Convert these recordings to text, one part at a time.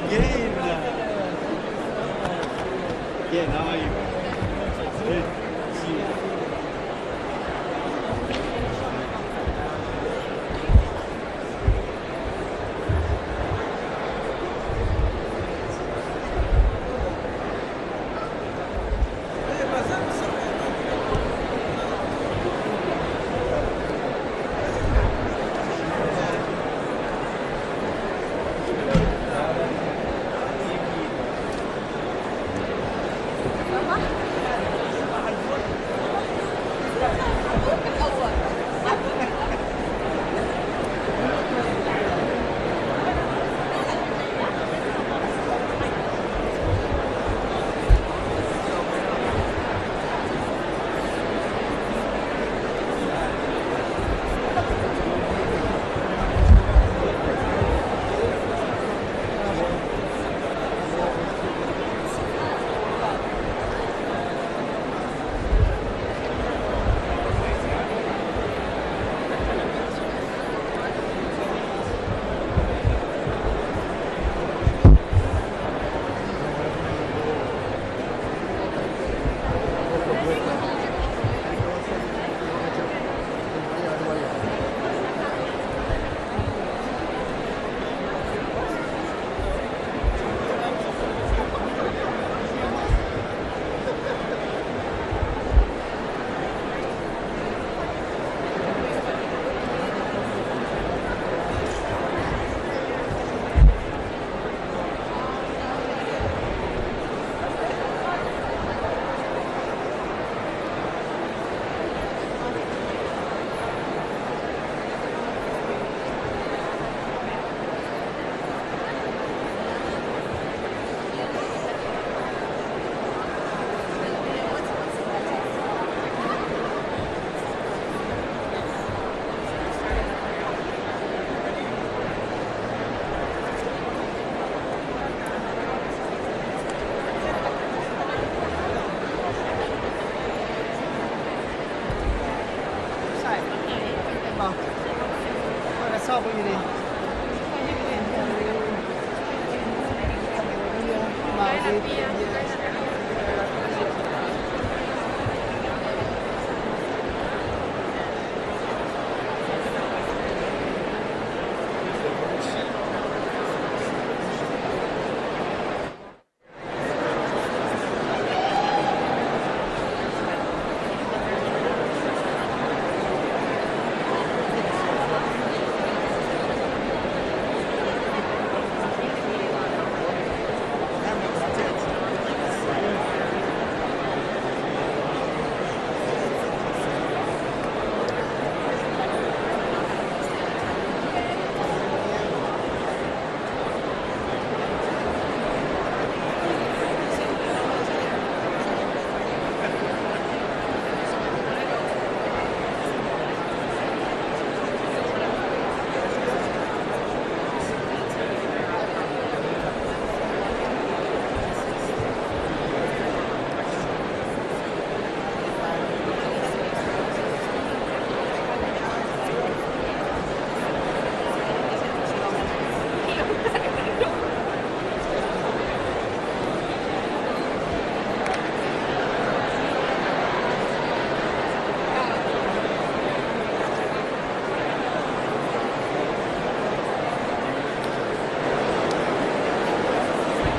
Again, how are you? Good. See you.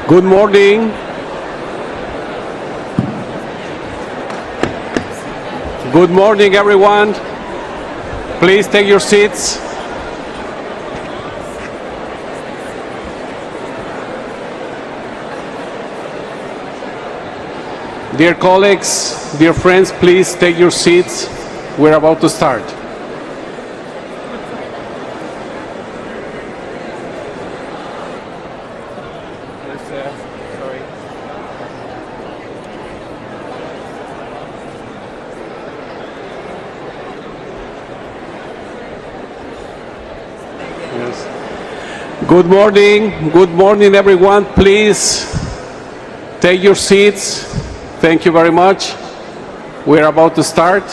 Good morning. Good morning, everyone. Please take your seats. Dear colleagues, dear friends, please take your seats. We're about to start. Good morning, everyone. Please take your seats. Thank you very much. We're about to start.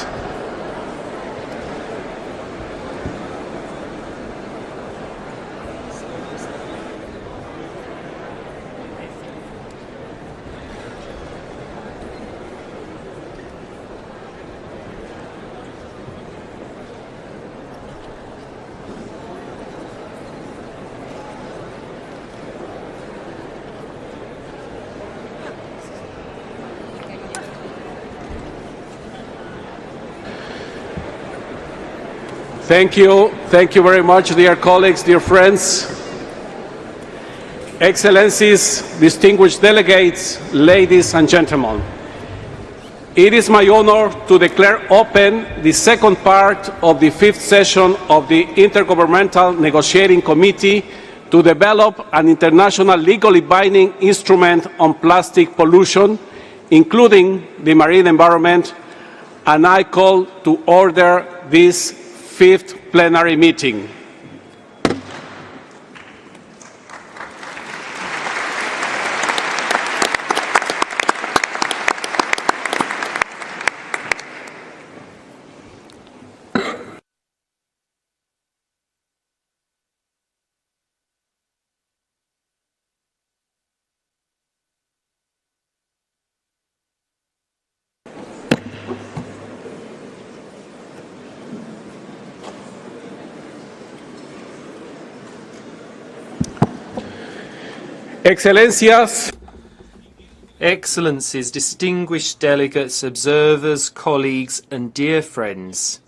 Thank you very much, dear colleagues, dear friends. Excellencies, distinguished delegates, ladies and gentlemen. It is my honor to declare open the second part of the fifth session of the Intergovernmental Negotiating Committee to develop an international legally binding instrument on plastic pollution, including the marine environment, and I call to order this fifth plenary meeting. Excellencies, distinguished delegates, observers, colleagues, and dear friends,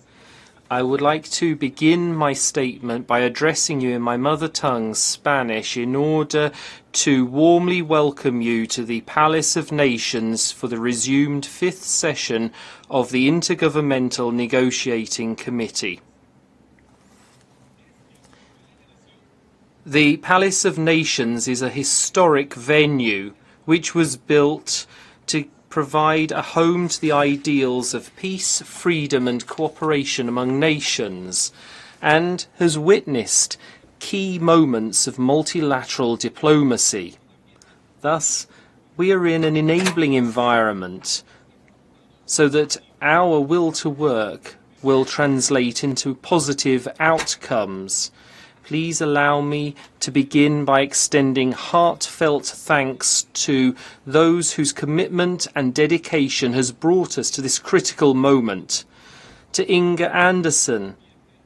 I would like to begin my statement by addressing you in my mother tongue, Spanish, in order to warmly welcome you to the Palace of Nations for the resumed fifth session of the Intergovernmental Negotiating Committee. The Palace of Nations is a historic venue which was built to provide a home to the ideals of peace, freedom and cooperation among nations, and has witnessed key moments of multilateral diplomacy. Thus, we are in an enabling environment so that our will to work will translate into positive outcomes. Please allow me to begin by extending heartfelt thanks to those whose commitment and dedication has brought us to this critical moment. To Inga Andersen,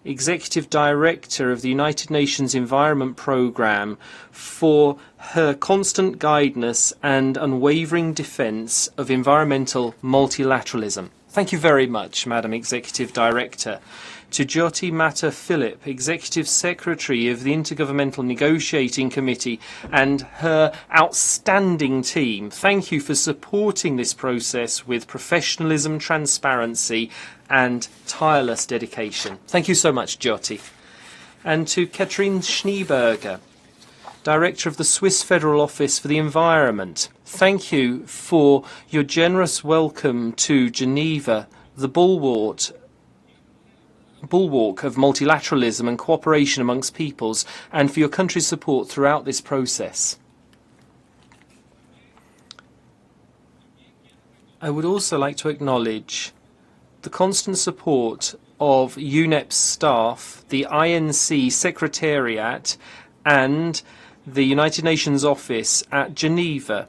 Executive Director of the United Nations Environment Programme, for her constant guidance and unwavering defence of environmental multilateralism. Thank you very much, Madam Executive Director. To Jyoti Mathur-Filipp, Executive Secretary of the Intergovernmental Negotiating Committee, and her outstanding team, thank you for supporting this process with professionalism, transparency and tireless dedication. Thank you so much, Jyoti. And to Katherine Schneberger, Director of the Swiss Federal Office for the Environment, thank you for your generous welcome to Geneva, the bulwark of multilateralism and cooperation amongst peoples, and for your country's support throughout this process. I would also like to acknowledge the constant support of UNEP's staff, the INC Secretariat, and the United Nations office at Geneva.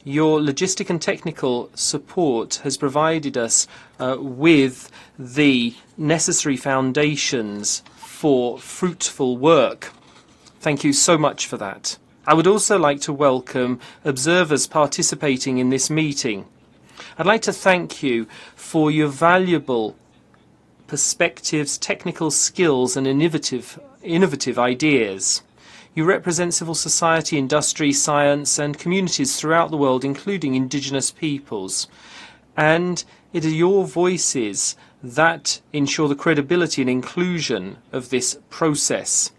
Your logistic and technical support has provided us with the necessary foundations for fruitful work. Thank you so much for that. I would also like to welcome observers participating in this meeting. I'd like to thank you for your valuable perspectives, technical skills and innovative ideas. You represent civil society, industry, science and communities throughout the world, including indigenous peoples. And it are your voices that ensure the credibility and inclusion of this process.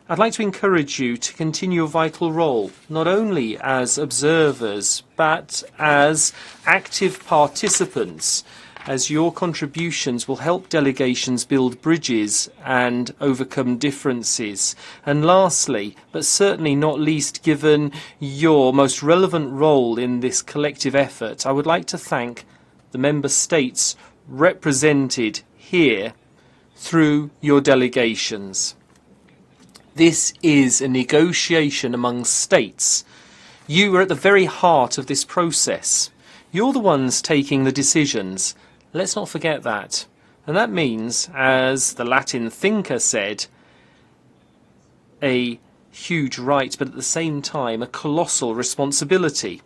I'd like to encourage you to continue a vital role, not only as observers, but as active participants, as your contributions will help delegations build bridges and overcome differences. And lastly, but certainly not least, given your most relevant role in this collective effort, I would like to thank the member states represented here through your delegations. This is a negotiation among states. You are at the very heart of this process. You're the ones taking the decisions. Let's not forget that. And that means, as the Latin thinker said, a huge right, but at the same time a colossal responsibility.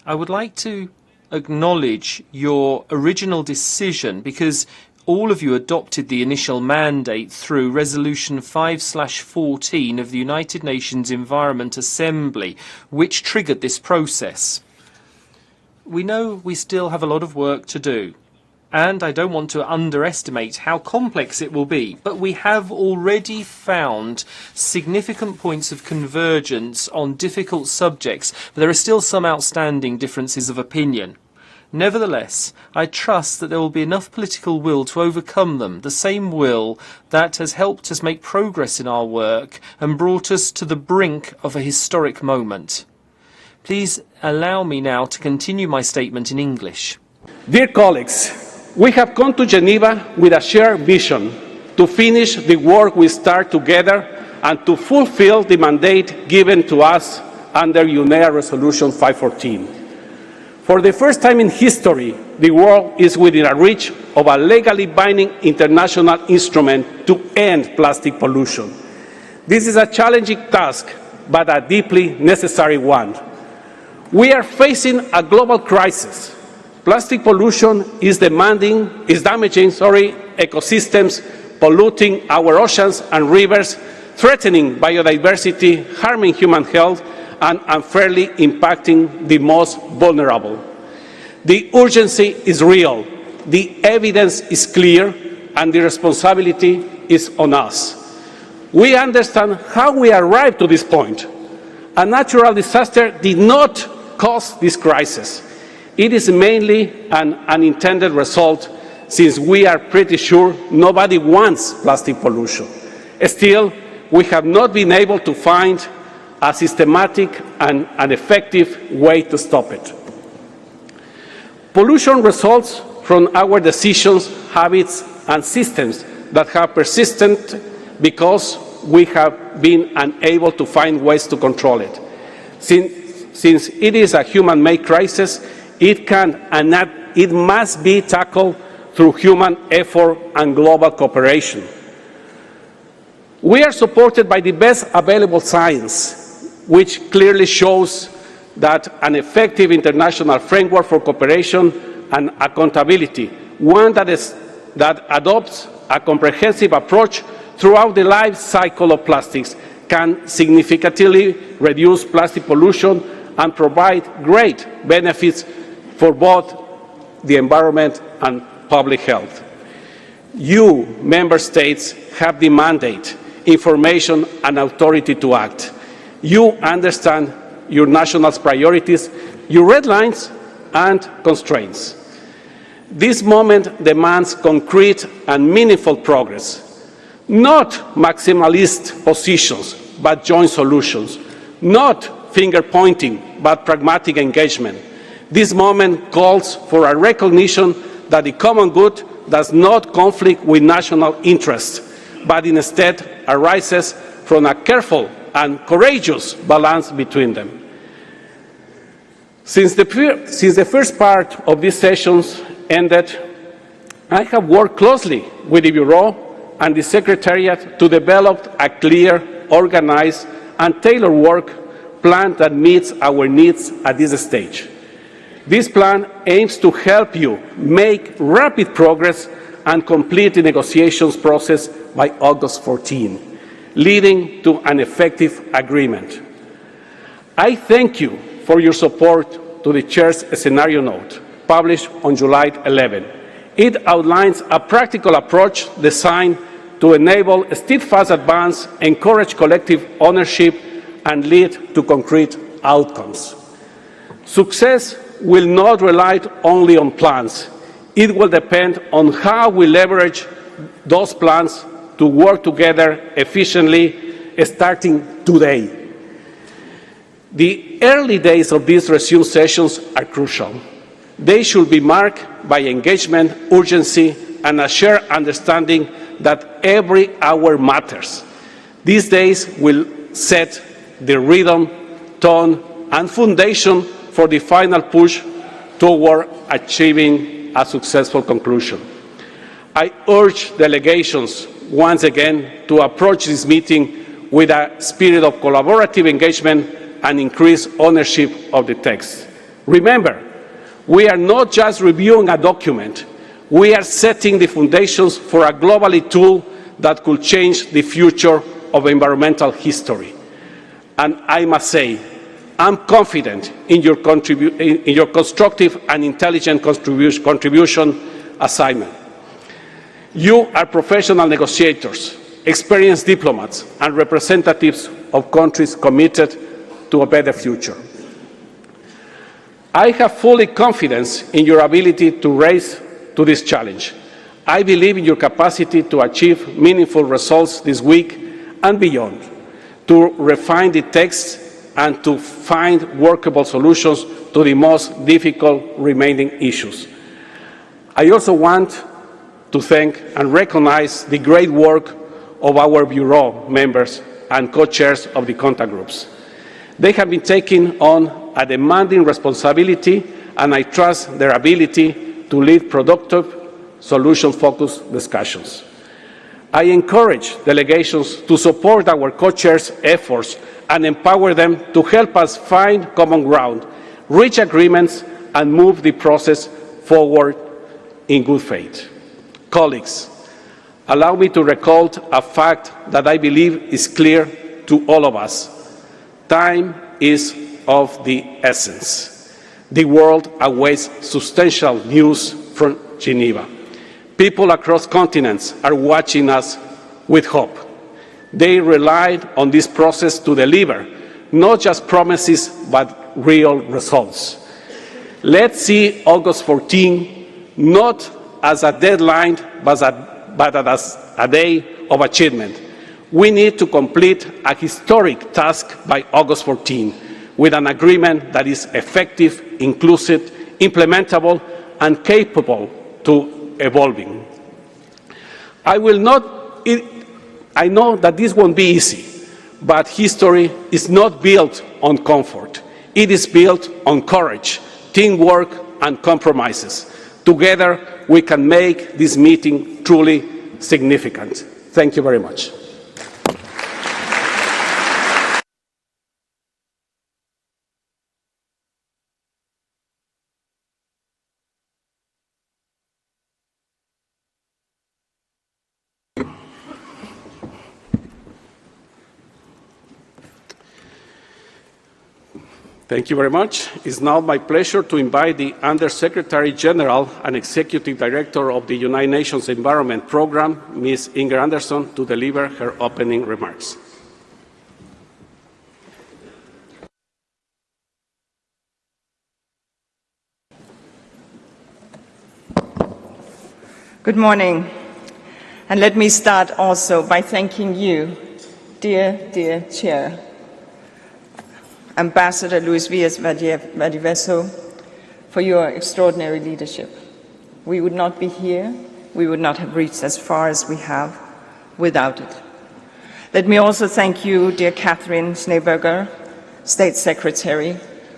I would like to acknowledge your original decision, because all of you adopted the initial mandate through Resolution 5/14 of the United Nations Environment Assembly, which triggered this process. We know we still have a lot of work to do, and I don't want to underestimate how complex it will be, but we have already found significant points of convergence on difficult subjects, but there are still some outstanding differences of opinion. Nevertheless, I trust that there will be enough political will to overcome them, the same will that has helped us make progress in our work and brought us to the brink of a historic moment. Please allow me now to continue my statement in English. Dear colleagues, we have come to Geneva with a shared vision to finish the work we start together and to fulfill the mandate given to us under UNEA Resolution 514. For the first time in history, the world is within a reach of a legally binding international instrument to end plastic pollution. This is a challenging task, but a deeply necessary one. We are facing a global crisis. Plastic pollution is damaging ecosystems, polluting our oceans and rivers, threatening biodiversity, harming human health, and unfairly impacting the most vulnerable. The urgency is real, the evidence is clear, and the responsibility is on us. We understand how we arrived to this point. A natural disaster did not cause this crisis. It is mainly an unintended result, since we are pretty sure nobody wants plastic pollution. Still, we have not been able to find a systematic and an effective way to stop it. Pollution results from our decisions, habits, and systems that have persisted because we have been unable to find ways to control it. Since it is a human-made crisis, it can and it must be tackled through human effort and global cooperation. We are supported by the best available science, which clearly shows that an effective international framework for cooperation and accountability, one that adopts a comprehensive approach throughout the life cycle of plastics, can significantly reduce plastic pollution and provide great benefits for both the environment and public health. You, member states, have the mandate, information, and authority to act. You understand your national priorities, your red lines, and constraints. This moment demands concrete and meaningful progress, not maximalist positions, but joint solutions, not finger-pointing, but pragmatic engagement. This moment calls for a recognition that the common good does not conflict with national interests, but instead arises from a careful and courageous balance between them. Since the first part of these sessions ended, I have worked closely with the Bureau and the Secretariat to develop a clear, organized, and tailored work plan that meets our needs at this stage. This plan aims to help you make rapid progress and complete the negotiations process by August 14, leading to an effective agreement. I thank you for your support to the Chair's scenario note, published on July 11. It outlines a practical approach designed to enable a steadfast advance, encourage collective ownership, and lead to concrete outcomes. Success will not rely only on plans. It will depend on how we leverage those plans to work together efficiently, starting today. The early days of these resumed sessions are crucial. They should be marked by engagement, urgency, and a shared understanding that every hour matters. These days will set the rhythm, tone, and foundation for the final push toward achieving a successful conclusion. I urge delegations once again to approach this meeting with a spirit of collaborative engagement and increased ownership of the text. Remember, we are not just reviewing a document, We are setting the foundations for a global tool that could change the future of environmental history. And I must say, I'm confident in your constructive and intelligent contribution assignment. You are professional negotiators, experienced diplomats, and representatives of countries committed to a better future. I have full confidence in your ability to rise to this challenge. I believe in your capacity to achieve meaningful results this week and beyond, to refine the text and to find workable solutions to the most difficult remaining issues. I also want to thank and recognize the great work of our Bureau members and co-chairs of the contact groups. They have been taking on a demanding responsibility, and I trust their ability to lead productive, solution-focused discussions. I encourage delegations to support our co-chairs' efforts and empower them to help us find common ground, reach agreements, and move the process forward in good faith. Colleagues, allow me to recall a fact that I believe is clear to all of us. Time is of the essence. The world awaits substantial news from Geneva. People across continents are watching us with hope. They relied on this process to deliver not just promises, but real results. Let's see August 14 not as a deadline, but as a day of achievement. We need to complete a historic task by August 14 with an agreement that is effective, inclusive, implementable, and capable to evolving. I know that this won't be easy, but history is not built on comfort. It is built on courage, teamwork, and compromises. Together, we can make this meeting truly significant. Thank you very much. Thank you very much. It's now my pleasure to invite the Under-Secretary General and Executive Director of the United Nations Environment Programme, Ms. Inger Andersen, to deliver her opening remarks. Good morning. And let me start also by thanking you, dear Chair, Ambassador Luis Valdivieso, for your extraordinary leadership. We would not be here, we would not have reached as far as we have without it. Let me also thank you, dear Katherine Schneberger, State Secretary,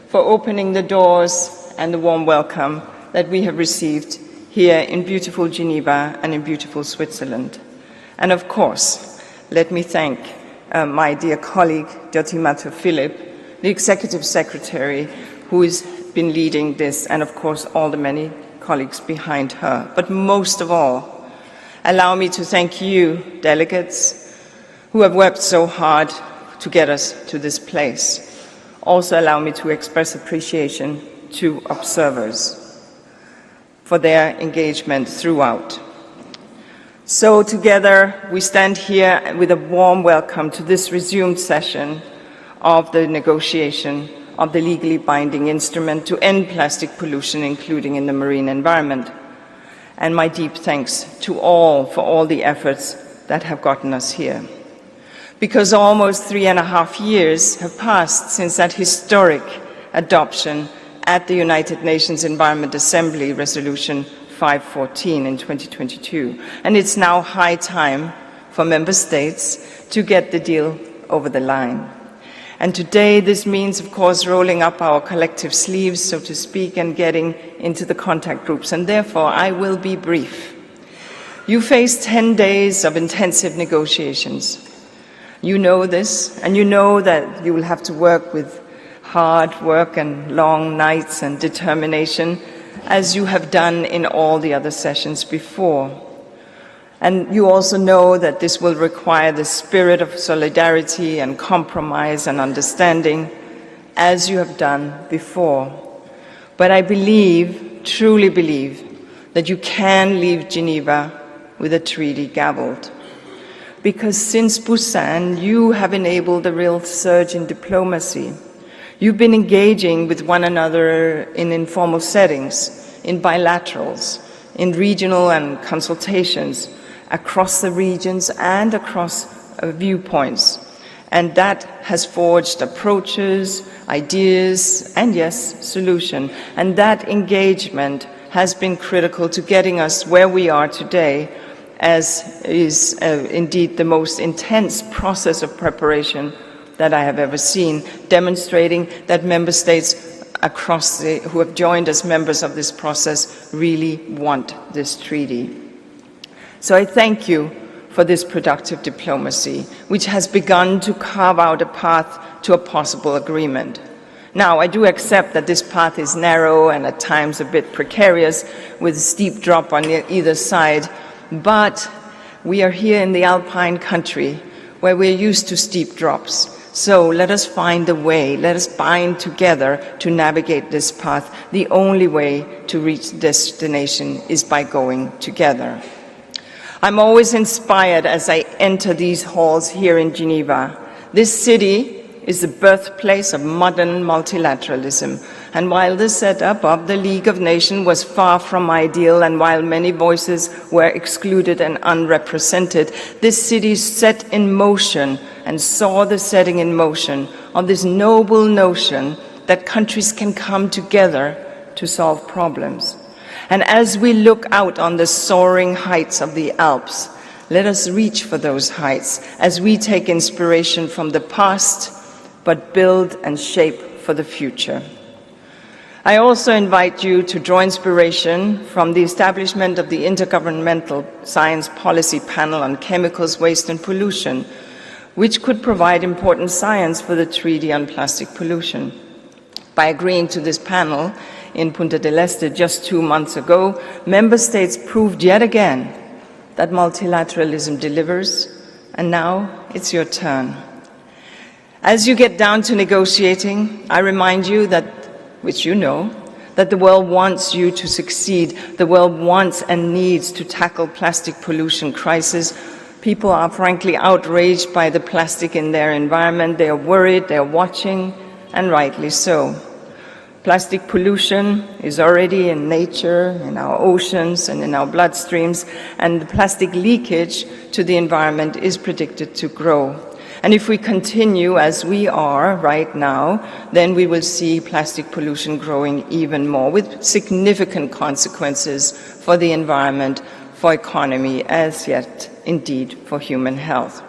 for opening the doors and the warm welcome that we have received here in beautiful Geneva and in beautiful Switzerland. And of course, let me thank my dear colleague, Jyoti Mathur-Filipp, the Executive Secretary, who has been leading this, and of course all the many colleagues behind her. But most of all, allow me to thank you, delegates, who have worked so hard to get us to this place. Also allow me to express appreciation to observers for their engagement throughout. So together we stand here with a warm welcome to this resumed session of the negotiation of the legally binding instrument to end plastic pollution, including in the marine environment. And my deep thanks to all for all the efforts that have gotten us here. Because almost 3.5 years have passed since that historic adoption at the United Nations Environment Assembly Resolution 514 in 2022. And it's now high time for member states to get the deal over the line. And today this means, of course, rolling up our collective sleeves, so to speak, and getting into the contact groups. And therefore, I will be brief. You face 10 days of intensive negotiations. You know this, and you know that you will have to work with hard work and long nights and determination. as you have done in all the other sessions before. And you also know that this will require the spirit of solidarity and compromise and understanding, as you have done before. But I believe, truly believe, that you can leave Geneva with a treaty gavelled. Because since Busan, you have enabled a real surge in diplomacy. You've been engaging with one another in informal settings, in bilaterals, in regional and consultations, across the regions and across viewpoints. And that has forged approaches, ideas, and yes, solution. And that engagement has been critical to getting us where we are today, as is indeed the most intense process of preparation that I have ever seen, demonstrating that member states who have joined as members of this process really want this treaty. So I thank you for this productive diplomacy, which has begun to carve out a path to a possible agreement. Now, I do accept that this path is narrow and at times a bit precarious, with a steep drop on either side, but we are here in the Alpine country where we're used to steep drops. So let us find a way, let us bind together to navigate this path. The only way to reach destination is by going together. I'm always inspired as I enter these halls here in Geneva. This city is the birthplace of modern multilateralism. And while the setup of the League of Nations was far from ideal, and while many voices were excluded and unrepresented, this city set in motion and saw the setting in motion of this noble notion that countries can come together to solve problems. And as we look out on the soaring heights of the Alps, let us reach for those heights as we take inspiration from the past, but build and shape for the future. I also invite you to draw inspiration from the establishment of the Intergovernmental Science Policy Panel on Chemicals, Waste and Pollution, which could provide important science for the Treaty on Plastic Pollution. By agreeing to this panel in Punta del Este just 2 months ago, member states proved yet again that multilateralism delivers, and now it's your turn. As you get down to negotiating, I remind you that, which you know, that the world wants you to succeed. The world wants and needs to tackle plastic pollution crisis. People are frankly outraged by the plastic in their environment. They are worried, they are watching, and rightly so. Plastic pollution is already in nature, in our oceans, and in our bloodstreams, and the plastic leakage to the environment is predicted to grow. And if we continue as we are right now, then we will see plastic pollution growing even more, with significant consequences for the environment, for economy, as yet indeed for human health.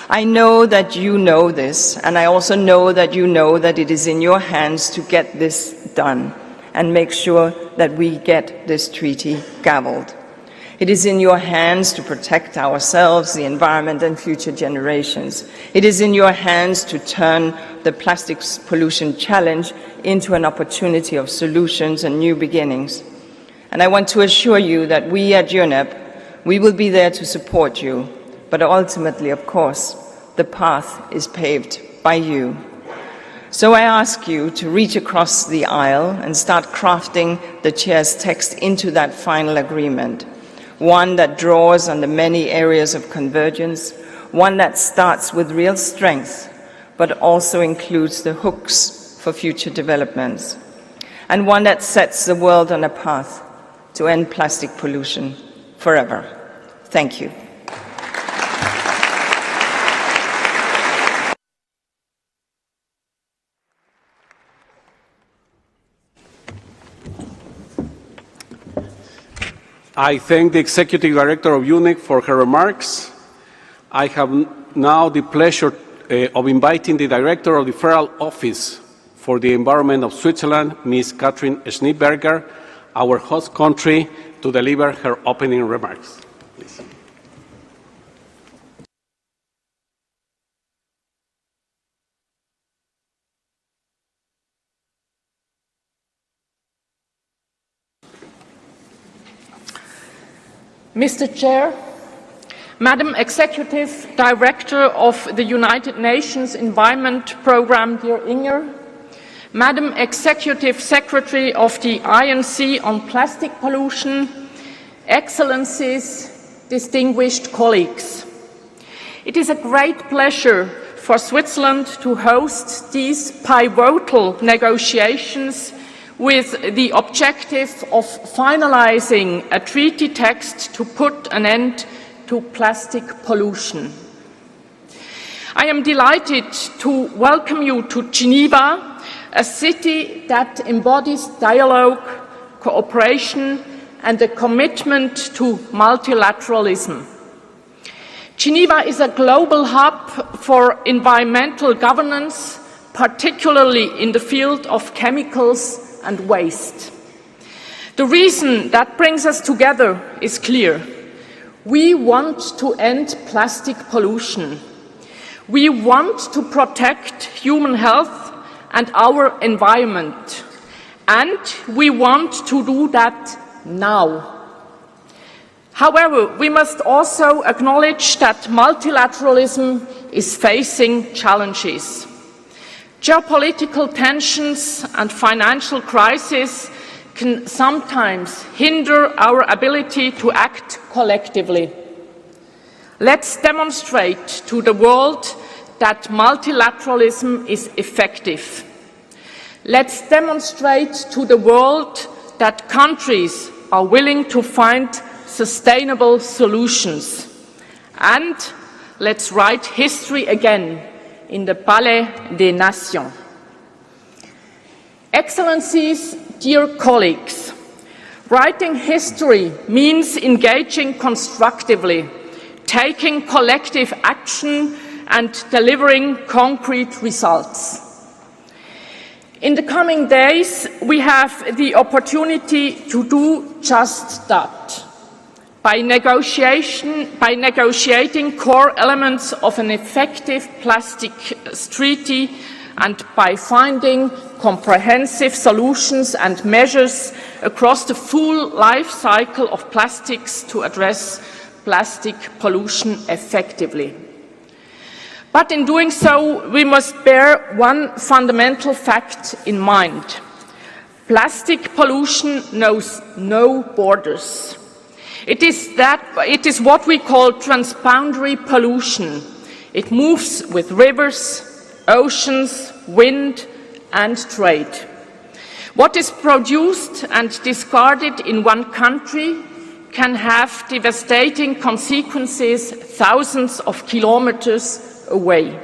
I know that you know this, and I also know that you know that it is in your hands to get this done and make sure that we get this treaty gavelled. It is in your hands to protect ourselves, the environment, and future generations. It is in your hands to turn the plastics pollution challenge into an opportunity of solutions and new beginnings. And I want to assure you that we at UNEP, we will be there to support you. But ultimately, of course, the path is paved by you. So I ask you to reach across the aisle and start crafting the chair's text into that final agreement. One that draws on the many areas of convergence, one that starts with real strength, but also includes the hooks for future developments, and one that sets the world on a path to end plastic pollution forever. Thank you. I thank the Executive Director of UNEP for her remarks. I have now the pleasure of inviting the Director of the Federal Office for the Environment of Switzerland, Ms. Katherine Schneberger, our host country, to deliver her opening remarks. Please. Mr. Chair, Madam Executive Director of the United Nations Environment Programme, dear Inger, Madam Executive Secretary of the INC on Plastic Pollution, Excellencies, distinguished colleagues. It is a great pleasure for Switzerland to host these pivotal negotiations with the objective of finalizing a treaty text to put an end to plastic pollution. I am delighted to welcome you to Geneva, a city that embodies dialogue, cooperation, and a commitment to multilateralism. Geneva is a global hub for environmental governance, particularly in the field of chemicals and waste. The reason that brings us together is clear. We want to end plastic pollution. We want to protect human health and our environment. And we want to do that now. However, we must also acknowledge that multilateralism is facing challenges. Geopolitical tensions and financial crises can sometimes hinder our ability to act collectively. Let's demonstrate to the world that multilateralism is effective. Let's demonstrate to the world that countries are willing to find sustainable solutions. And let's write history again in the Palais des Nations. Excellencies, dear colleagues, writing history means engaging constructively, taking collective action and delivering concrete results. In the coming days, we have the opportunity to do just that. By negotiating core elements of an effective plastics treaty and by finding comprehensive solutions and measures across the full life cycle of plastics to address plastic pollution effectively. But in doing so, we must bear one fundamental fact in mind. Plastic pollution knows no borders. It is what we call transboundary pollution. It moves with rivers, oceans, wind, and trade. What is produced and discarded in one country can have devastating consequences thousands of kilometers away,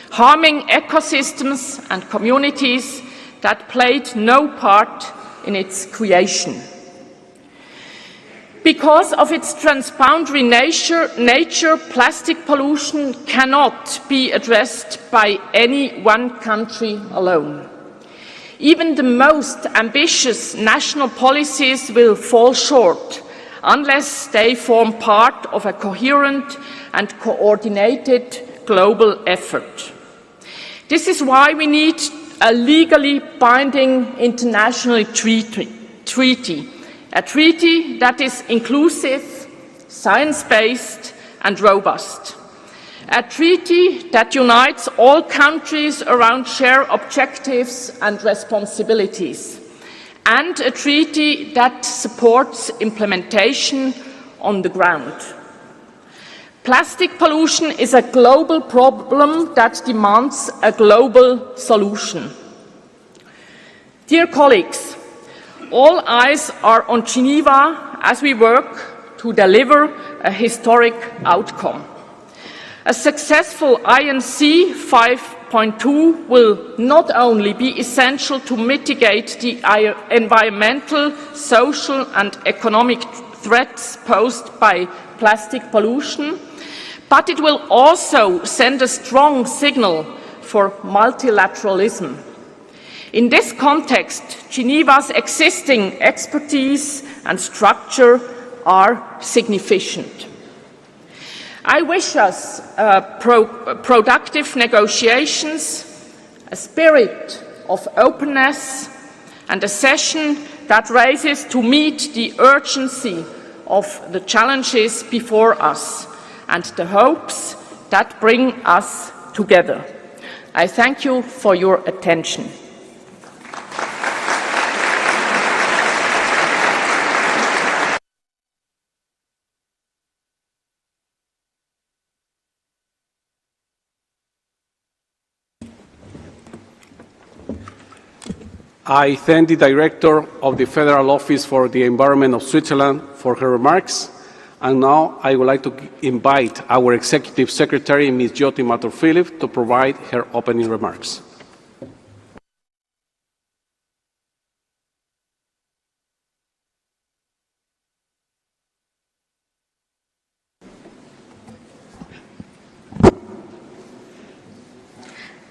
harming ecosystems and communities that played no part in its creation. Because of its transboundary nature, plastic pollution cannot be addressed by any one country alone. Even the most ambitious national policies will fall short unless they form part of a coherent and coordinated global effort. This is why we need a legally binding international treaty, a treaty that is inclusive, science-based and robust. A treaty that unites all countries around shared objectives and responsibilities. And a treaty that supports implementation on the ground. Plastic pollution is a global problem that demands a global solution. Dear colleagues, all eyes are on Geneva as we work to deliver a historic outcome. A successful INC 5.2 will not only be essential to mitigate the environmental, social and economic threats posed by plastic pollution, but it will also send a strong signal for multilateralism. In this context, Geneva's existing expertise and structure are significant. I wish us productive negotiations, a spirit of openness, and a session that raises to meet the urgency of the challenges before us and the hopes that bring us together. I thank you for your attention. I thank the Director of the Federal Office for the Environment of Switzerland for her remarks. And now I would like to invite our Executive Secretary, Ms. Jyoti Mathur-Filipp, to provide her opening remarks.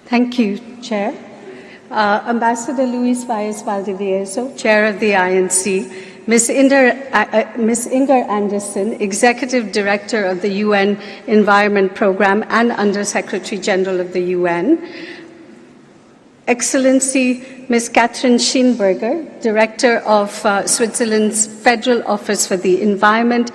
Thank you, Chair. Ambassador Luis Valles Valdivieso, Chair of the INC, Ms. Inger Andersen, Executive Director of the UN Environment Programme and Under-Secretary General of the UN, Excellency Ms. Katherine Schneberger, Director of Switzerland's Federal Office for the Environment,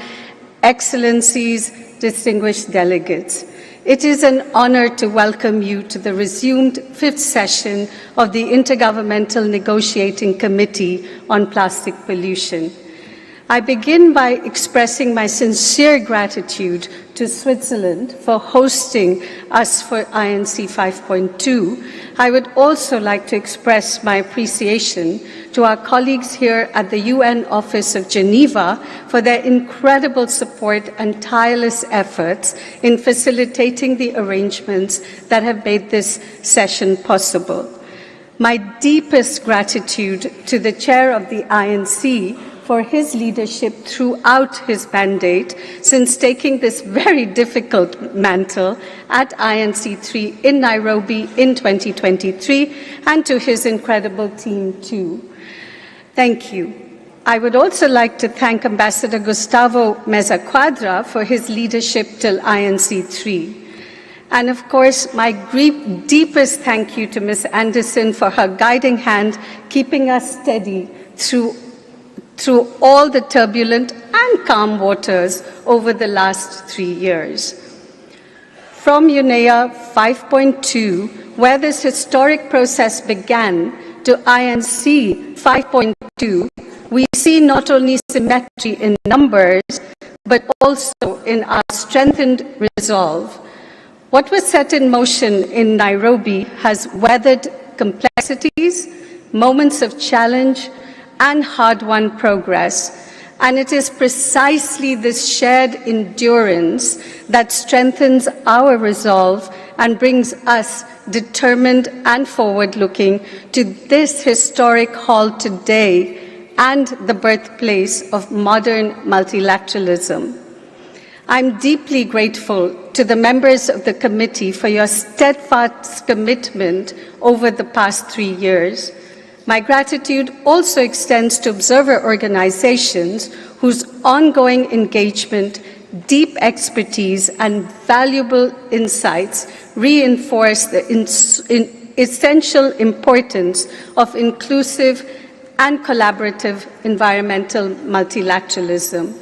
Excellencies, distinguished delegates. It is an honor to welcome you to the resumed fifth session of the Intergovernmental Negotiating Committee on Plastic Pollution. I begin by expressing my sincere gratitude to Switzerland for hosting us for INC 5.2. I would also like to express my appreciation to our colleagues here at the UN Office of Geneva for their incredible support and tireless efforts in facilitating the arrangements that have made this session possible. My deepest gratitude to the chair of the INC for his leadership throughout his mandate since taking this very difficult mantle at INC 3 in Nairobi in 2023, and to his incredible team too. Thank you. I would also like to thank Ambassador Gustavo Meza Quadra for his leadership till INC 3. And of course, my deepest thank you to Ms. Andersen for her guiding hand, keeping us steady through all the turbulent and calm waters over the last 3 years. From UNEA 5.2, where this historic process began, to INC 5.2, we see not only symmetry in numbers, but also in our strengthened resolve. What was set in motion in Nairobi has weathered complexities, moments of challenge, and hard-won progress. And it is precisely this shared endurance that strengthens our resolve and brings us determined and forward-looking to this historic hall today and the birthplace of modern multilateralism. I'm deeply grateful to the members of the committee for your steadfast commitment over the past 3 years. My gratitude also extends to observer organizations whose ongoing engagement, deep expertise, and valuable insights reinforce the essential importance of inclusive and collaborative environmental multilateralism.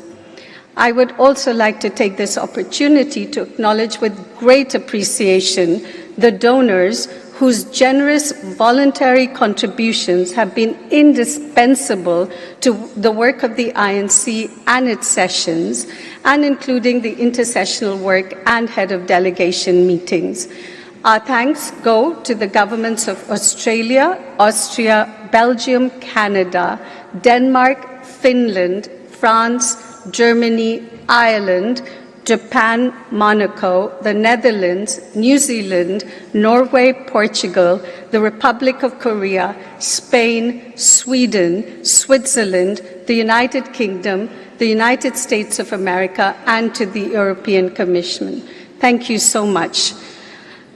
I would also like to take this opportunity to acknowledge with great appreciation the donors whose generous voluntary contributions have been indispensable to the work of the INC and its sessions, and including the intersessional work and head of delegation meetings. Our thanks go to the governments of Australia, Austria, Belgium, Canada, Denmark, Finland, France, Germany, Ireland, Japan, Monaco, the Netherlands, New Zealand, Norway, Portugal, the Republic of Korea, Spain, Sweden, Switzerland, the United Kingdom, the United States of America, and to the European Commission. Thank you so much.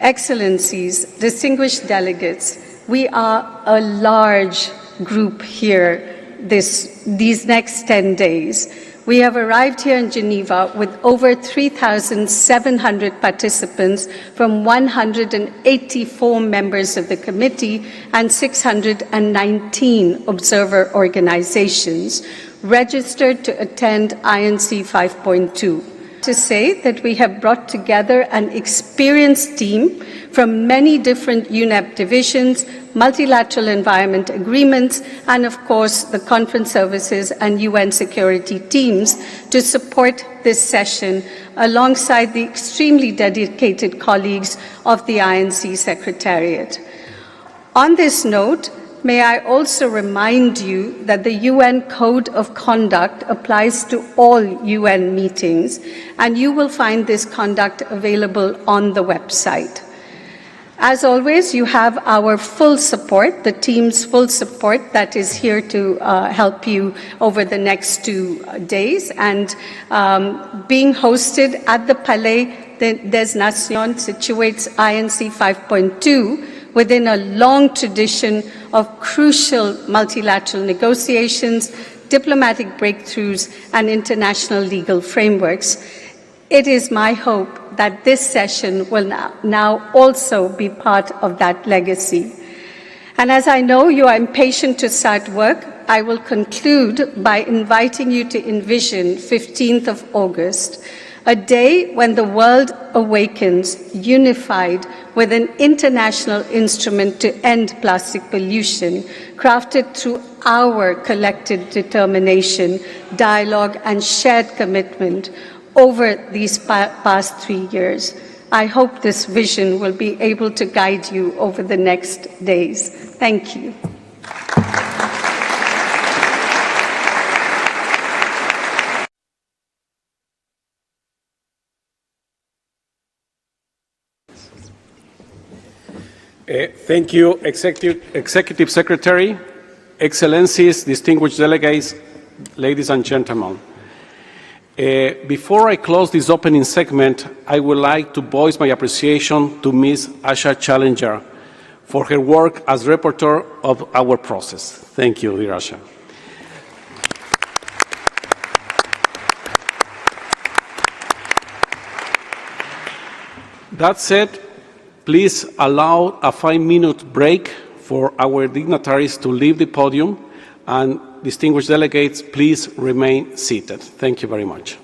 Excellencies, distinguished delegates, we are a large group here these next 10 days. We have arrived here in Geneva with over 3,700 participants from 184 members of the committee and 619 observer organizations registered to attend INC 5.2. To say that we have brought together an experienced team from many different UNEP divisions, multilateral environment agreements, and of course the conference services and UN security teams to support this session alongside the extremely dedicated colleagues of the INC Secretariat. On this note, may I also remind you that the UN Code of Conduct applies to all UN meetings, and you will find this conduct available on the website. As always, you have our full support, the team's full support that is here to help you over the next 2 days, and being hosted at the Palais des Nations situates INC 5.2 within a long tradition of crucial multilateral negotiations, diplomatic breakthroughs, and international legal frameworks. It is my hope that this session will now also be part of that legacy. And as I know you are impatient to start work, I will conclude by inviting you to envision 15th of August, a day when the world awakens, unified with an international instrument to end plastic pollution, crafted through our collective determination, dialogue, and shared commitment over these past 3 years. I hope this vision will be able to guide you over the next days. Thank you. Thank you, Executive Secretary, Excellencies, distinguished delegates, ladies and gentlemen. Before I close this opening segment, I would like to voice my appreciation to Ms. Asha Challenger for her work as rapporteur of our process. Thank you, dear Asha. That said, please allow a 5-minute break for our dignitaries to leave the podium, and distinguished delegates, please remain seated. Thank you very much.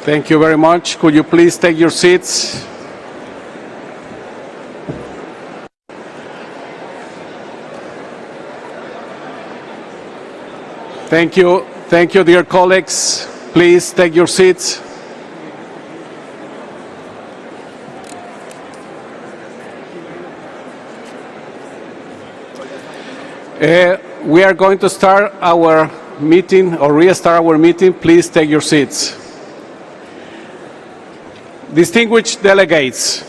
Thank you very much. Could you please take your seats? Thank you. Thank you, dear colleagues. Please take your seats. We are going to start our meeting or restart our meeting. Please take your seats. Distinguished delegates,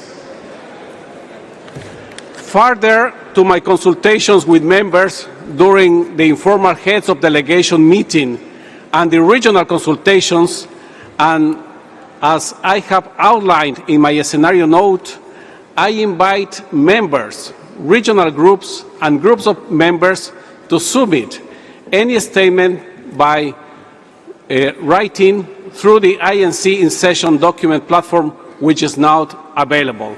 further to my consultations with members during the informal heads of delegation meeting and the regional consultations, and as I have outlined in my scenario note, I invite members, regional groups, and groups of members to submit any statement by writing through the INC in-session document platform, which is now available.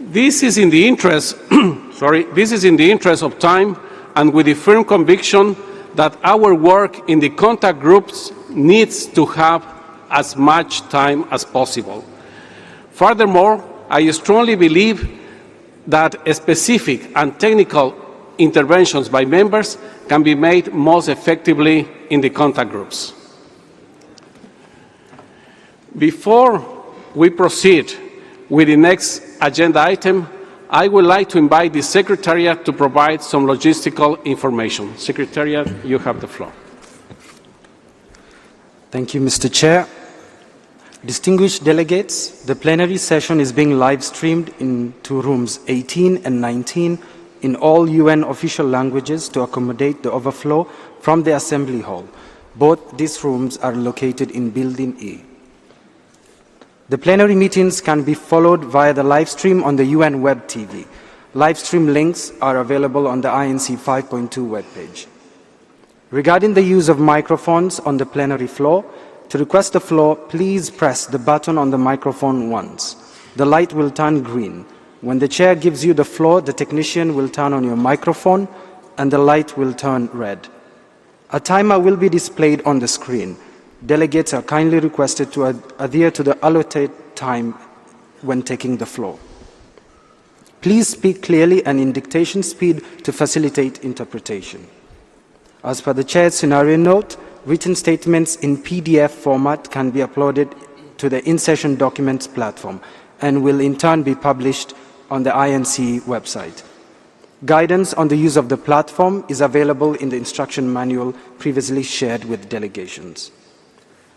This is in the interest, this is in the interest of time and with the firm conviction that our work in the contact groups needs to have as much time as possible. Furthermore, I strongly believe that specific and technical interventions by members can be made most effectively in the contact groups. Before we proceed with the next agenda item, I would like to invite the Secretariat to provide some logistical information. Secretariat, you have the floor. Thank you, Mr. Chair. Distinguished delegates, the plenary session is being live-streamed into rooms 18 and 19 in all UN official languages to accommodate the overflow from the Assembly Hall. Both these rooms are located in Building E. The plenary meetings can be followed via the live stream on the UN Web TV. Live stream links are available on the INC 5.2 webpage. Regarding the use of microphones on the plenary floor, to request the floor, please press the button on the microphone once. The light will turn green. When the chair gives you the floor, the technician will turn on your microphone and the light will turn red. A timer will be displayed on the screen. Delegates are kindly requested to adhere to the allotted time when taking the floor. Please speak clearly and in dictation speed to facilitate interpretation. As per the chair's scenario note, written statements in PDF format can be uploaded to the in-session documents platform and will in turn be published on the INC website. Guidance on the use of the platform is available in the instruction manual previously shared with delegations.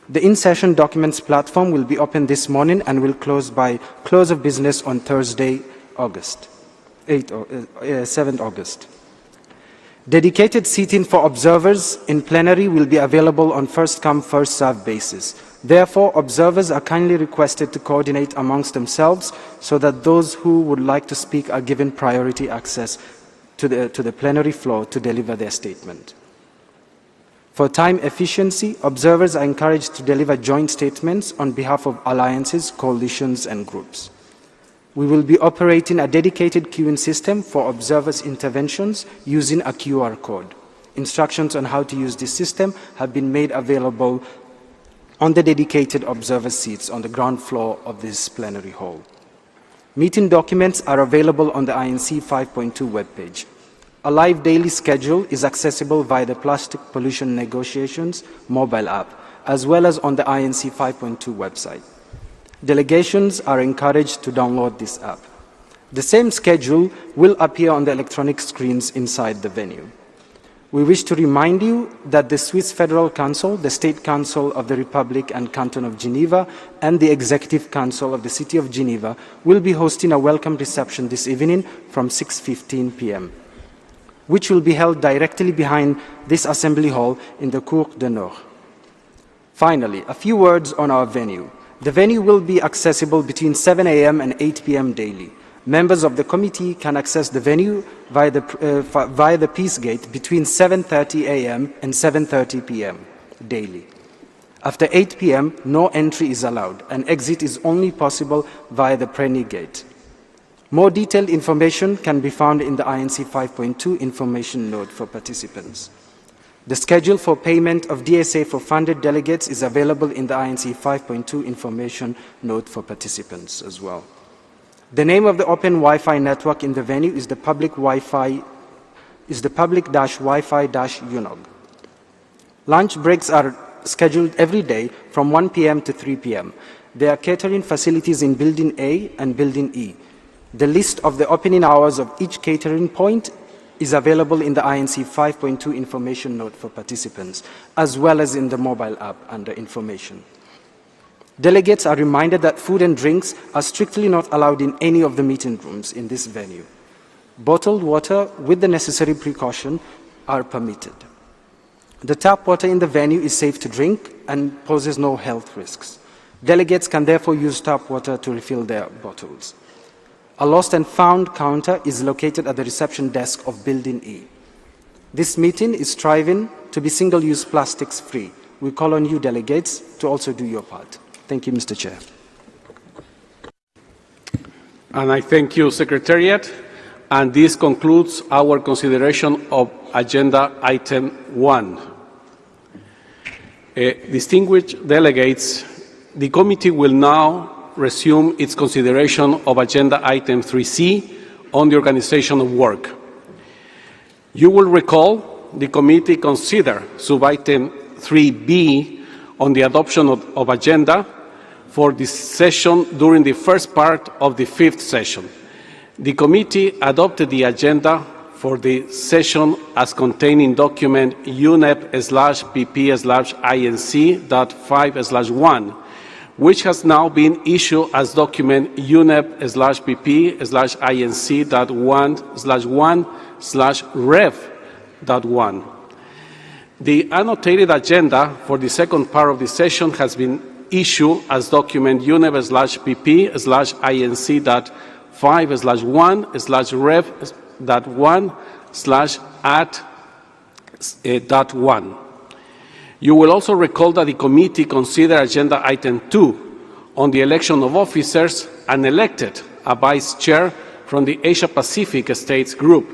The in-session documents platform will be open this morning and will close by close of business on Thursday, 7th August. Dedicated seating for observers in plenary will be available on first-come, first-served basis. Therefore, observers are kindly requested to coordinate amongst themselves so that those who would like to speak are given priority access to the plenary floor to deliver their statement. For time efficiency, observers are encouraged to deliver joint statements on behalf of alliances, coalitions, and groups. We will be operating a dedicated queuing system for observers' interventions using a QR code. Instructions on how to use this system have been made available on the dedicated observer seats on the ground floor of this plenary hall. Meeting documents are available on the INC 5.2 webpage. A live daily schedule is accessible via the Plastic Pollution Negotiations mobile app, as well as on the INC 5.2 website. Delegations are encouraged to download this app. The same schedule will appear on the electronic screens inside the venue. We wish to remind you that the Swiss Federal Council, the State Council of the Republic and Canton of Geneva, and the Executive Council of the City of Geneva will be hosting a welcome reception this evening from 6:15 p.m., which will be held directly behind this Assembly Hall in the Cour de Nord. Finally, a few words on our venue. The venue will be accessible between 7 a.m. and 8 p.m. daily. Members of the committee can access the venue via the Peace Gate between 7:30 a.m. and 7:30 p.m. daily. After 8 p.m., no entry is allowed, and exit is only possible via the Preny Gate. More detailed information can be found in the INC 5.2 information note for participants. The schedule for payment of DSA for funded delegates is available in the INC 5.2 information note for participants as well. The name of the open Wi-Fi network in the venue is the public-Wi-Fi UNOG. Lunch breaks are scheduled every day from 1 p.m. to 3 p.m. There are catering facilities in Building A and Building E. The list of the opening hours of each catering point is available in the INC 5.2 information note for participants, as well as in the mobile app under information. Delegates are reminded that food and drinks are strictly not allowed in any of the meeting rooms in this venue. Bottled water with the necessary precaution are permitted. The tap water in the venue is safe to drink and poses no health risks. Delegates can therefore use tap water to refill their bottles. A lost and found counter is located at the reception desk of Building E. This meeting is striving to be single-use plastics free. We call on you delegates to also do your part. Thank you, Mr. Chair. And I thank you, Secretariat. And this concludes our consideration of Agenda Item 1. Distinguished delegates, the committee will now resume its consideration of Agenda Item 3C on the organization of work. You will recall the committee considered Sub-Item 3B on the adoption of agenda for this session during the first part of the fifth session. The committee adopted the agenda for the session as contained in document UNEP/PP/INC.5/1, which has now been issued as document UNEP/PP/INC.1/1/Rev.1. The annotated agenda for the second part of the session has been issued as document UNEP/PP/INC.5/1/Rev.1/@.1. You will also recall that the committee considered Agenda Item 2 on the election of officers and elected a vice chair from the Asia-Pacific States Group.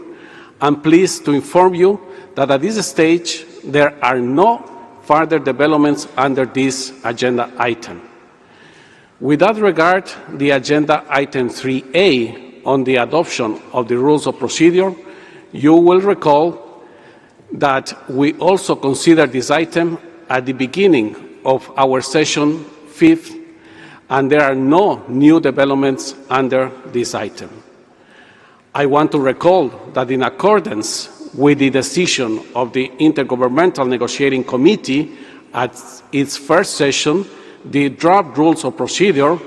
I'm pleased to inform you that at this stage there are no further developments under this agenda item. With that regard, the Agenda Item 3A on the adoption of the rules of procedure, you will recall that we also considered this item at the beginning of our session 5th, and there are no new developments under this item. I want to recall that in accordance with the decision of the Intergovernmental Negotiating Committee at its first session, the draft rules of procedure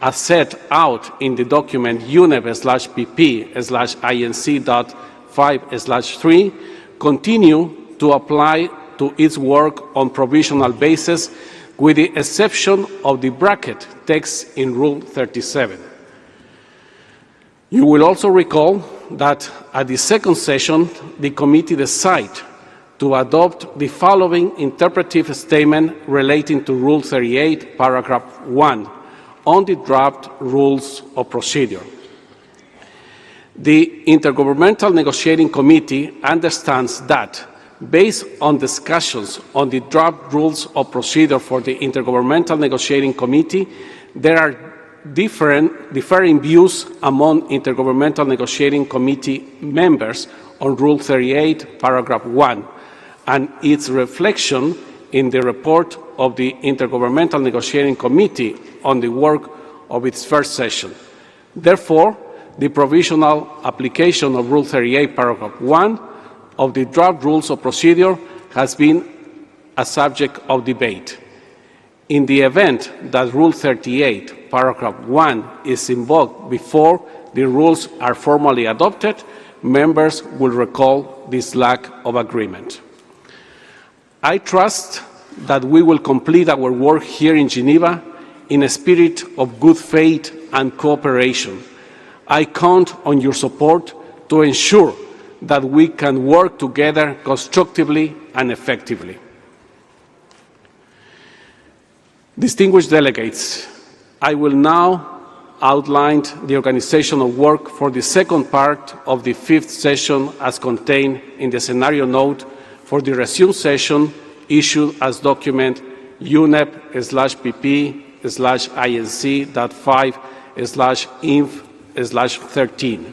as set out in the document UNEP/PP/INC.5/3 continue to apply to its work on provisional basis, with the exception of the bracket text in Rule 37. You will also recall that at the second session, the committee decided to adopt the following interpretive statement relating to Rule 38, Paragraph 1, on the draft rules of procedure. The Intergovernmental Negotiating Committee understands that, based on discussions on the draft rules of procedure for the Intergovernmental Negotiating Committee, there are differing views among Intergovernmental Negotiating Committee members on Rule 38, Paragraph 1, and its reflection in the report of the Intergovernmental Negotiating Committee on the work of its first session. Therefore, the provisional application of Rule 38, Paragraph 1 of the draft rules of procedure has been a subject of debate. In the event that Rule 38, Paragraph 1 is invoked before the rules are formally adopted, members will recall this lack of agreement. I trust that we will complete our work here in Geneva in a spirit of good faith and cooperation. I count on your support to ensure that we can work together constructively and effectively. Distinguished delegates, I will now outline the organization of work for the second part of the fifth session as contained in the scenario note for the resumed session issued as document UNEP/PP/INC.5/INF/13.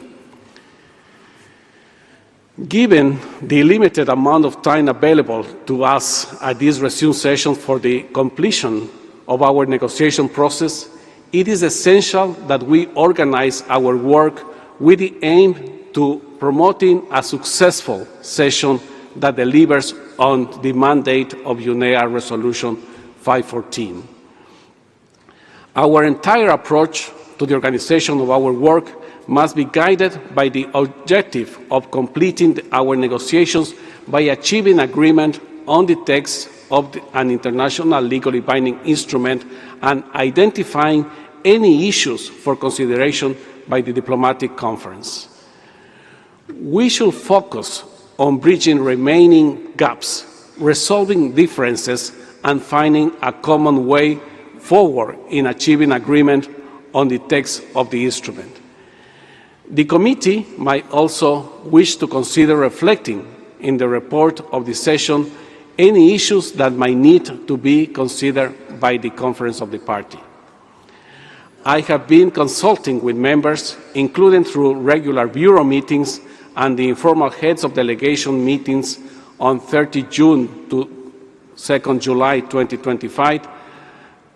Given the limited amount of time available to us at this resumed session for the completion of our negotiation process, it is essential that we organize our work with the aim to promoting a successful session that delivers on the mandate of UNEA Resolution 514. Our entire approach to the organization of our work must be guided by the objective of completing our negotiations by achieving agreement on the text of an international legally binding instrument and identifying any issues for consideration by the diplomatic conference. We should focus on bridging remaining gaps, resolving differences, and finding a common way forward in achieving agreement on the text of the instrument. The committee might also wish to consider reflecting in the report of the session any issues that might need to be considered by the Conference of the Party. I have been consulting with members, including through regular Bureau meetings and the informal heads of delegation meetings on 30 June to 2nd July 2025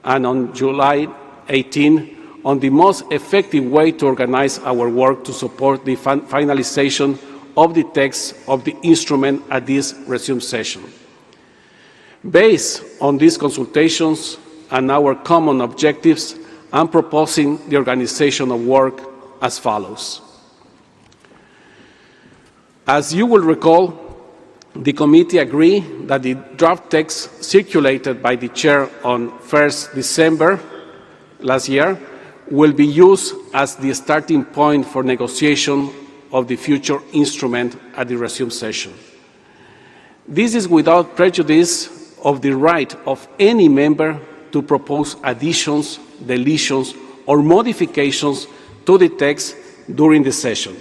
and on July 18 on the most effective way to organize our work to support the finalization of the text of the instrument at this resumed session. Based on these consultations and our common objectives, I'm proposing the organization of work as follows. As you will recall, the committee agreed that the draft text circulated by the chair on 1st December last year will be used as the starting point for negotiation of the future instrument at the resumed session. This is without prejudice of the right of any member to propose additions, deletions, or modifications to the text during the session,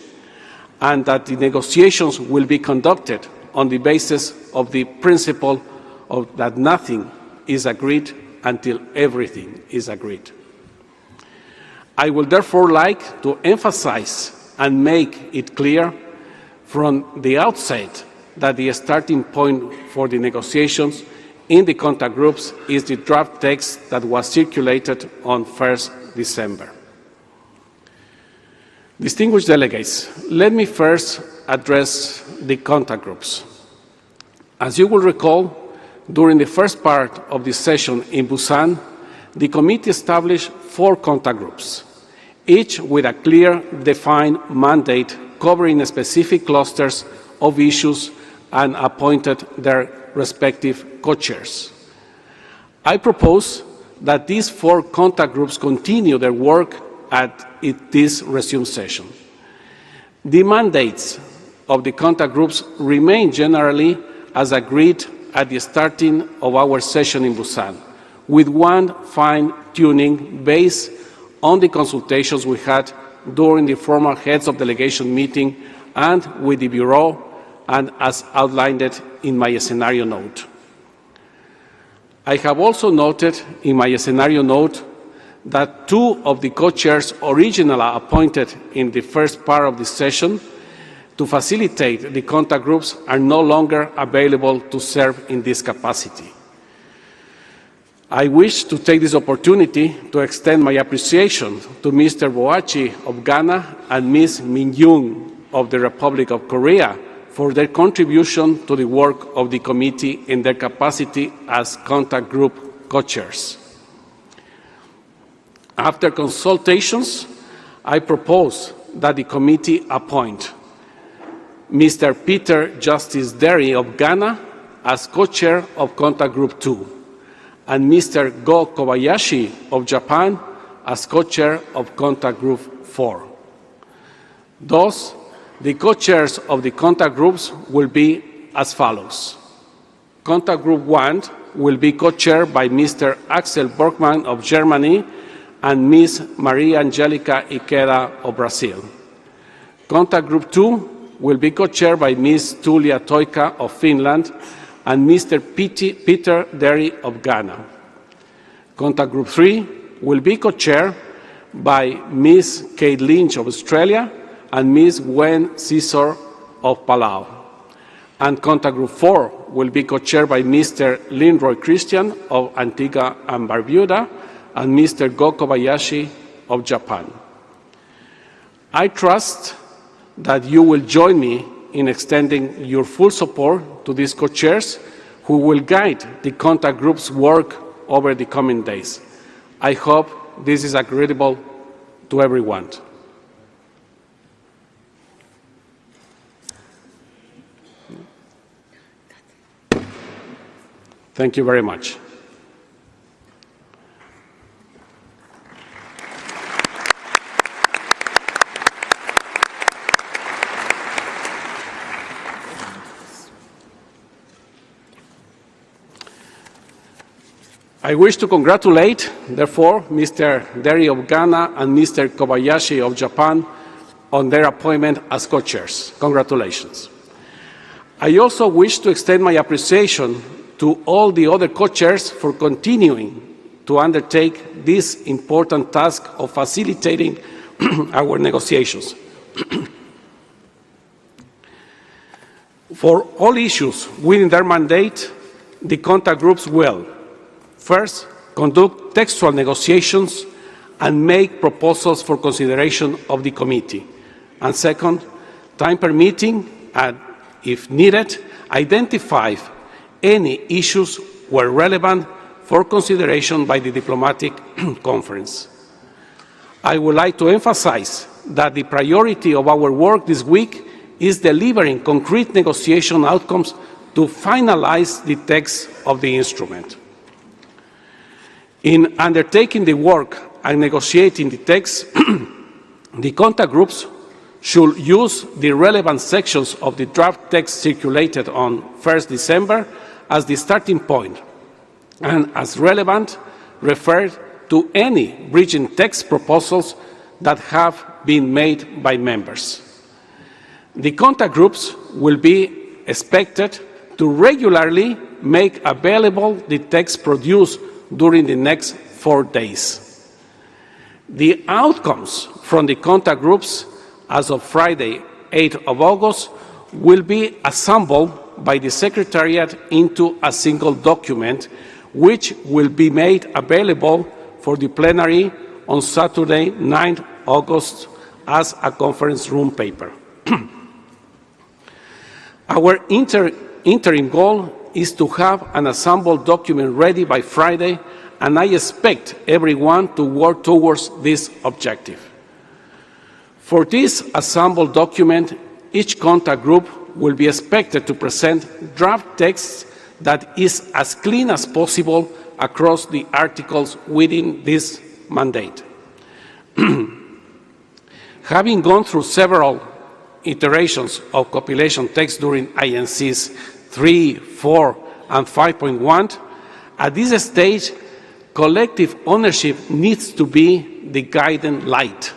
and that the negotiations will be conducted on the basis of the principle of that nothing is agreed until everything is agreed. I would therefore like to emphasize and make it clear from the outset that the starting point for the negotiations in the contact groups is the draft text that was circulated on 1st December. Distinguished delegates, let me first address the contact groups. As you will recall, during the first part of the session in Busan, the committee established 4 contact groups, each with a clear, defined mandate covering specific clusters of issues and appointed their respective co-chairs. I propose that these 4 contact groups continue their work at this resumed session. The mandates of the contact groups remain generally as agreed at the starting of our session in Busan, with one fine-tuning based on the consultations we had during the formal heads of delegation meeting and with the Bureau, and as outlined in my scenario note. I have also noted in my scenario note that 2 of the co-chairs originally appointed in the first part of the session to facilitate the contact groups are no longer available to serve in this capacity. I wish to take this opportunity to extend my appreciation to Mr. Boachi of Ghana and Ms. Min Young of the Republic of Korea for their contribution to the work of the committee in their capacity as contact group co-chairs. After consultations, I propose that the committee appoint Mr. Peter Justice Derry of Ghana as co-chair of Contact Group 2, and Mr. Go Kobayashi of Japan as co-chair of Contact Group 4. Thus, the co-chairs of the contact groups will be as follows. Contact Group 1 will be co-chaired by Mr. Axel Borgmann of Germany and Ms. Maria Angelica Iqueda of Brazil. Contact Group 2 will be co-chaired by Ms. Tulia Toika of Finland and Mr. Peter Derry of Ghana. Contact Group 3 will be co-chaired by Ms. Kate Lynch of Australia and Ms. Gwen Caesar of Palau. And Contact Group 4 will be co-chaired by Mr. Linroy Christian of Antigua and Barbuda and Mr. Go Kobayashi of Japan. I trust that you will join me in extending your full support to these co-chairs who will guide the contact group's work over the coming days. I hope this is agreeable to everyone. Thank you very much. I wish to congratulate, therefore, Mr. Derry of Ghana and Mr. Kobayashi of Japan on their appointment as co-chairs. Congratulations. I also wish to extend my appreciation to all the other co-chairs for continuing to undertake this important task of facilitating our negotiations. For all issues within their mandate, the contact groups will first, conduct textual negotiations and make proposals for consideration of the committee. And second, time permitting, and if needed, identify any issues where relevant for consideration by the diplomatic conference. I would like to emphasize that the priority of our work this week is delivering concrete negotiation outcomes to finalize the text of the instrument. In undertaking the work and negotiating the text, the contact groups should use the relevant sections of the draft text circulated on 1st December as the starting point, and as relevant, refer to any bridging text proposals that have been made by members. The contact groups will be expected to regularly make available the text produced during the next 4 days. The outcomes from the contact groups as of Friday, 8th of August, will be assembled by the Secretariat into a single document, which will be made available for the plenary on Saturday, 9th August, as a conference room paper. Our interim goal is to have an assembled document ready by Friday, and I expect everyone to work towards this objective. For this assembled document, each contact group will be expected to present draft text that is as clean as possible across the articles within this mandate. Having gone through several iterations of compilation text during INCs 3, 4, and 5.1, at this stage, collective ownership needs to be the guiding light.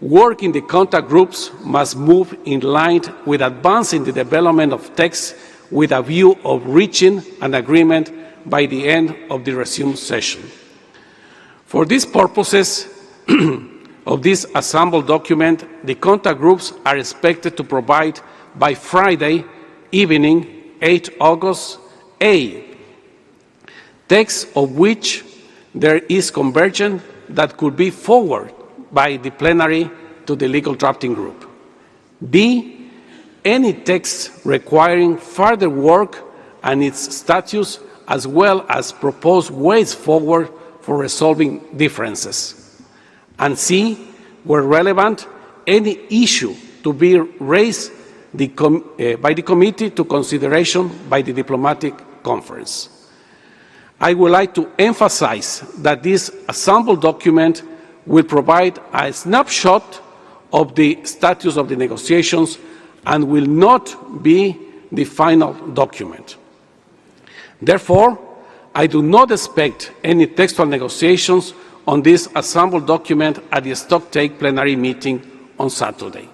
Work in the contact groups must move in line with advancing the development of text with a view of reaching an agreement by the end of the resumed session. For these purposes of this assembled document, the contact groups are expected to provide by Friday evening, 8 August, a text of which there is convergence that could be forwarded by the plenary to the legal drafting group. B, any text requiring further work and its status, as well as proposed ways forward for resolving differences. And C, where relevant, any issue to be raised by the committee to consideration by the diplomatic conference. I would like to emphasize that this assembled document will provide a snapshot of the status of the negotiations and will not be the final document. Therefore, I do not expect any textual negotiations on this assembled document at the stocktake plenary meeting on Saturday.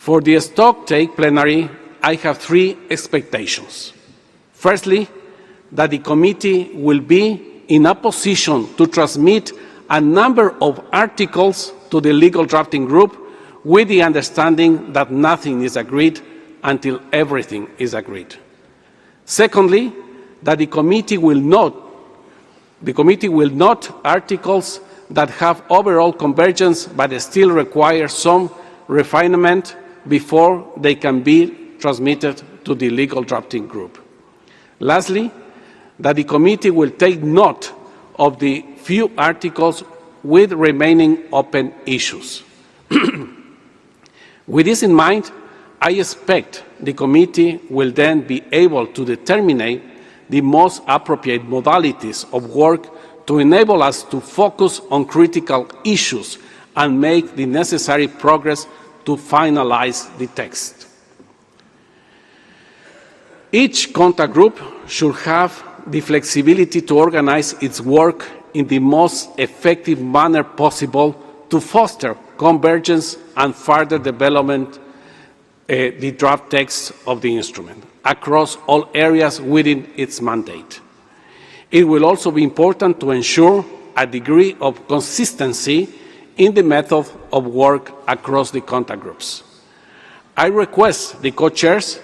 For the stocktake plenary, I have three expectations. Firstly, that the committee will be in a position to transmit a number of articles to the legal drafting group with the understanding that nothing is agreed until everything is agreed. Secondly, that the committee will not articles that have overall convergence but still require some refinement before they can be transmitted to the legal drafting group. Lastly, that the committee will take note of the few articles with remaining open issues. With this in mind, I expect the committee will then be able to determine the most appropriate modalities of work to enable us to focus on critical issues and make the necessary progress to finalize the text. Each contact group should have the flexibility to organize its work in the most effective manner possible to foster convergence and further development the draft text of the instrument across all areas within its mandate. It will also be important to ensure a degree of consistency in the method of work across the contact groups. I request the co-chairs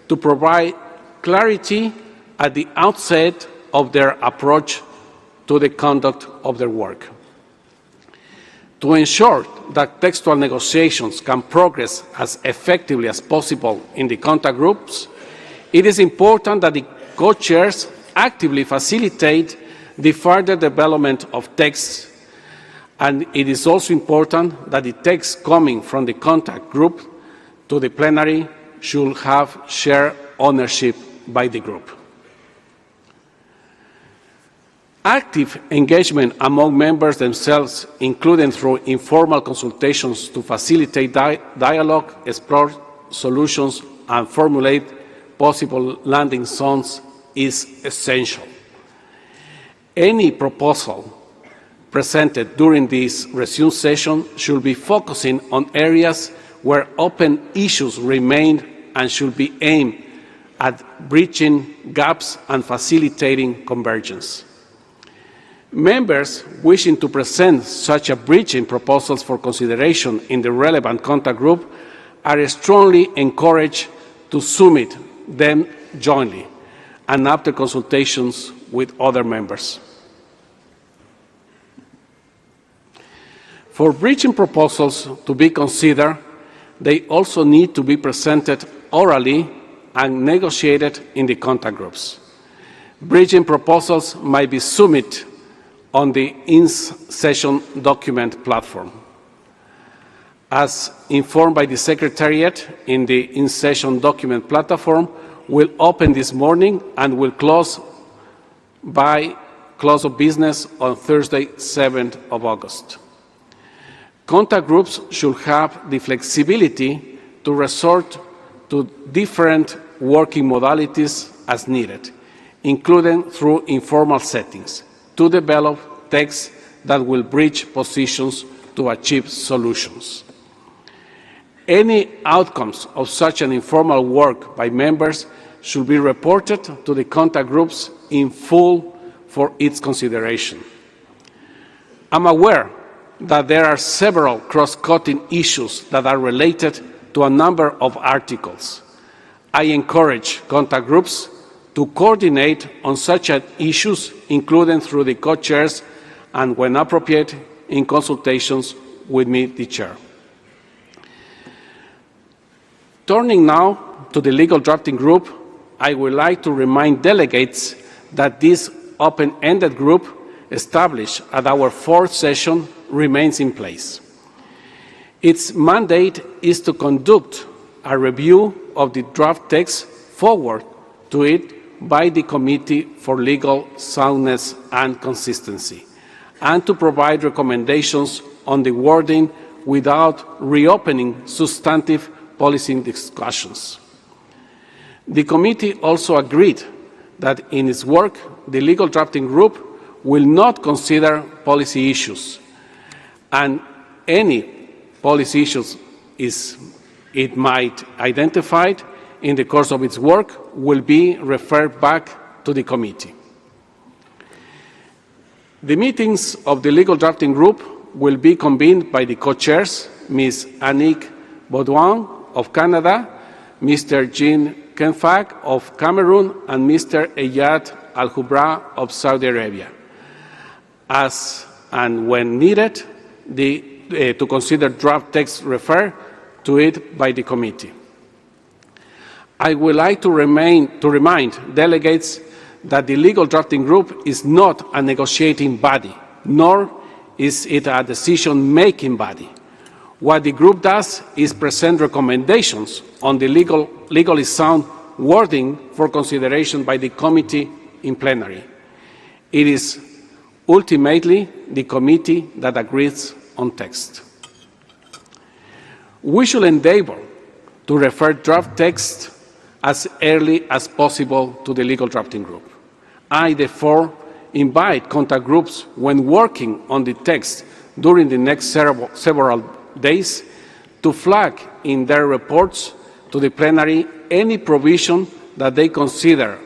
to provide clarity at the outset of their approach to the conduct of their work. To ensure that textual negotiations can progress as effectively as possible in the contact groups, it is important that the co-chairs actively facilitate the further development of texts, and it is also important that the text coming from the contact group to the plenary should have shared ownership by the group. Active engagement among members themselves, including through informal consultations to facilitate dialogue, explore solutions, and formulate possible landing zones, is essential. Any proposal presented during this resume session should be focusing on areas where open issues remain and should be aimed at bridging gaps and facilitating convergence. Members wishing to present such a bridging proposals for consideration in the relevant contact group are strongly encouraged to submit them jointly and after consultations with other members. For bridging proposals to be considered, they also need to be presented orally and negotiated in the contact groups. Bridging proposals might be submitted on the in-session document platform. As informed by the Secretariat, in the in-session document platform will open this morning and will close by close of business on Thursday, 7th of August. Contact groups should have the flexibility to resort to different working modalities as needed, including through informal settings, to develop texts that will bridge positions to achieve solutions. Any outcomes of such an informal work by members should be reported to the contact groups in full for its consideration. I'm aware that there are several cross-cutting issues that are related to a number of articles. I encourage contact groups to coordinate on such issues, including through the co-chairs and, when appropriate, in consultations with me, the chair. Turning now to the legal drafting group, I would like to remind delegates that this open-ended group established at our fourth session remains in place. Its mandate is to conduct a review of the draft text forward to it by the Committee for Legal Soundness and Consistency, and to provide recommendations on the wording without reopening substantive policy discussions. The committee also agreed that in its work, the legal drafting group will not consider policy issues, and any policy issues it might identify in the course of its work will be referred back to the committee. The meetings of the legal drafting group will be convened by the co-chairs, Ms. Annick Baudouin of Canada, Mr. Jean Kenfag of Cameroon, and Mr. Eyad Al-Hubra of Saudi Arabia, as and when needed, to consider draft text referred to it by the committee. I would like to remind delegates that the legal drafting group is not a negotiating body, nor is it a decision-making body. What the group does is present recommendations on the legally sound wording for consideration by the committee in plenary. It is ultimately the committee that agrees on text. We should endeavor to refer draft text as early as possible to the legal drafting group. I, therefore, invite contact groups when working on the text during the next several days to flag in their reports to the plenary any provision that they consider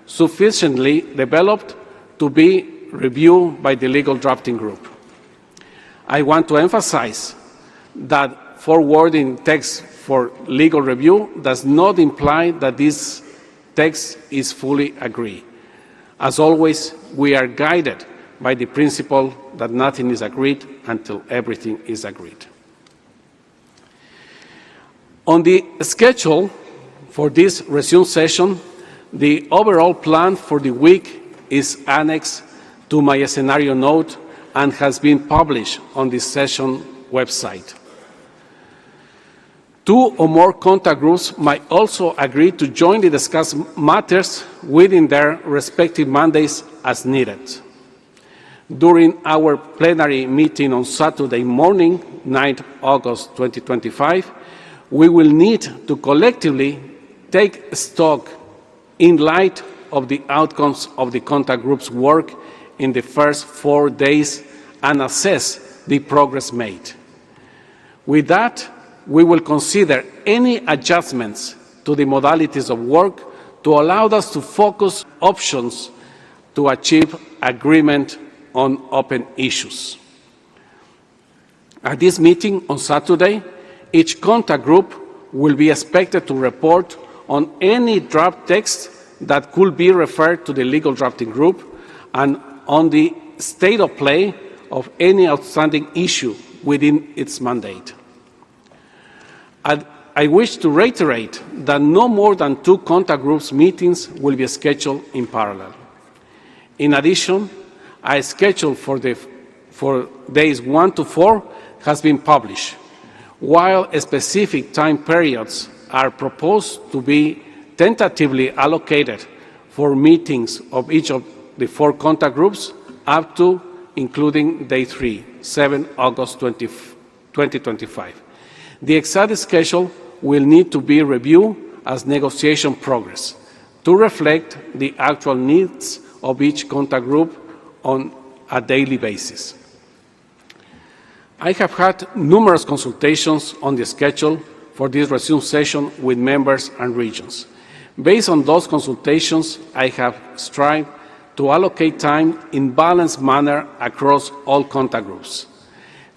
sufficiently developed to be reviewed by the legal drafting group. I want to emphasize that forwarding text for legal review does not imply that this text is fully agreed. As always, we are guided by the principle that nothing is agreed until everything is agreed. On the schedule for this resumed session, the overall plan for the week is annexed to my scenario note and has been published on the session website. 2 or more contact groups might also agree to jointly discuss matters within their respective mandates as needed. During our plenary meeting on Saturday morning, 9th August 2025, we will need to collectively take stock in light of the outcomes of the contact group's work in the first 4 days and assess the progress made. With that, we will consider any adjustments to the modalities of work to allow us to focus options to achieve agreement on open issues. At this meeting on Saturday, each contact group will be expected to report on any draft text that could be referred to the legal drafting group and on the state of play of any outstanding issue within its mandate. I wish to reiterate that no more than 2 contact groups meetings will be scheduled in parallel. In addition, a schedule for days 1 to 4 has been published, while specific time periods are proposed to be tentatively allocated for meetings of each of the 4 contact groups up to including day 3, 7 August 2025. The exact schedule will need to be reviewed as negotiation progress to reflect the actual needs of each contact group on a daily basis. I have had numerous consultations on the schedule for this resumed session with members and regions. Based on those consultations, I have strived to allocate time in balanced manner across all contact groups.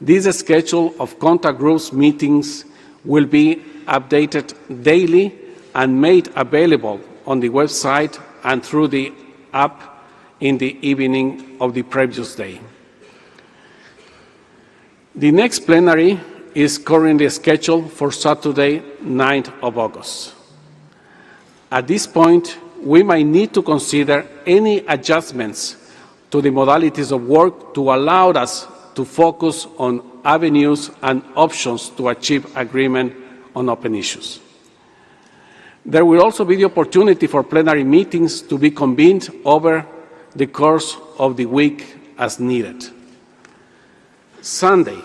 This schedule of contact groups meetings will be updated daily and made available on the website and through the app in the evening of the previous day. The next plenary is currently scheduled for Saturday, 9th of August. At this point, we might need to consider any adjustments to the modalities of work to allow us to focus on avenues and options to achieve agreement on open issues. There will also be the opportunity for plenary meetings to be convened over the course of the week as needed. Sunday,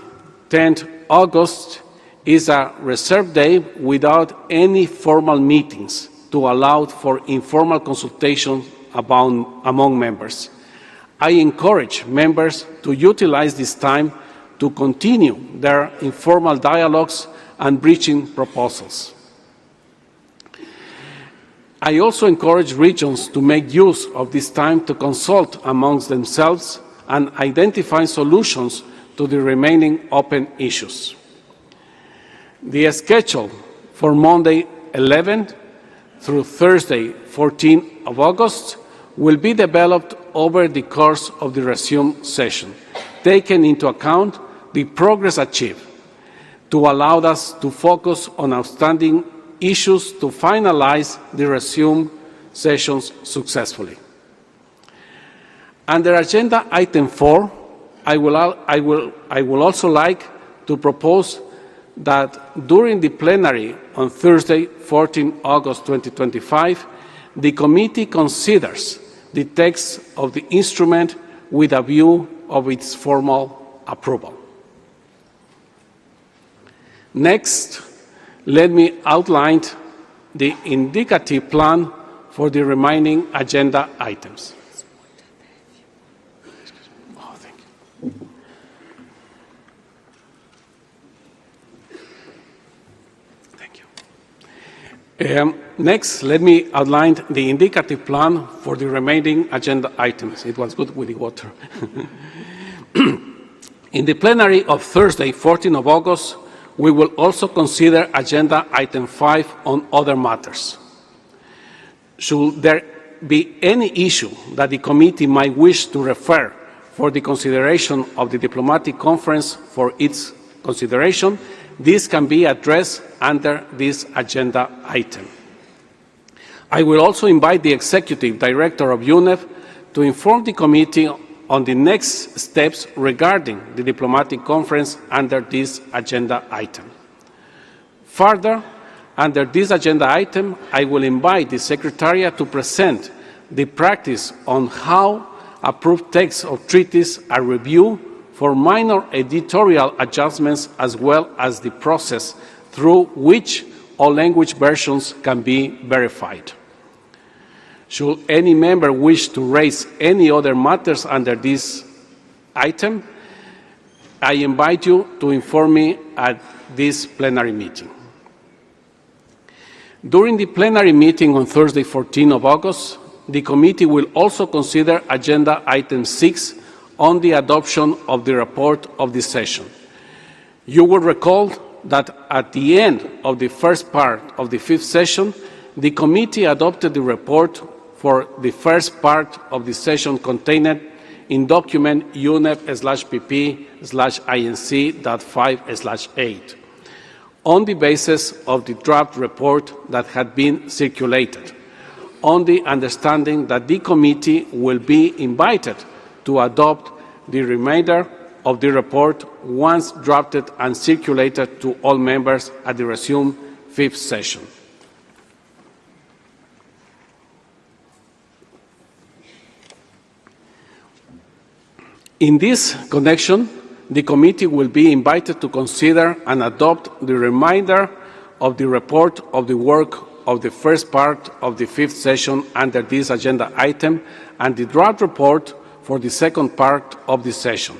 10th August, is a reserved day without any formal meetings to allow for informal consultation among members. I encourage members to utilize this time to continue their informal dialogues and bridging proposals. I also encourage regions to make use of this time to consult amongst themselves and identify solutions to the remaining open issues. The schedule for Monday 11th through Thursday 14th of August will be developed over the course of the resume session, taking into account the progress achieved to allow us to focus on outstanding issues to finalize the resume sessions successfully. Under Agenda Item 4, I will also like to propose that during the plenary on Thursday, 14 August 2025, the committee considers the text of the instrument with a view of its formal approval. Next, let me outline the indicative plan for the remaining agenda items. Oh, thank you. Thank you. Next, let me outline the indicative plan for the remaining agenda items. It was good with the water. In the plenary of Thursday, 14 of August, we will also consider Agenda Item 5 on other matters. Should there be any issue that the committee might wish to refer for the consideration of the diplomatic conference for its consideration, this can be addressed under this agenda item. I will also invite the Executive Director of UNEP to inform the committee on the next steps regarding the diplomatic conference under this agenda item. Further, under this agenda item, I will invite the Secretariat to present the practice on how approved texts of treaties are reviewed for minor editorial adjustments, as well as the process through which all language versions can be verified. Should any member wish to raise any other matters under this item, I invite you to inform me at this plenary meeting. During the plenary meeting on Thursday, 14 of August, the committee will also consider Agenda Item 6 on the adoption of the report of the session. You will recall that at the end of the first part of the fifth session, the committee adopted the report for the first part of the session contained in document UNEP/PP/INC.5/8 on the basis of the draft report that had been circulated, on the understanding that the committee will be invited to adopt the remainder of the report once drafted and circulated to all members at the resumed fifth session. In this connection, the committee will be invited to consider and adopt the remainder of the report of the work of the first part of the fifth session under this agenda item and the draft report for the second part of the session,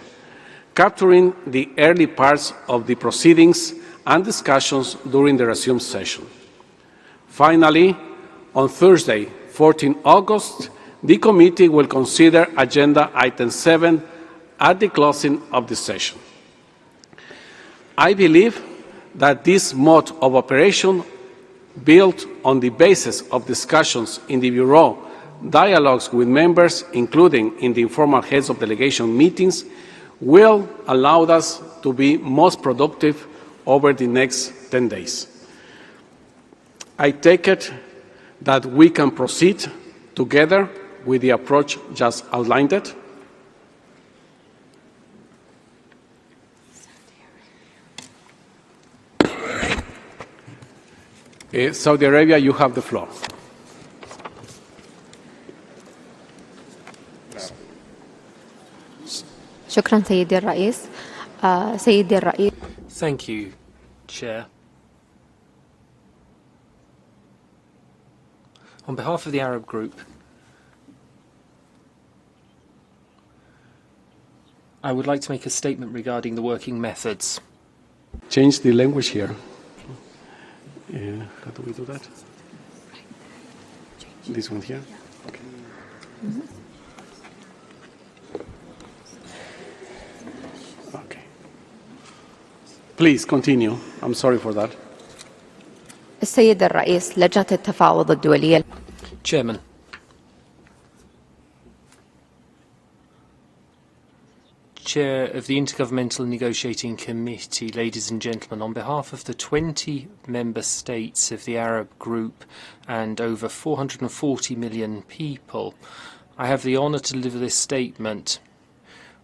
capturing the early parts of the proceedings and discussions during the resumed session. Finally, on Thursday, 14 August, the committee will consider Agenda Item 7 at the closing of the session. I believe that this mode of operation, built on the basis of discussions in the Bureau, dialogues with members, including in the informal heads of delegation meetings, will allow us to be most productive over the next 10 days. I take it that we can proceed together with the approach just outlined. Saudi Arabia, you have the floor. شكرا سيدي الرئيس. سيدي الرئيس. Thank you, Chair. On behalf of the Arab Group, I would like to make a statement regarding the working methods. Change the language here. How do we do that? This one here? Okay. Okay. Please continue. I'm sorry for that. السيد الرئيس لجنة التفاوض الدولية Chairman. Chair of the Intergovernmental Negotiating Committee, ladies and gentlemen, on behalf of the 20 member states of the Arab group and over 440 million people, I have the honour to deliver this statement.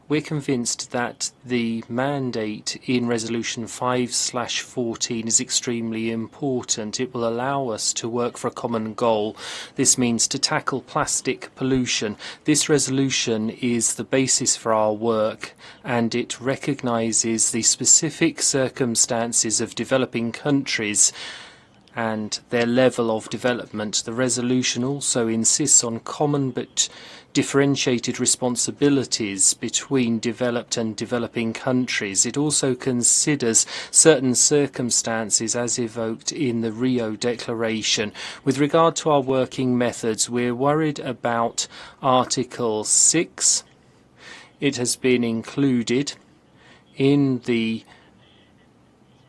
We're convinced that the mandate in Resolution 5/14 is extremely important. It will allow us to work for a common goal. This means to tackle plastic pollution. This resolution is the basis for our work, and it recognises the specific circumstances of developing countries and their level of development. The resolution also insists on common but differentiated responsibilities between developed and developing countries. It also considers certain circumstances as evoked in the Rio Declaration. With regard to our working methods, we're worried about Article 6. It has been included in the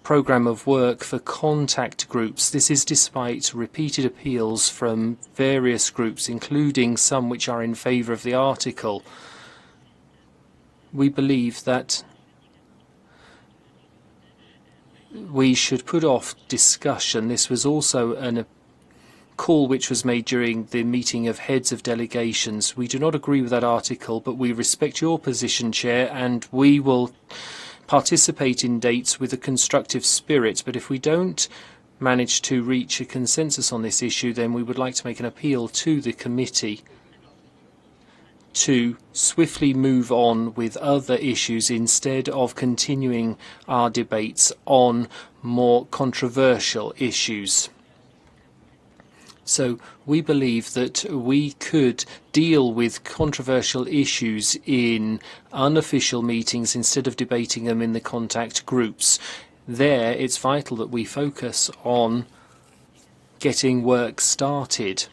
programme of work for contact groups. This is despite repeated appeals from various groups, including some which are in favour of the article. We believe that we should put off discussion. This was also a call which was made during the meeting of heads of delegations. We do not agree with that article, but we respect your position, Chair, and we will participate in dates with a constructive spirit. But if we don't manage to reach a consensus on this issue, then we would like to make an appeal to the committee to swiftly move on with other issues instead of continuing our debates on more controversial issues. So we believe that we could deal with controversial issues in unofficial meetings instead of debating them in the contact groups. There, it's vital that we focus on getting work started.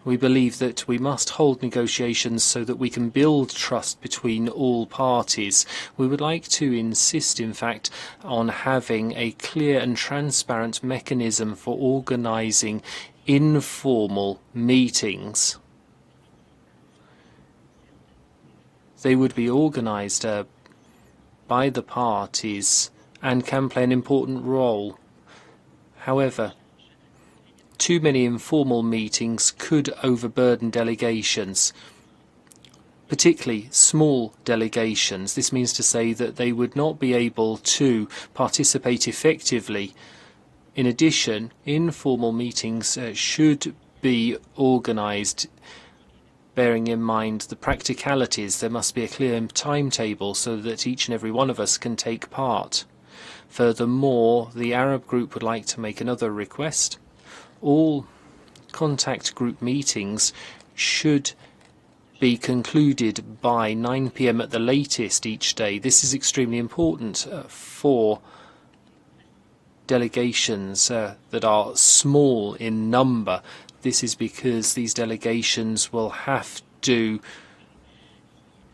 We believe that we must hold negotiations so that we can build trust between all parties. We would like to insist, in fact, on having a clear and transparent mechanism for organising informal meetings. They would be organised by the parties and can play an important role. However, too many informal meetings could overburden delegations, particularly small delegations. This means to say that they would not be able to participate effectively. In addition, informal meetings should be organised bearing in mind the practicalities. There must be a clear timetable so that each and every one of us can take part. Furthermore, the Arab group would like to make another request. All contact group meetings should be concluded by 9 p.m. at the latest each day. This is extremely important for delegations that are small in number. This is because these delegations will have to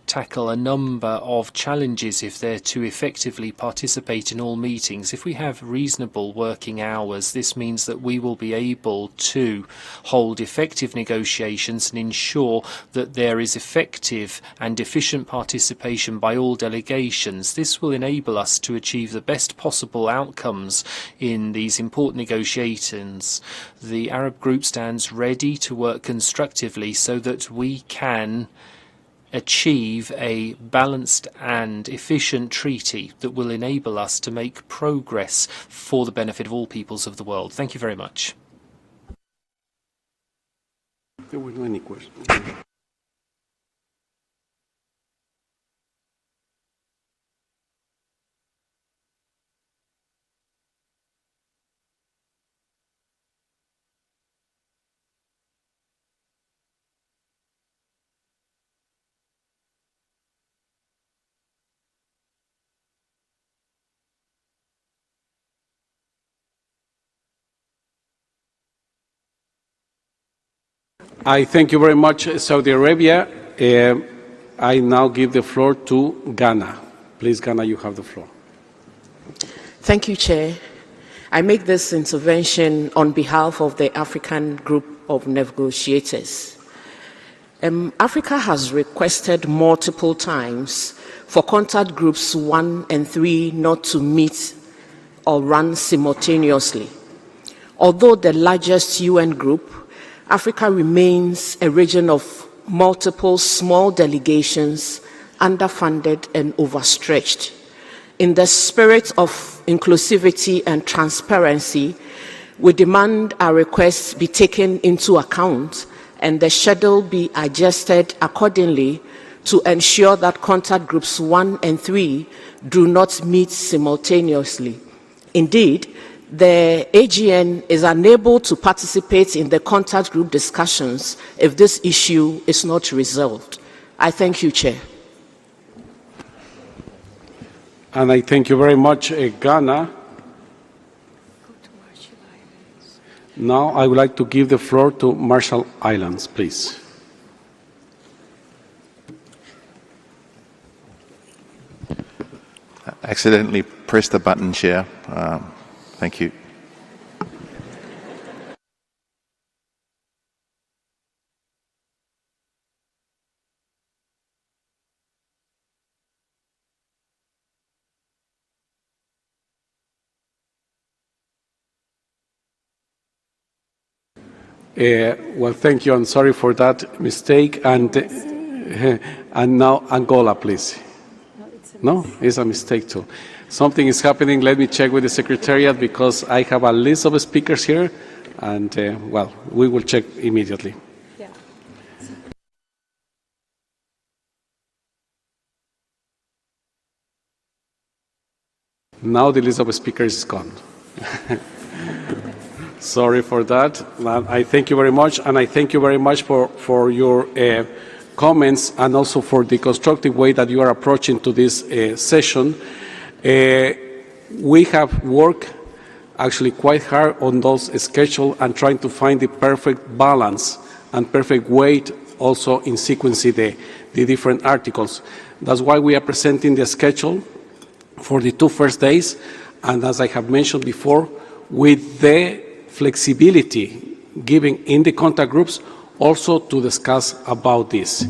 tackle a number of challenges if they're to effectively participate in all meetings. If we have reasonable working hours, this means that we will be able to hold effective negotiations and ensure that there is effective and efficient participation by all delegations. This will enable us to achieve the best possible outcomes in these important negotiations. The Arab group stands ready to work constructively so that we can achieve a balanced and efficient treaty that will enable us to make progress for the benefit of all peoples of the world. Thank you very much. There were no any questions. I thank you very much, Saudi Arabia. I now give the floor to Ghana. Please, Ghana, you have the floor. Thank you, Chair. I make this intervention on behalf of the African Group of Negotiators. Africa has requested multiple times for contact groups 1 and 3 not to meet or run simultaneously. Although the largest UN group, Africa remains a region of multiple small delegations, underfunded and overstretched. In the spirit of inclusivity and transparency, we demand our requests be taken into account and the schedule be adjusted accordingly to ensure that contact groups 1 and 3 do not meet simultaneously. Indeed, the AGN is unable to participate in the contact group discussions if this issue is not resolved. I thank you, Chair. And I thank you very much, Ghana. Now I would like to give the floor to Marshall Islands, please. Accidentally pressed the button, Chair. Thank you. Well, thank you. I'm sorry for that mistake. And now Angola, please. No, it's a mistake too. Something is happening. Let me check with the Secretariat because I have a list of speakers here. And, well, we will check immediately. Yeah. Now the list of speakers is gone. Sorry for that. I thank you very much, and I thank you very much for your comments and also for the constructive way that you are approaching to this session. We have worked actually quite hard on those schedules and trying to find the perfect balance and perfect weight also in sequencing the different articles. That's why we are presenting the schedule for the 2 first days, and as I have mentioned before, with the flexibility given in the contact groups also to discuss about this.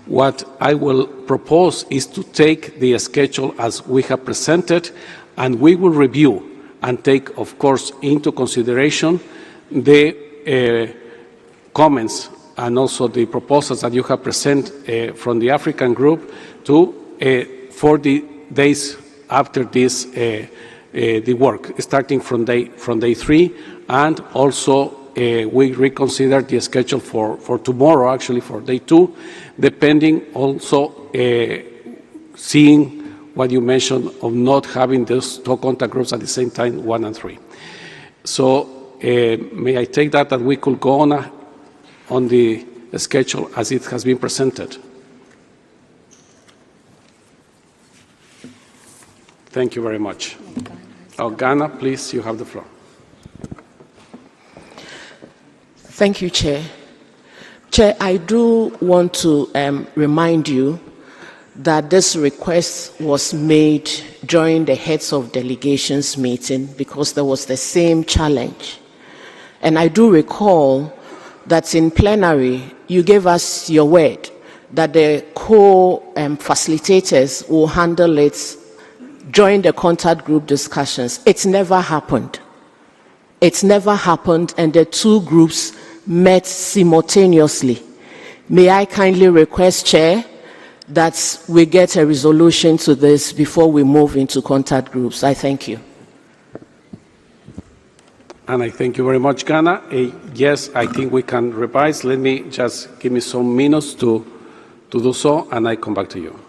What I will propose is to take the schedule as we have presented, and we will review and take, of course, into consideration the comments and also the proposals that you have presented from the African group to for the days after this the work, starting from day 3, and also we reconsider the schedule for tomorrow, actually for day 2, depending also seeing what you mentioned of not having those 2 contact groups at the same time, 1 and 3. So may I take that we could go on the schedule as it has been presented? Thank you very much. Ghana, please, you have the floor. Thank you, Chair. Chair, I do want to remind you that this request was made during the heads of delegations meeting because there was the same challenge. And I do recall that in plenary, you gave us your word that the co-facilitators will handle it during the contact group discussions. It never happened. It never happened, and the 2 groups met simultaneously. May I kindly request, Chair, that we get a resolution to this before we move into contact groups. I thank you. And I thank you very much, Ghana. Yes, I think we can revise. Let me just give me some minutes to do so, and I come back to you.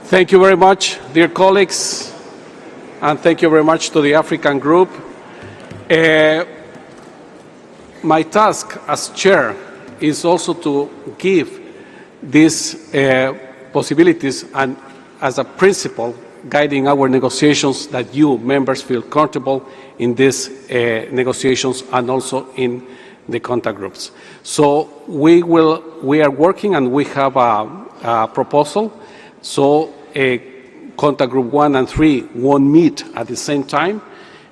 Thank you very much, dear colleagues, and thank you very much to the African group. My task as chair is also to give these possibilities and as a principle guiding our negotiations that you members feel comfortable in these negotiations and also in the contact groups. So we are working and we have a proposal. So contact group 1 and 3 won't meet at the same time.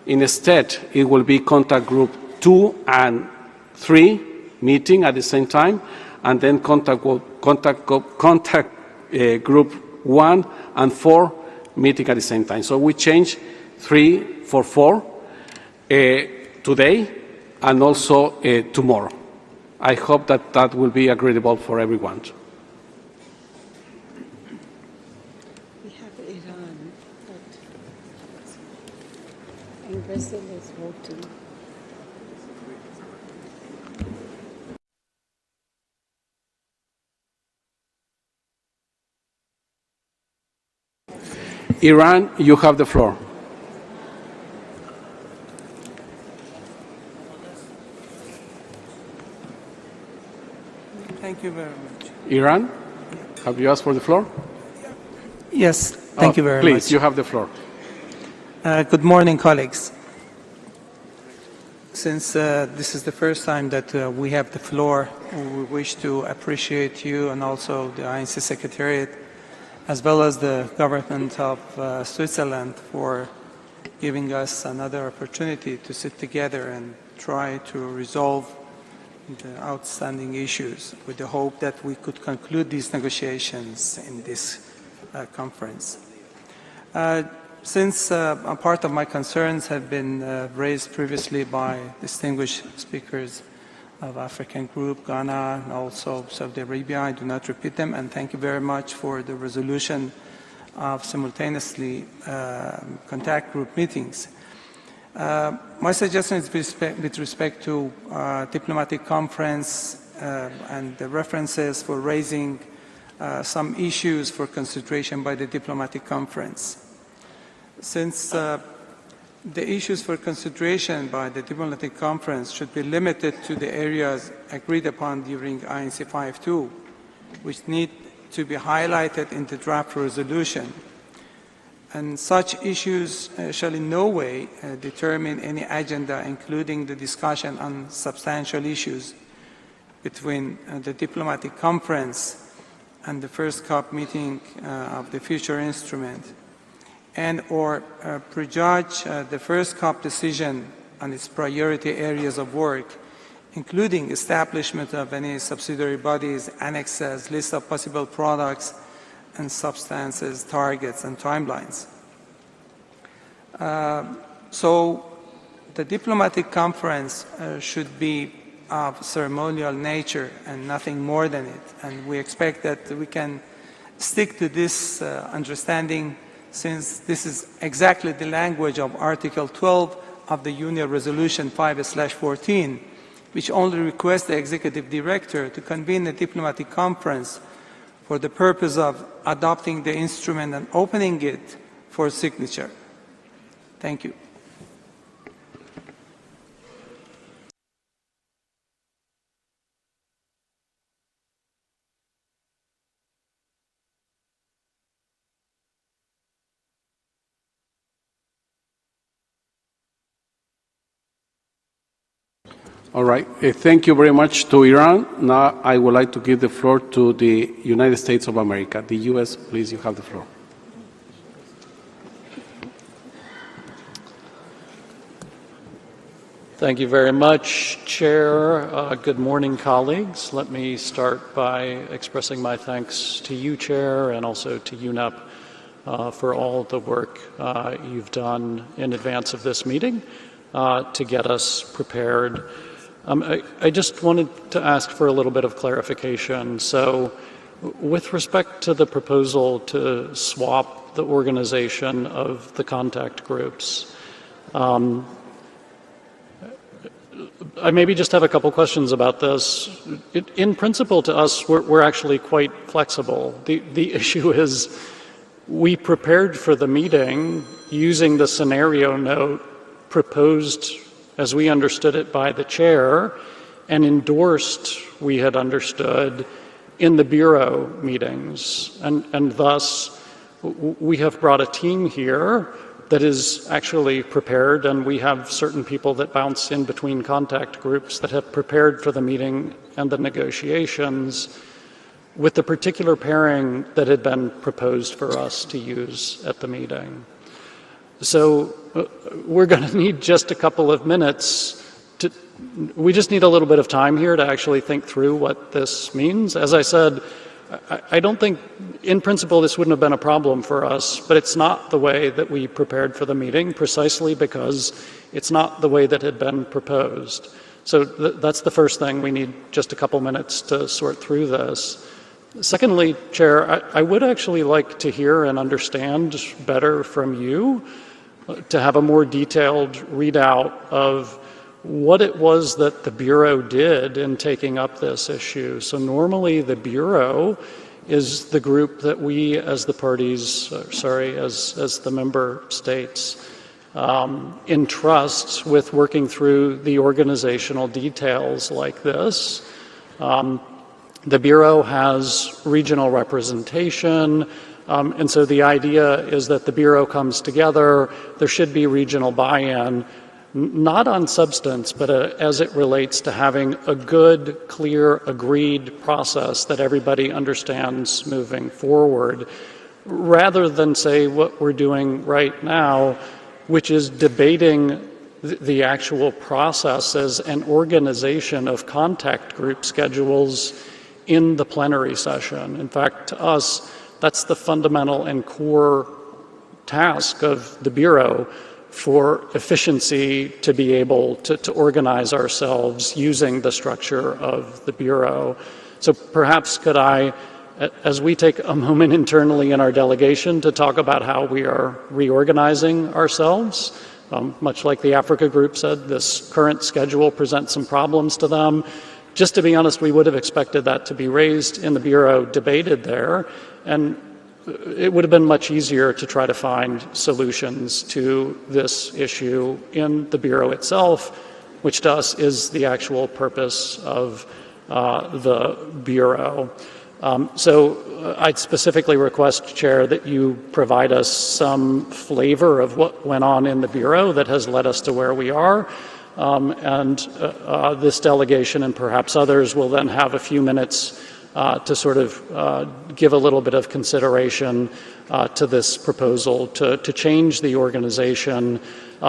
Instead, it will be contact group 2 and 3 meeting at the same time, and then contact group 1 and 4 meeting at the same time. So we change 3 for 4 today and also tomorrow. I hope that that will be agreeable for everyone. We have Iran, but Brazil is voting. Iran, you have the floor. Thank you very much. Iran, have you asked for the floor? Yes, thank you very much. Please, you have the floor. Good morning, colleagues. Since this is the first time that we have the floor, we wish to appreciate you and also the INC Secretariat, as well as the government of Switzerland, for giving us another opportunity to sit together and try to resolve the outstanding issues with the hope that we could conclude these negotiations in this conference. Since a part of my concerns have been raised previously by distinguished speakers of African Group, Ghana, and also Saudi Arabia, I do not repeat them, and thank you very much for the resolution of simultaneously contact group meetings. My suggestion is with respect to diplomatic conference and the references for raising some issues for consideration by the diplomatic conference. Since the issues for consideration by the diplomatic conference should be limited to the areas agreed upon during INC 5.2, which need to be highlighted in the draft resolution. And such issues shall in no way determine any agenda, including the discussion on substantial issues between the diplomatic conference and the first COP meeting of the future instrument, and or prejudge the first COP decision on its priority areas of work, including establishment of any subsidiary bodies, annexes, list of possible products and substances, targets, and timelines. So the diplomatic conference should be of ceremonial nature and nothing more than it. And we expect that we can stick to this understanding, since this is exactly the language of Article 12 of the Union Resolution 5/14, which only requests the Executive Director to convene a diplomatic conference for the purpose of adopting the instrument and opening it for signature. Thank you. All right. Thank you very much to Iran. Now I would like to give the floor to the United States of America. The U.S., please, you have the floor. Thank you very much, Chair. Good morning, colleagues. Let me start by expressing my thanks to you, Chair, and also to UNEP for all the work you've done in advance of this meeting to get us prepared. I just wanted to ask for a little bit of clarification. So, with respect to the proposal to swap the organization of the contact groups, I maybe just have a couple questions about this. In principle, to us, we're actually quite flexible. The issue is, We prepared for the meeting using the scenario note proposed, as we understood it, by the chair, and endorsed, we had understood, in the Bureau meetings. And thus, we have brought a team here that is actually prepared, and we have certain people that bounce in between contact groups that have prepared for the meeting and the negotiations with the particular pairing that had been proposed for us to use at the meeting. So we're going to need just a couple of minutes. We just need a little bit of time here to actually think through what this means. As I said, I don't think, in principle, this wouldn't have been a problem for us, but it's not the way that we prepared for the meeting, precisely because it's not the way that had been proposed. So that's the first thing. We need just a couple minutes to sort through this. Secondly, Chair, I would actually like to hear and understand better from you, to have a more detailed readout of what it was that the Bureau did in taking up this issue. So normally the Bureau is the group that we as the parties, as the member states, entrust with working through the organizational details like this. The Bureau has regional representation, and so the idea is that the Bureau comes together, there should be regional buy-in, not on substance, but as it relates to having a good, clear, agreed process that everybody understands moving forward, rather than say what we're doing right now, which is debating the actual processes and organization of contact group schedules in the plenary session. In fact, to us, that's the fundamental and core task of the Bureau, for efficiency to be able to organize ourselves using the structure of the Bureau. So perhaps could I, as we take a moment internally in our delegation to talk about how we are reorganizing ourselves, much like the Africa group said, this current schedule presents some problems to them. Just to be honest, we would have expected that to be raised in the Bureau, debated there, and it would have been much easier to try to find solutions to this issue in the Bureau itself, which to us is the actual purpose of the Bureau. So I'd specifically request, Chair, that you provide us some flavor of what went on in the Bureau that has led us to where we are. And this delegation and perhaps others will then have a few minutes to sort of give a little bit of consideration to this proposal to change the organization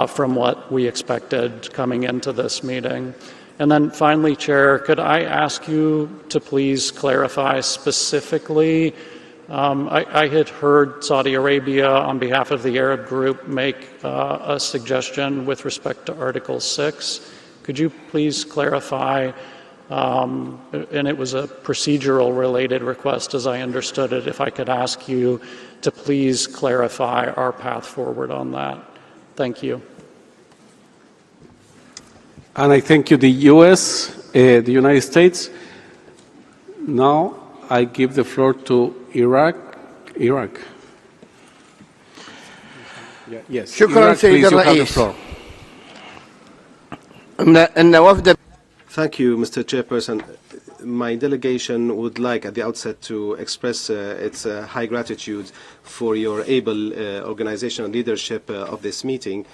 from what we expected coming into this meeting. And then finally, Chair, could I ask you to please clarify specifically, I had heard Saudi Arabia on behalf of the Arab group make a suggestion with respect to Article 6. Could you please clarify, and it was a procedural related request as I understood it, if I could ask you to please clarify our path forward on that. Thank you. And I thank you, the U.S., the United States. Now I give the floor to Iraq. Yes. شكرا سيد الرئيس. إن وفد. Thank you, Mr. Chairperson. My delegation would like at the outset to express its high gratitude for your able organizational leadership of this meeting.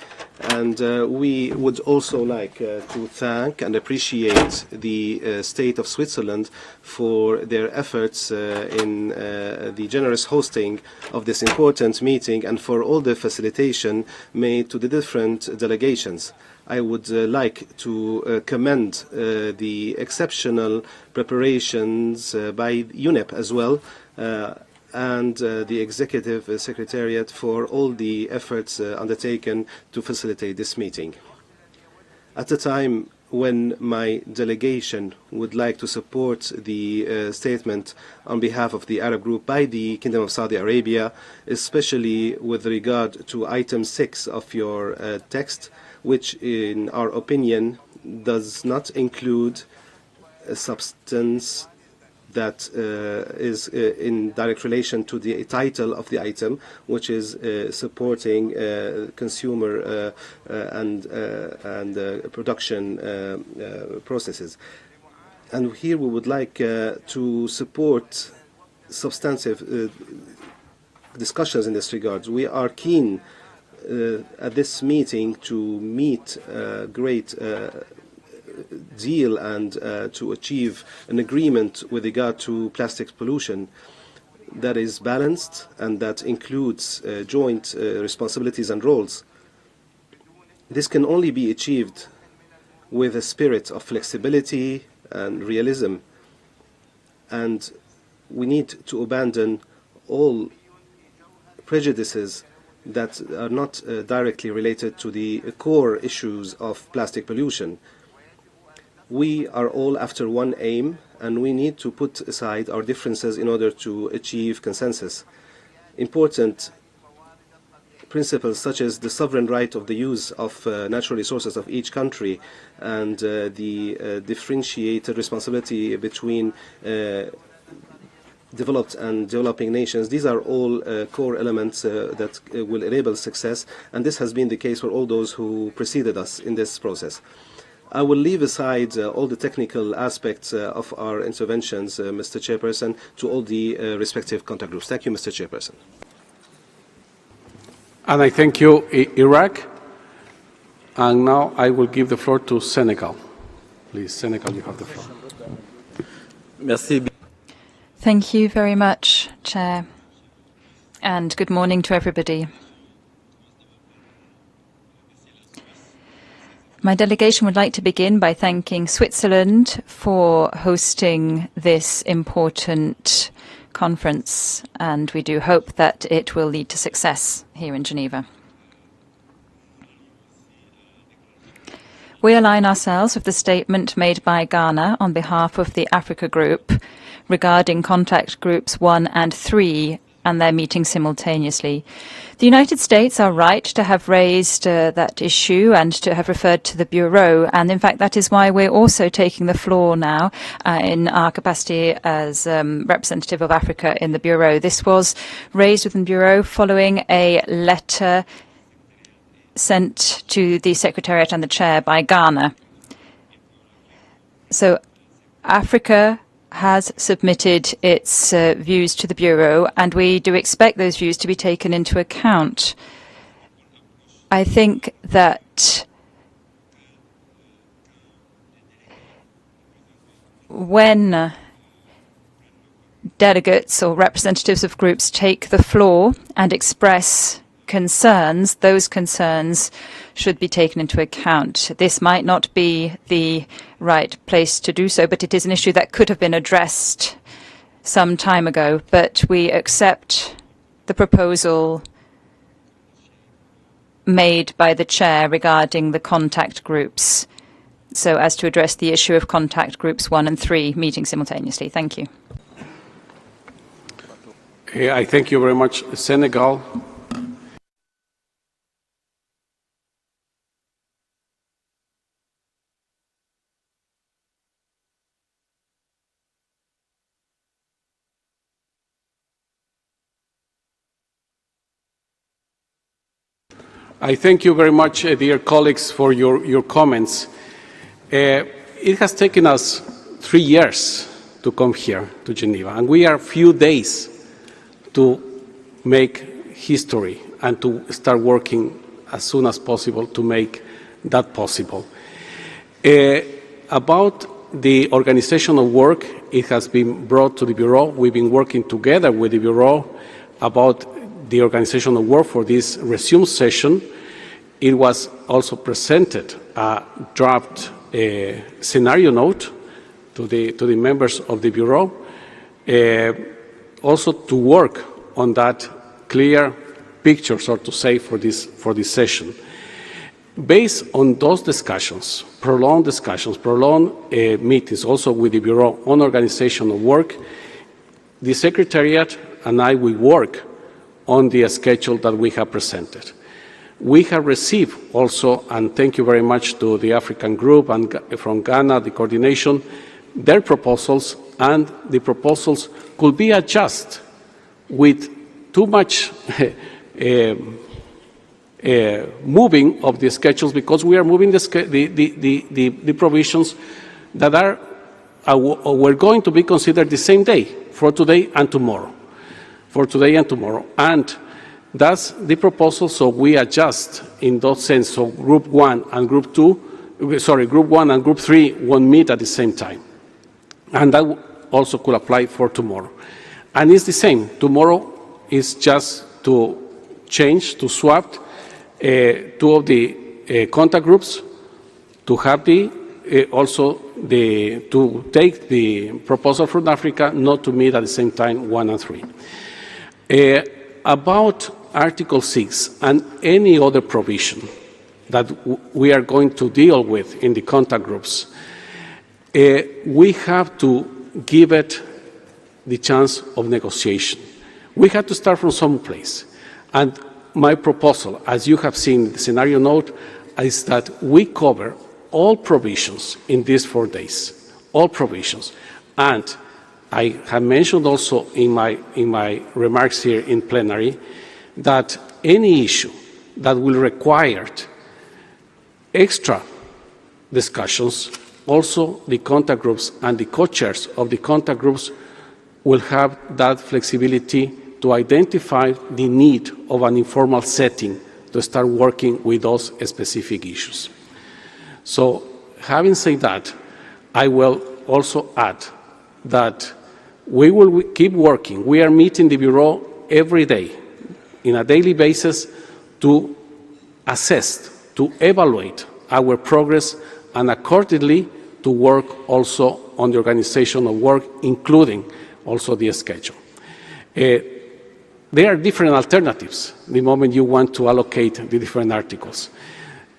And we would also like to thank and appreciate the state of Switzerland for their efforts in the generous hosting of this important meeting and for all the facilitation made to the different delegations. I would like to commend the exceptional preparations by UNEP as well and the Executive Secretariat for all the efforts undertaken to facilitate this meeting. At a time when my delegation would like to support the statement on behalf of the Arab group by the Kingdom of Saudi Arabia, especially with regard to item 6 of your text, which in our opinion does not include a substance that is in direct relation to the title of the item, which is supporting consumer and production processes. And here we would like to support substantive discussions in this regard. We are keen at this meeting to meet a great deal and to achieve an agreement with regard to plastic pollution that is balanced and that includes joint responsibilities and roles. This can only be achieved with a spirit of flexibility and realism, and we need to abandon all prejudices that are not directly related to the core issues of plastic pollution. We are all after one aim, and we need to put aside our differences in order to achieve consensus. Important principles such as the sovereign right of the use of natural resources of each country and the differentiated responsibility between developed and developing nations, these are all core elements that will enable success, and this has been the case for all those who preceded us in this process. I will leave aside all the technical aspects of our interventions, Mr. Chairperson, to all the respective contact groups. Thank you, Mr. Chairperson. And I thank you, Iraq. And now I will give the floor to Senegal. Please, Senegal, you have the floor. Merci. Thank you very much, Chair, and good morning to everybody. My delegation would like to begin by thanking Switzerland for hosting this important conference, and we do hope that it will lead to success here in Geneva. We align ourselves with the statement made by Ghana on behalf of the Africa Group regarding contact groups 1 and 3 and their meeting simultaneously. The United States are right to have raised that issue and to have referred to the Bureau, and in fact that is why we're also taking the floor now in our capacity as representative of Africa in the Bureau. This was raised within the Bureau following a letter sent to the Secretariat and the Chair by Ghana. So Africa has submitted its views to the Bureau, and we do expect those views to be taken into account. I think that when delegates or representatives of groups take the floor and express concerns, those concerns should be taken into account. This might not be the right place to do so, but it is an issue that could have been addressed some time ago. But we accept the proposal made by the Chair regarding the contact groups, so as to address the issue of contact groups 1 and 3 meeting simultaneously. Thank you. I thank you very much, Senegal. I thank you very much, dear colleagues, for your comments. It has taken us 3 years to come here to Geneva, and we are a few days to make history and to start working as soon as possible to make that possible. About the organization of work, it has been brought to the Bureau. We've been working together with the Bureau about the organization of work for this resumed session. It was also presented a draft scenario note to the members of the Bureau, also to work on that clear picture, so to say, for this session. Based on those discussions, prolonged meetings also with the Bureau on organization of work, the Secretariat and I will work on the schedule that we have presented. We have received also, and thank you very much to the African group and from Ghana, the coordination, their proposals, and the proposals could be adjusted with too much moving of the schedules, because we are moving the provisions that are we're going to be considered the same day, for today and tomorrow. And that's the proposal, so we adjust in that sense. So Group 1 and Group 3 won't meet at the same time. And that also could apply for tomorrow. And it's the same. Tomorrow is just to change, to swap two of the contact groups, to have to take the proposal from Africa, not to meet at the same time 1 and 3. About Article 6 and any other provision that we are going to deal with in the contact groups, we have to give it the chance of negotiation. We have to start from some place. And my proposal, as you have seen in the scenario note, is that we cover all provisions in these 4 days, all provisions. And I have mentioned also in my remarks here in plenary that any issue that will require extra discussions, also the contact groups and the co-chairs of the contact groups will have that flexibility to identify the need of an informal setting to start working with those specific issues. So, having said that, I will also add that we will keep working. We are meeting the Bureau every day, on a daily basis, to assess, to evaluate our progress, and accordingly to work also on the organization of work, including also the schedule. There are different alternatives the moment you want to allocate the different articles.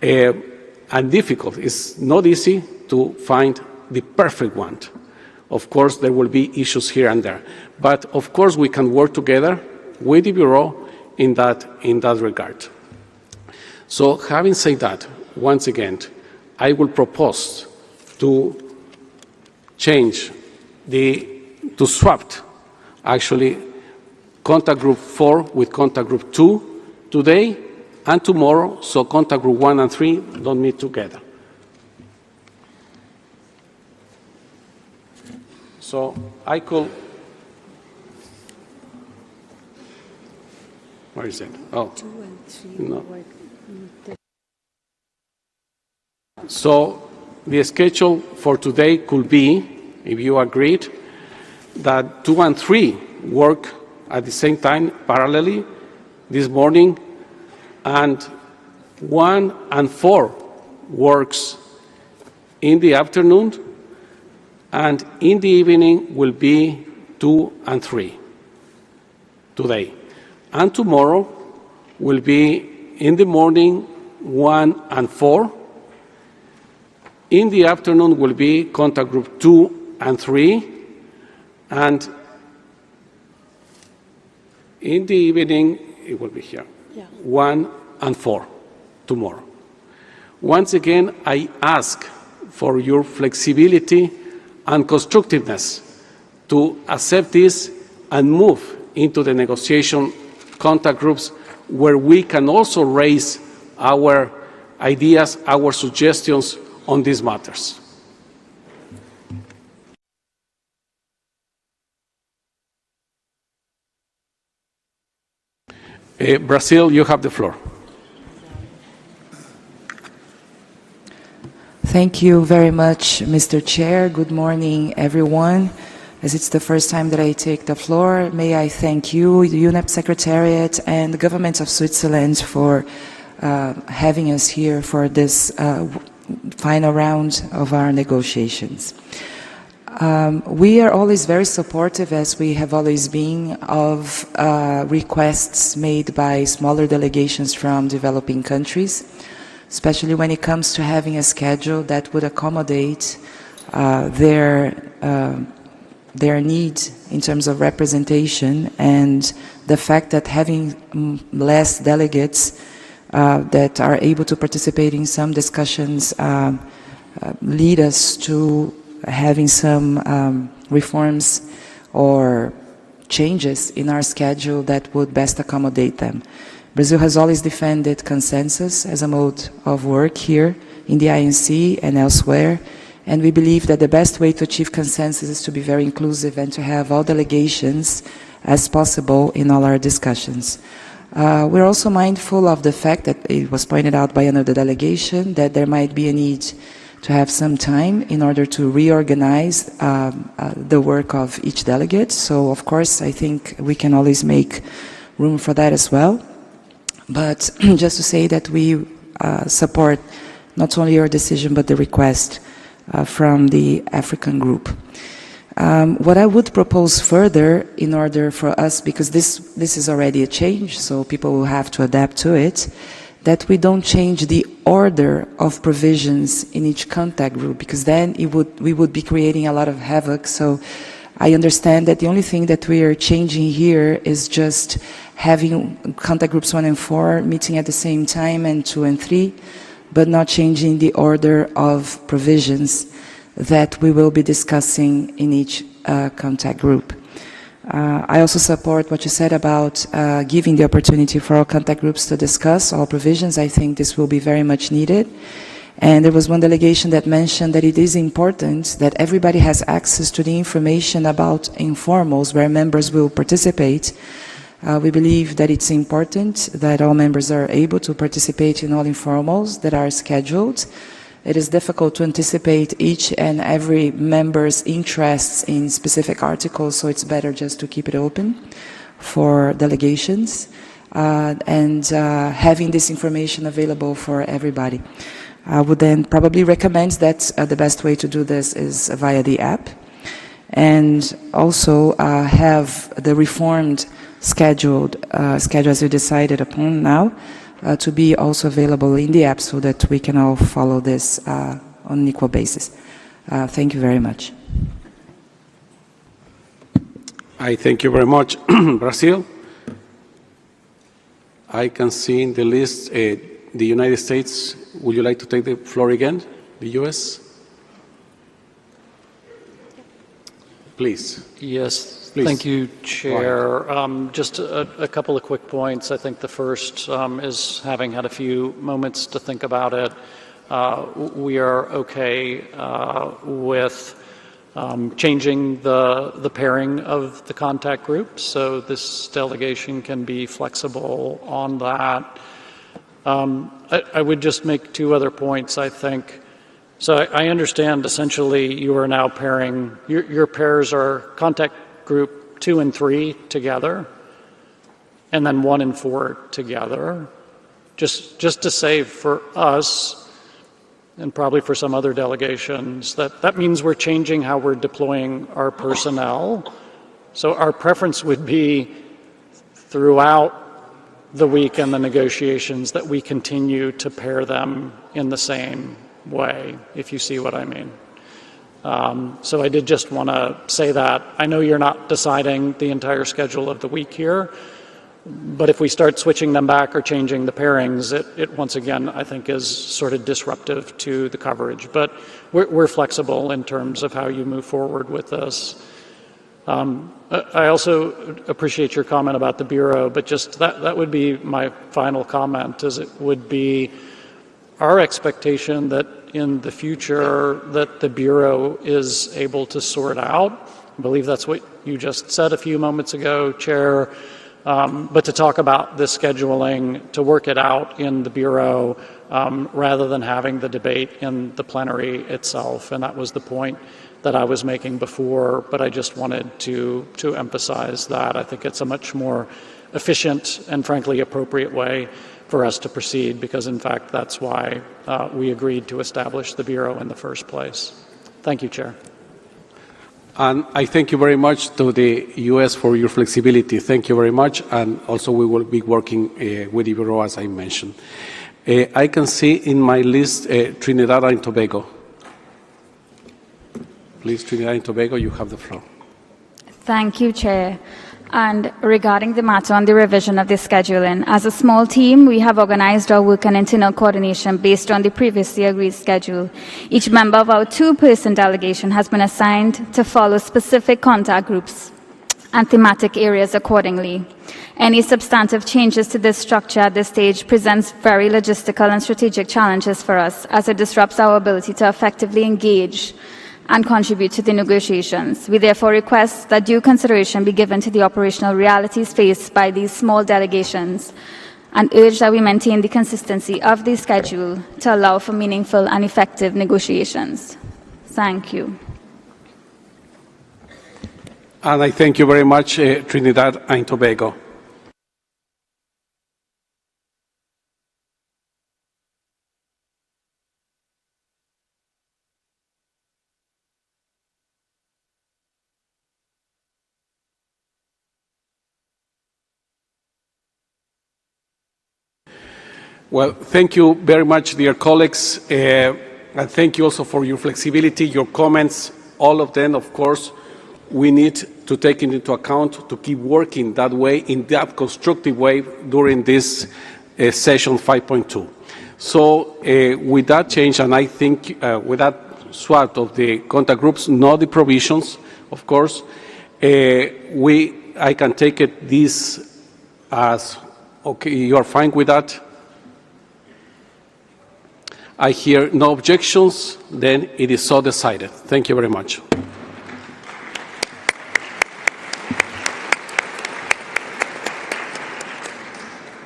And difficult. It's not easy to find the perfect one. Of course, there will be issues here and there. But of course, we can work together with the Bureau in that regard. So having said that, once again, I will propose to change to swap actually contact group 4 with contact group 2 today and tomorrow, so contact group 1 and 3 don't meet together. So I could, where is it? Oh, 2 and 3 no. So the schedule for today could be, if you agreed, that 2 and 3 work at the same time, parallelly, this morning, and 1 and 4 works in the afternoon, and in the evening will be 2 and 3 today. And tomorrow will be in the morning 1 and 4. In the afternoon will be contact group 2 and 3, and in the evening it will be here, 1 and 4 tomorrow. Once again, I ask for your flexibility and constructiveness to accept this and move into the negotiation contact groups where we can also raise our ideas, our suggestions on these matters. Brazil, you have the floor. Thank you very much, Mr. Chair. Good morning, everyone. As it's the first time that I take the floor, may I thank you, the UNEP Secretariat, and the government of Switzerland for having us here for this final round of our negotiations. We are always very supportive, as we have always been, of requests made by smaller delegations from developing countries, especially when it comes to having a schedule that would accommodate their need in terms of representation, and the fact that having less delegates that are able to participate in some discussions lead us to having some reforms or changes in our schedule that would best accommodate them. Brazil has always defended consensus as a mode of work here in the INC and elsewhere, and we believe that the best way to achieve consensus is to be very inclusive and to have all delegations as possible in all our discussions. We're also mindful of the fact that it was pointed out by another delegation that there might be a need to have some time in order to reorganize the work of each delegate. So, of course, I think we can always make room for that as well. But just to say that we support not only your decision but the request from the African group. What I would propose further in order for us, because this is already a change, so people will have to adapt to it, that we don't change the order of provisions in each contact group, because then we would be creating a lot of havoc. So I understand that the only thing that we are changing here is just having contact groups 1 and 4 meeting at the same time and 2 and 3, but not changing the order of provisions that we will be discussing in each contact group. I also support what you said about giving the opportunity for all contact groups to discuss all provisions. I think this will be very much needed. And there was one delegation that mentioned that it is important that everybody has access to the information about informals where members will participate. We believe that it's important that all members are able to participate in all informals that are scheduled. It is difficult to anticipate each and every member's interests in specific articles, so it's better just to keep it open for delegations and having this information available for everybody. I would then probably recommend that the best way to do this is via the app, and also have the reformed schedule as you decided upon now, to be also available in the app so that we can all follow this on an equal basis. Thank you very much. I thank you very much. Brazil. I can see in the list the United States. Would you like to take the floor again? The US? Please. Yes. Please. Thank you, Chair. Just a couple of quick points. I think the first is, having had a few moments to think about it, we are okay with changing the pairing of the contact groups, so this delegation can be flexible on that. I would just make two other points, I think. So I understand essentially you are now pairing, your pairs are contact group 2 and 3 together, and then 1 and 4 together. Just to say for us, and probably for some other delegations, that means we're changing how we're deploying our personnel. So our preference would be throughout the week and the negotiations that we continue to pair them in the same way, if you see what I mean. So I did just want to say that. I know you're not deciding the entire schedule of the week here, but if we start switching them back or changing the pairings, it once again, I think, is sort of disruptive to the coverage. But we're flexible in terms of how you move forward with this. I also appreciate your comment about the Bureau, but just that would be my final comment, is it would be our expectation that in the future that the Bureau is able to sort out. I believe that's what you just said a few moments ago, Chair. But to talk about this scheduling, to work it out in the Bureau rather than having the debate in the plenary itself. And that was the point that I was making before, but I just wanted to emphasize that. I think it's a much more efficient and frankly appropriate way for us to proceed, because in fact that's why we agreed to establish the Bureau in the first place. Thank you, Chair. And I thank you very much to the U.S. for your flexibility. Thank you very much. And also we will be working with the Bureau, as I mentioned. I can see in my list Trinidad and Tobago. Please, Trinidad and Tobago, you have the floor. Thank you, Chair. And regarding the matter on the revision of the scheduling, as a small team, we have organized our work and internal coordination based on the previously agreed schedule. Each member of our two-person delegation has been assigned to follow specific contact groups and thematic areas accordingly. Any substantive changes to this structure at this stage presents very logistical and strategic challenges for us, as it disrupts our ability to effectively engage and contribute to the negotiations. We therefore request that due consideration be given to the operational realities faced by these small delegations and urge that we maintain the consistency of the schedule to allow for meaningful and effective negotiations. Thank you. And I thank you very much, Trinidad and Tobago. Well, thank you very much, dear colleagues, and thank you also for your flexibility, your comments, all of them, of course, we need to take it into account to keep working that way, in that constructive way, during this session 5.2. So with that change, and I think with that swap of the contact groups, not the provisions, of course, I can take it this as, okay, you are fine with that? I hear no objections, then it is so decided. Thank you very much.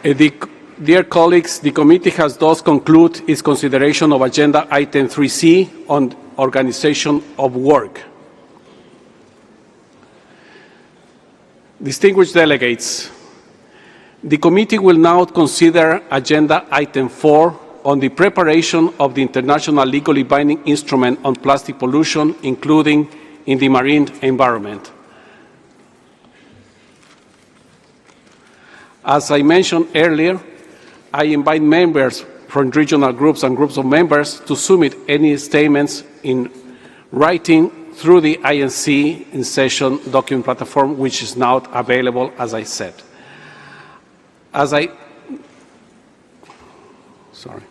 Dear colleagues, the committee has thus concluded its consideration of Agenda Item 3C on organization of work. Distinguished delegates, the committee will now consider Agenda Item 4 on the preparation of the international legally binding instrument on plastic pollution, including in the marine environment. As I mentioned earlier, I invite members from regional groups and groups of members to submit any statements in writing through the INC in session document platform, which is now available, as I said. Sorry.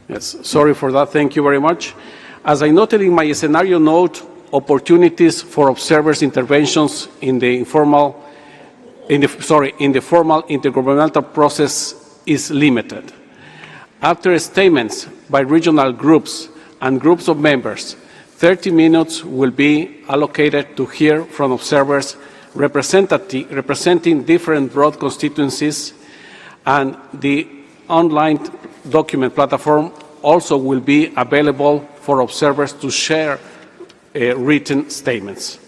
Yes, sorry for that. Thank you very much. As I noted in my scenario note, opportunities for observers' interventions in the formal intergovernmental process is limited. After statements by regional groups and groups of members, 30 minutes will be allocated to hear from observers representing different broad constituencies, and the online document platform also will be available for observers to share written statements.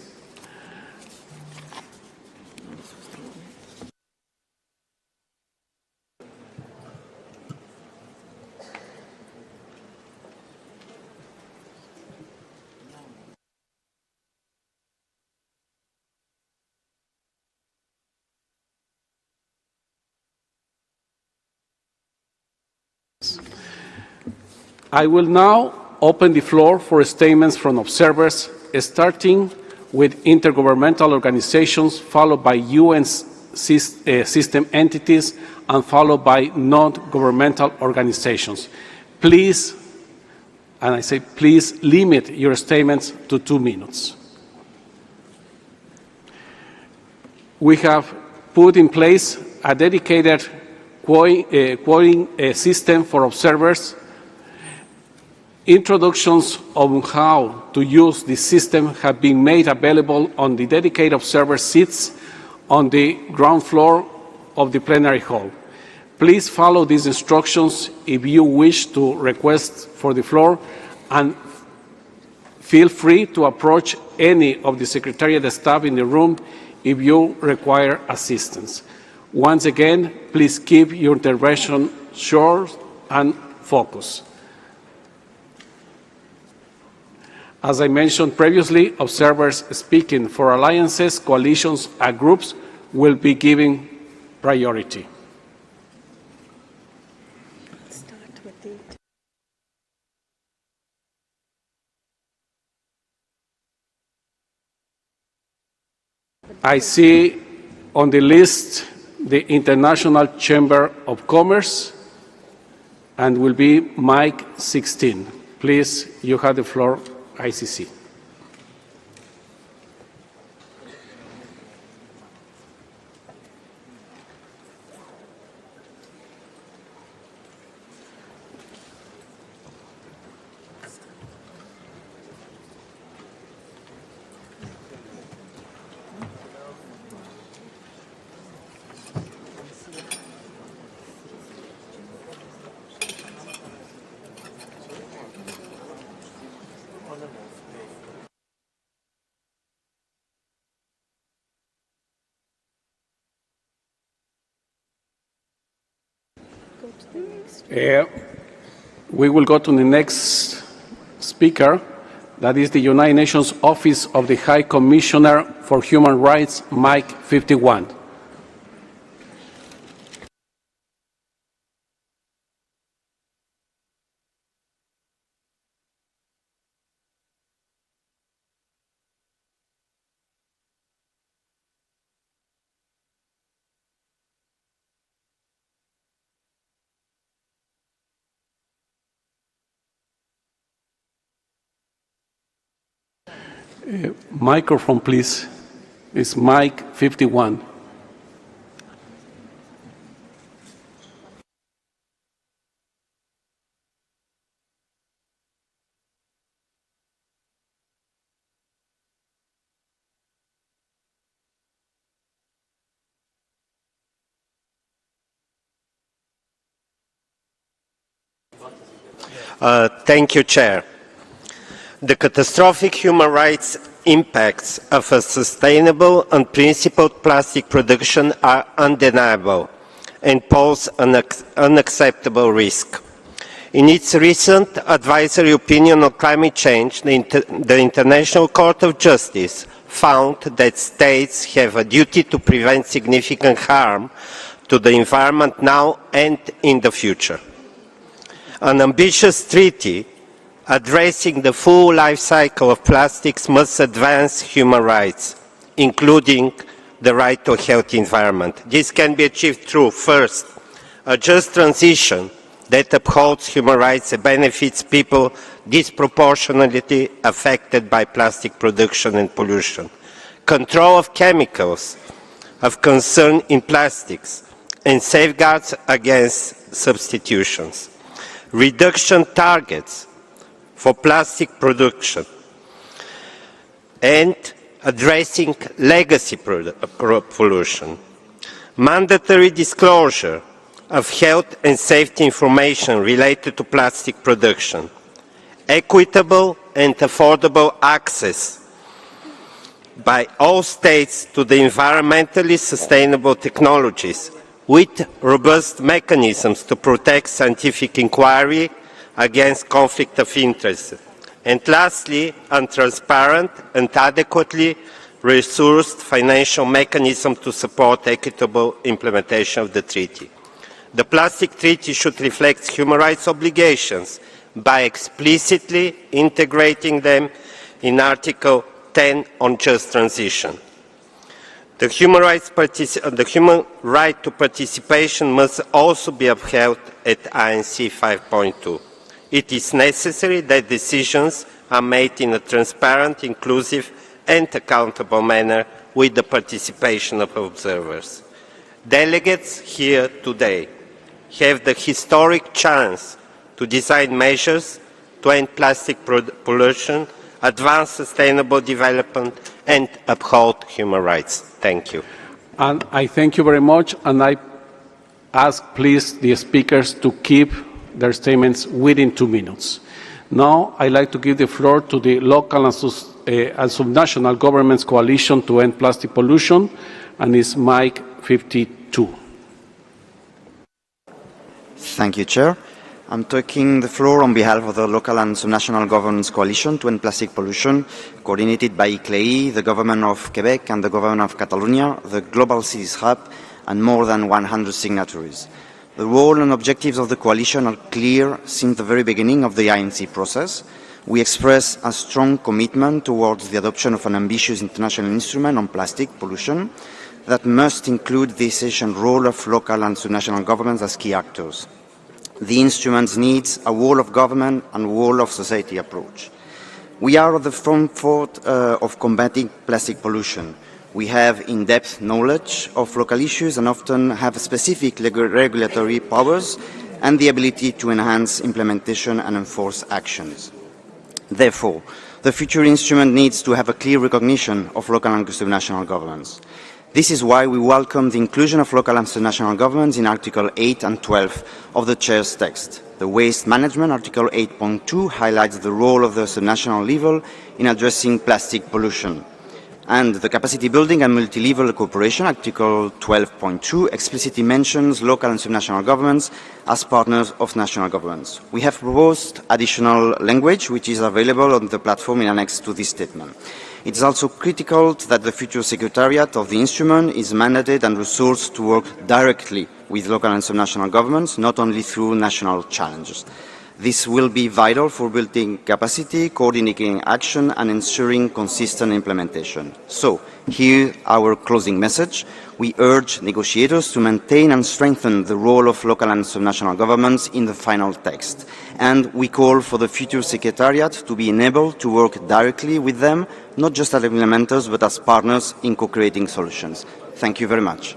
I will now open the floor for statements from observers, starting with intergovernmental organizations, followed by UN system entities, and followed by non-governmental organizations. Please, and I say please, limit your statements to 2 minutes. We have put in place a dedicated quoting system for observers. Introductions on how to use this system have been made available on the dedicated observer seats on the ground floor of the plenary hall. Please follow these instructions if you wish to request for the floor, and Feel free to approach any of the Secretariat staff in the room if you require assistance. Once again, please keep your intervention short and focused. As I mentioned previously, observers speaking for alliances, coalitions, and groups will be given priority. I see on the list the International Chamber of Commerce, and will be mic 16. Please, you have the floor, ICC. We will go to the next speaker. That is the United Nations Office of the High Commissioner for Human Rights, mic 51. Microphone, please. It's mic 51. Thank you, Chair. The catastrophic human rights impacts of a sustainable and principled plastic production are undeniable and pose an unacceptable risk. In its recent advisory opinion on climate change, the International Court of Justice found that states have a duty to prevent significant harm to the environment now and in the future. An ambitious treaty addressing the full life cycle of plastics must advance human rights, including the right to a healthy environment. This can be achieved through, first, a just transition that upholds human rights and benefits people disproportionately affected by plastic production and pollution, control of chemicals of concern in plastics, and safeguards against substitutions, reduction targets for plastic production, and addressing legacy pollution, mandatory disclosure of health and safety information related to plastic production, equitable and affordable access by all states to the environmentally sustainable technologies with robust mechanisms to protect scientific inquiry against conflict of interest. And lastly, a transparent and adequately resourced financial mechanism to support equitable implementation of the treaty. The plastic treaty should reflect human rights obligations by explicitly integrating them in Article 10 on just transition. The human right to participation must also be upheld at INC 5.2. It is necessary that decisions are made in a transparent, inclusive and accountable manner with the participation of observers. Delegates here today have the historic chance to design measures to end plastic pollution, advance sustainable development and uphold human rights. Thank you. And I thank you very much, and I ask please the speakers to keep their statements within 2 minutes. Now, I'd like to give the floor to the local and subnational governments coalition to end plastic pollution, and it's mic 52. Thank you, Chair. I'm taking the floor on behalf of the local and subnational governments coalition to end plastic pollution, coordinated by ICLEI, the government of Quebec and the government of Catalonia, the Global Cities Hub, and more than 100 signatories. The role and objectives of the coalition are clear since the very beginning of the INC process. We express a strong commitment towards the adoption of an ambitious international instrument on plastic pollution that must include the essential role of local and subnational governments as key actors. The instrument needs a whole of government and whole of society approach. We are at the front of combating plastic pollution. We have in-depth knowledge of local issues and often have specific regulatory powers and the ability to enhance implementation and enforce actions. Therefore, the future instrument needs to have a clear recognition of local and subnational governments. This is why we welcome the inclusion of local and subnational governments in Article 8 and 12 of the Chair's text. The Waste Management, Article 8.2, highlights the role of the subnational level in addressing plastic pollution. And the capacity building and multi-level cooperation, Article 12.2, explicitly mentions local and subnational governments as partners of national governments. We have proposed additional language, which is available on the platform in annex to this statement. It is also critical that the future Secretariat of the instrument is mandated and resourced to work directly with local and subnational governments, not only through national challenges. This will be vital for building capacity, coordinating action, and ensuring consistent implementation. So, here our closing message. We urge negotiators to maintain and strengthen the role of local and subnational governments in the final text. And we call for the future Secretariat to be enabled to work directly with them, not just as implementers, but as partners in co-creating solutions. Thank you very much.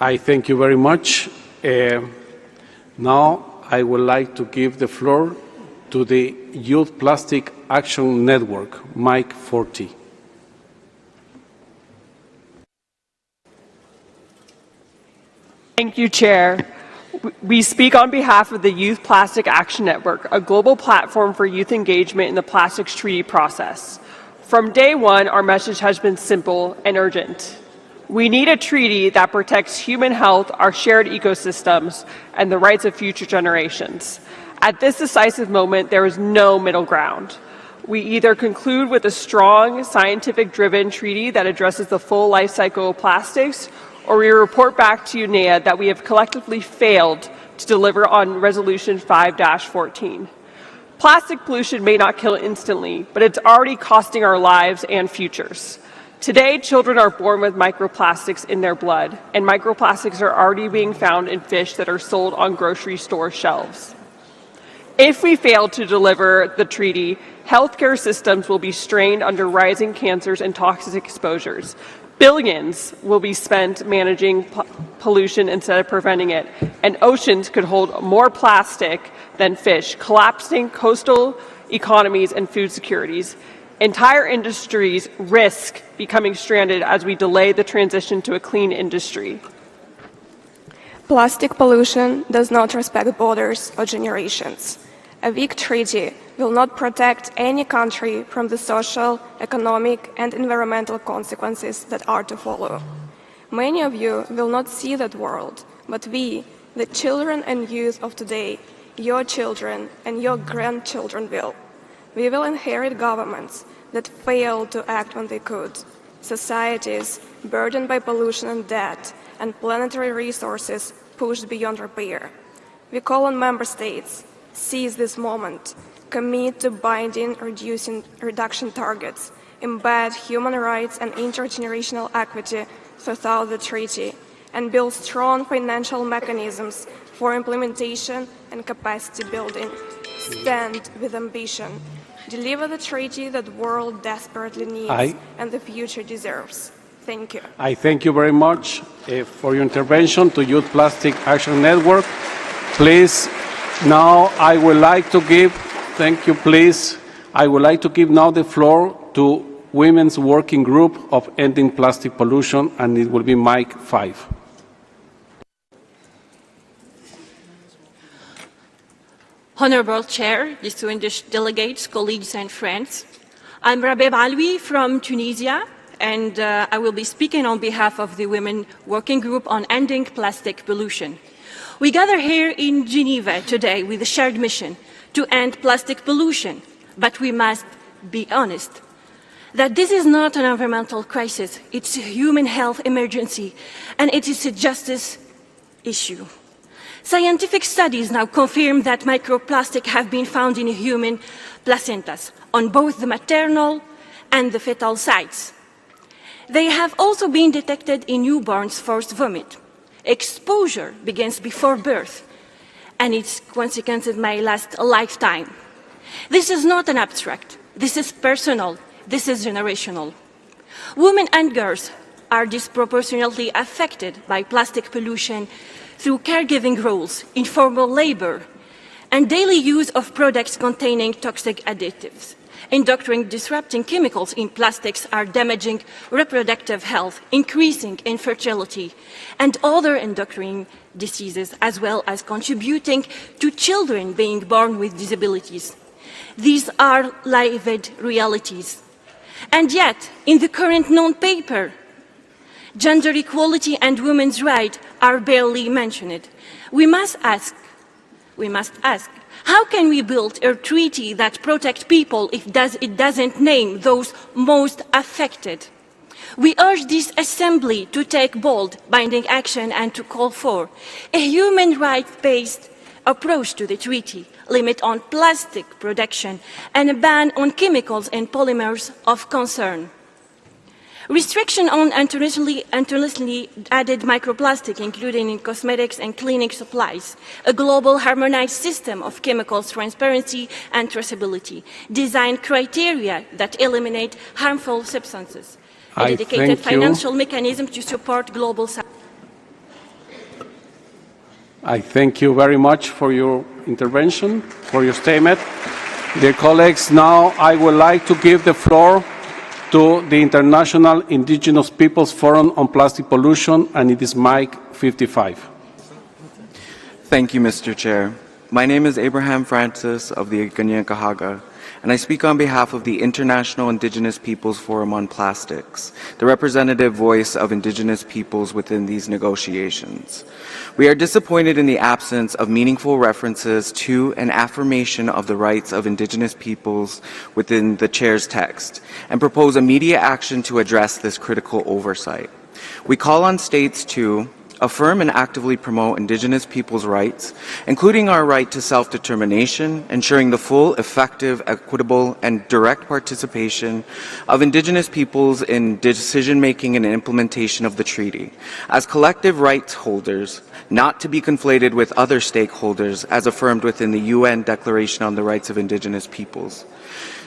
I thank you very much. Now I would like to give the floor to the Youth Plastic Action Network, mic 40. Thank you, Chair. We speak on behalf of the Youth Plastic Action Network, a global platform for youth engagement in the plastics treaty process. From day one, our message has been simple and urgent. We need a treaty that protects human health, our shared ecosystems, and the rights of future generations. At this decisive moment, there is no middle ground. We either conclude with a strong, scientific-driven treaty that addresses the full life cycle of plastics, or we report back to UNEA that we have collectively failed to deliver on Resolution 5-14. Plastic pollution may not kill instantly, but it's already costing our lives and futures. Today, children are born with microplastics in their blood, and microplastics are already being found in fish that are sold on grocery store shelves. If we fail to deliver the treaty, healthcare systems will be strained under rising cancers and toxic exposures. Billions will be spent managing pollution instead of preventing it, and oceans could hold more plastic than fish, collapsing coastal economies and food securities. Entire industries risk becoming stranded as we delay the transition to a clean industry. Plastic pollution does not respect borders or generations. A weak treaty will not protect any country from the social, economic, and environmental consequences that are to follow. Many of you will not see that world, but we, the children and youth of today, your children and your grandchildren will. We will inherit governments that fail to act when they could, societies burdened by pollution and debt, and planetary resources pushed beyond repair. We call on member states, seize this moment, commit to binding reduction targets, embed human rights and intergenerational equity throughout the treaty, and build strong financial mechanisms for implementation and capacity building. Stand with ambition. Deliver the treaty that the world desperately needs and the future deserves. Thank you. I thank you very much for your intervention to Youth Plastic Action Network. Please, now I would like to give, thank you please, I would like to give now the floor to Women's Working Group of Ending Plastic Pollution, and it will be mic 5. Honorable Chair, distinguished delegates, colleagues and friends. I'm Rabeb Alwi from Tunisia, and I will be speaking on behalf of the Women Working Group on Ending Plastic Pollution. We gather here in Geneva today with a shared mission to end plastic pollution, but we must be honest that this is not an environmental crisis, it's a human health emergency, and it is a justice issue. Scientific studies now confirm that microplastics have been found in human placentas on both the maternal and the fetal sites. They have also been detected in newborns' forced vomit. Exposure begins before birth, and its consequences may last a lifetime. This is not an abstract. This is personal. This is generational. Women and girls are disproportionately affected by plastic pollution through caregiving roles, informal labor, and daily use of products containing toxic additives. Endocrine disrupting chemicals in plastics are damaging reproductive health, increasing infertility, and other endocrine diseases, as well as contributing to children being born with disabilities. These are lived realities. And yet, in the current non-paper, gender equality and women's rights are barely mentioned. We must ask, how can we build a treaty that protects people if it doesn't name those most affected? We urge this Assembly to take bold, binding action and to call for a human rights-based approach to the treaty, limit on plastic production, and a ban on chemicals and polymers of concern. Restriction on internationally added microplastic, including in cosmetics and cleaning supplies, a global harmonized system of chemicals transparency and traceability, design criteria that eliminate harmful substances, a dedicated financial mechanism to support global I thank you very much for your intervention, for your statement. Dear colleagues, now I would like to give the floor to the International Indigenous Peoples Forum on Plastic Pollution, and it is mic 55. Thank you, Mr. Chair. My name is Abraham Francis of the Ganyankahaga, and I speak on behalf of the International Indigenous Peoples Forum on Plastics, the representative voice of Indigenous peoples within these negotiations. We are disappointed in the absence of meaningful references to and affirmation of the rights of Indigenous peoples within the Chair's text, and propose immediate action to address this critical oversight. We call on states to affirm and actively promote Indigenous peoples' rights, including our right to self-determination, ensuring the full, effective, equitable, and direct participation of Indigenous peoples in decision-making and implementation of the treaty, as collective rights holders, not to be conflated with other stakeholders as affirmed within the UN Declaration on the Rights of Indigenous Peoples.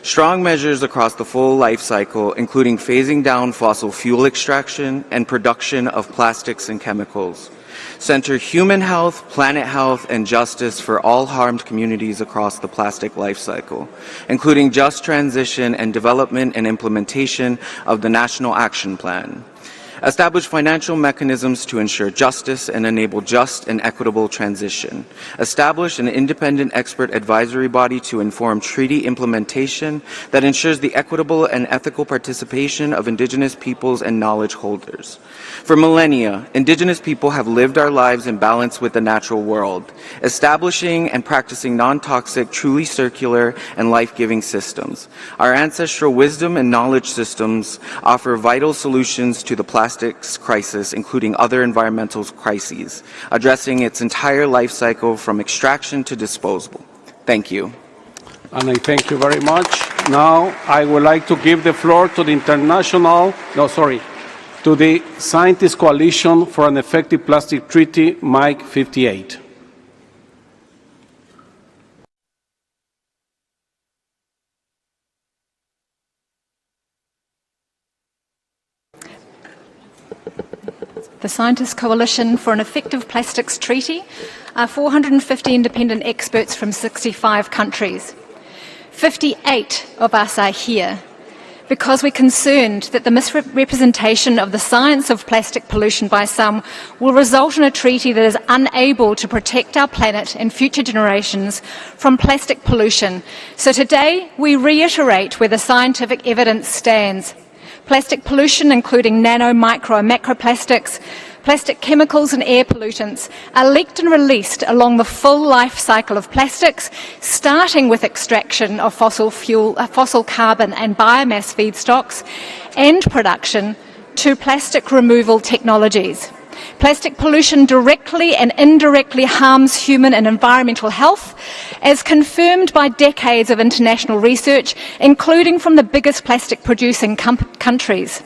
Strong measures across the full life cycle, including phasing down fossil fuel extraction and production of plastics and chemicals. Center human health, planet health, and justice for all harmed communities across the plastic life cycle, including just transition and development and implementation of the National Action Plan. Establish financial mechanisms to ensure justice and enable just and equitable transition. Establish an independent expert advisory body to inform treaty implementation that ensures the equitable and ethical participation of Indigenous peoples and knowledge holders. For millennia, Indigenous people have lived our lives in balance with the natural world, establishing and practicing non-toxic, truly circular, and life-giving systems. Our ancestral wisdom and knowledge systems offer vital solutions to the plastics crisis, including other environmental crises, addressing its entire life cycle from extraction to disposal. Thank you. And I thank you very much. Now I would like to give the floor to the to the Scientist Coalition for an Effective Plastic Treaty, mic 58. The Scientist Coalition for an Effective Plastics Treaty are 450 independent experts from 65 countries. 58 of us are here. because we're concerned that the misrepresentation of the science of plastic pollution by some will result in a treaty that is unable to protect our planet and future generations from plastic pollution. So today we reiterate where the scientific evidence stands. Plastic pollution, including nano, micro and macroplastics, plastic chemicals and air pollutants, are leaked and released along the full life cycle of plastics, starting with extraction of fossil carbon and biomass feedstocks and production to plastic removal technologies. Plastic pollution directly and indirectly harms human and environmental health, as confirmed by decades of international research, including from the biggest plastic-producing countries.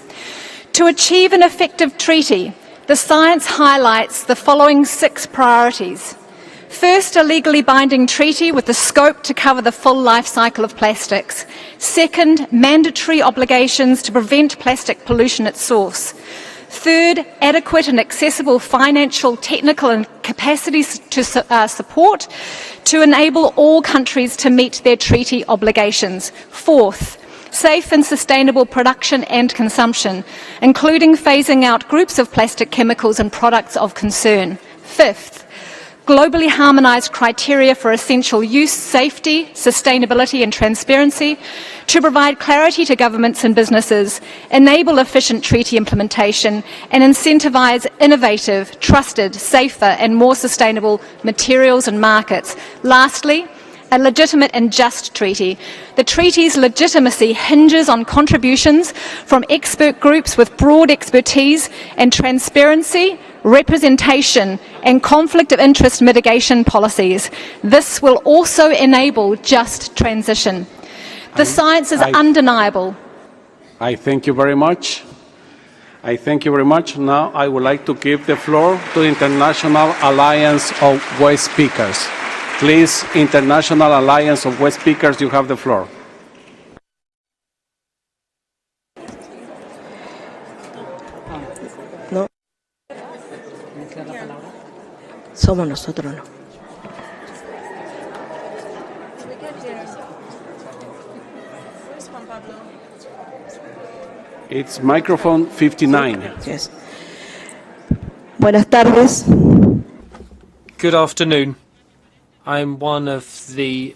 To achieve an effective treaty, the science highlights the following 6 priorities. First, a legally binding treaty with the scope to cover the full life cycle of plastics. Second, mandatory obligations to prevent plastic pollution at source. Third, adequate and accessible financial, technical and capacity support to enable all countries to meet their treaty obligations. Fourth, safe and sustainable production and consumption, including phasing out groups of plastic chemicals and products of concern. Fifth, globally harmonised criteria for essential use, safety, sustainability and transparency to provide clarity to governments and businesses, enable efficient treaty implementation and incentivise innovative, trusted, safer and more sustainable materials and markets. Lastly, a legitimate and just treaty. The treaty's legitimacy hinges on contributions from expert groups with broad expertise and transparency, representation and conflict of interest mitigation policies. This will also enable just transition. The science is undeniable. I thank you very much. I thank you very much. Now I would like to give the floor to the International Alliance of Waste Speakers. Please, International Alliance of Waste Speakers, you have the floor. No. Somos nosotros, no. It's microphone 59. Yes. Buenas tardes. Good afternoon. I'm one of the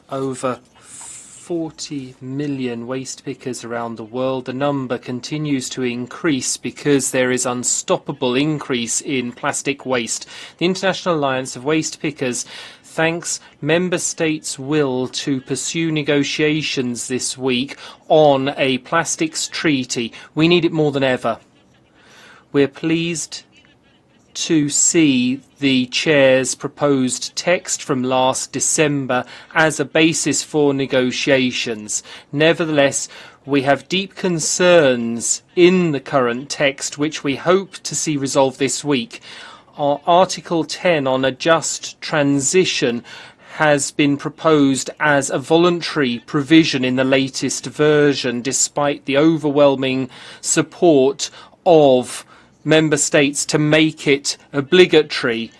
over 40 million waste pickers around the world. The number continues to increase because there is unstoppable increase in plastic waste. The International Alliance of Waste Pickers thanks member states' will to pursue negotiations this week on a plastics treaty. We need it more than ever. We're pleased to see the Chair's proposed text from last December as a basis for negotiations. Nevertheless, we have deep concerns in the current text, which we hope to see resolved this week. Our Article 10 on a just transition has been proposed as a voluntary provision in the latest version, despite the overwhelming support of member states to make it obligatory.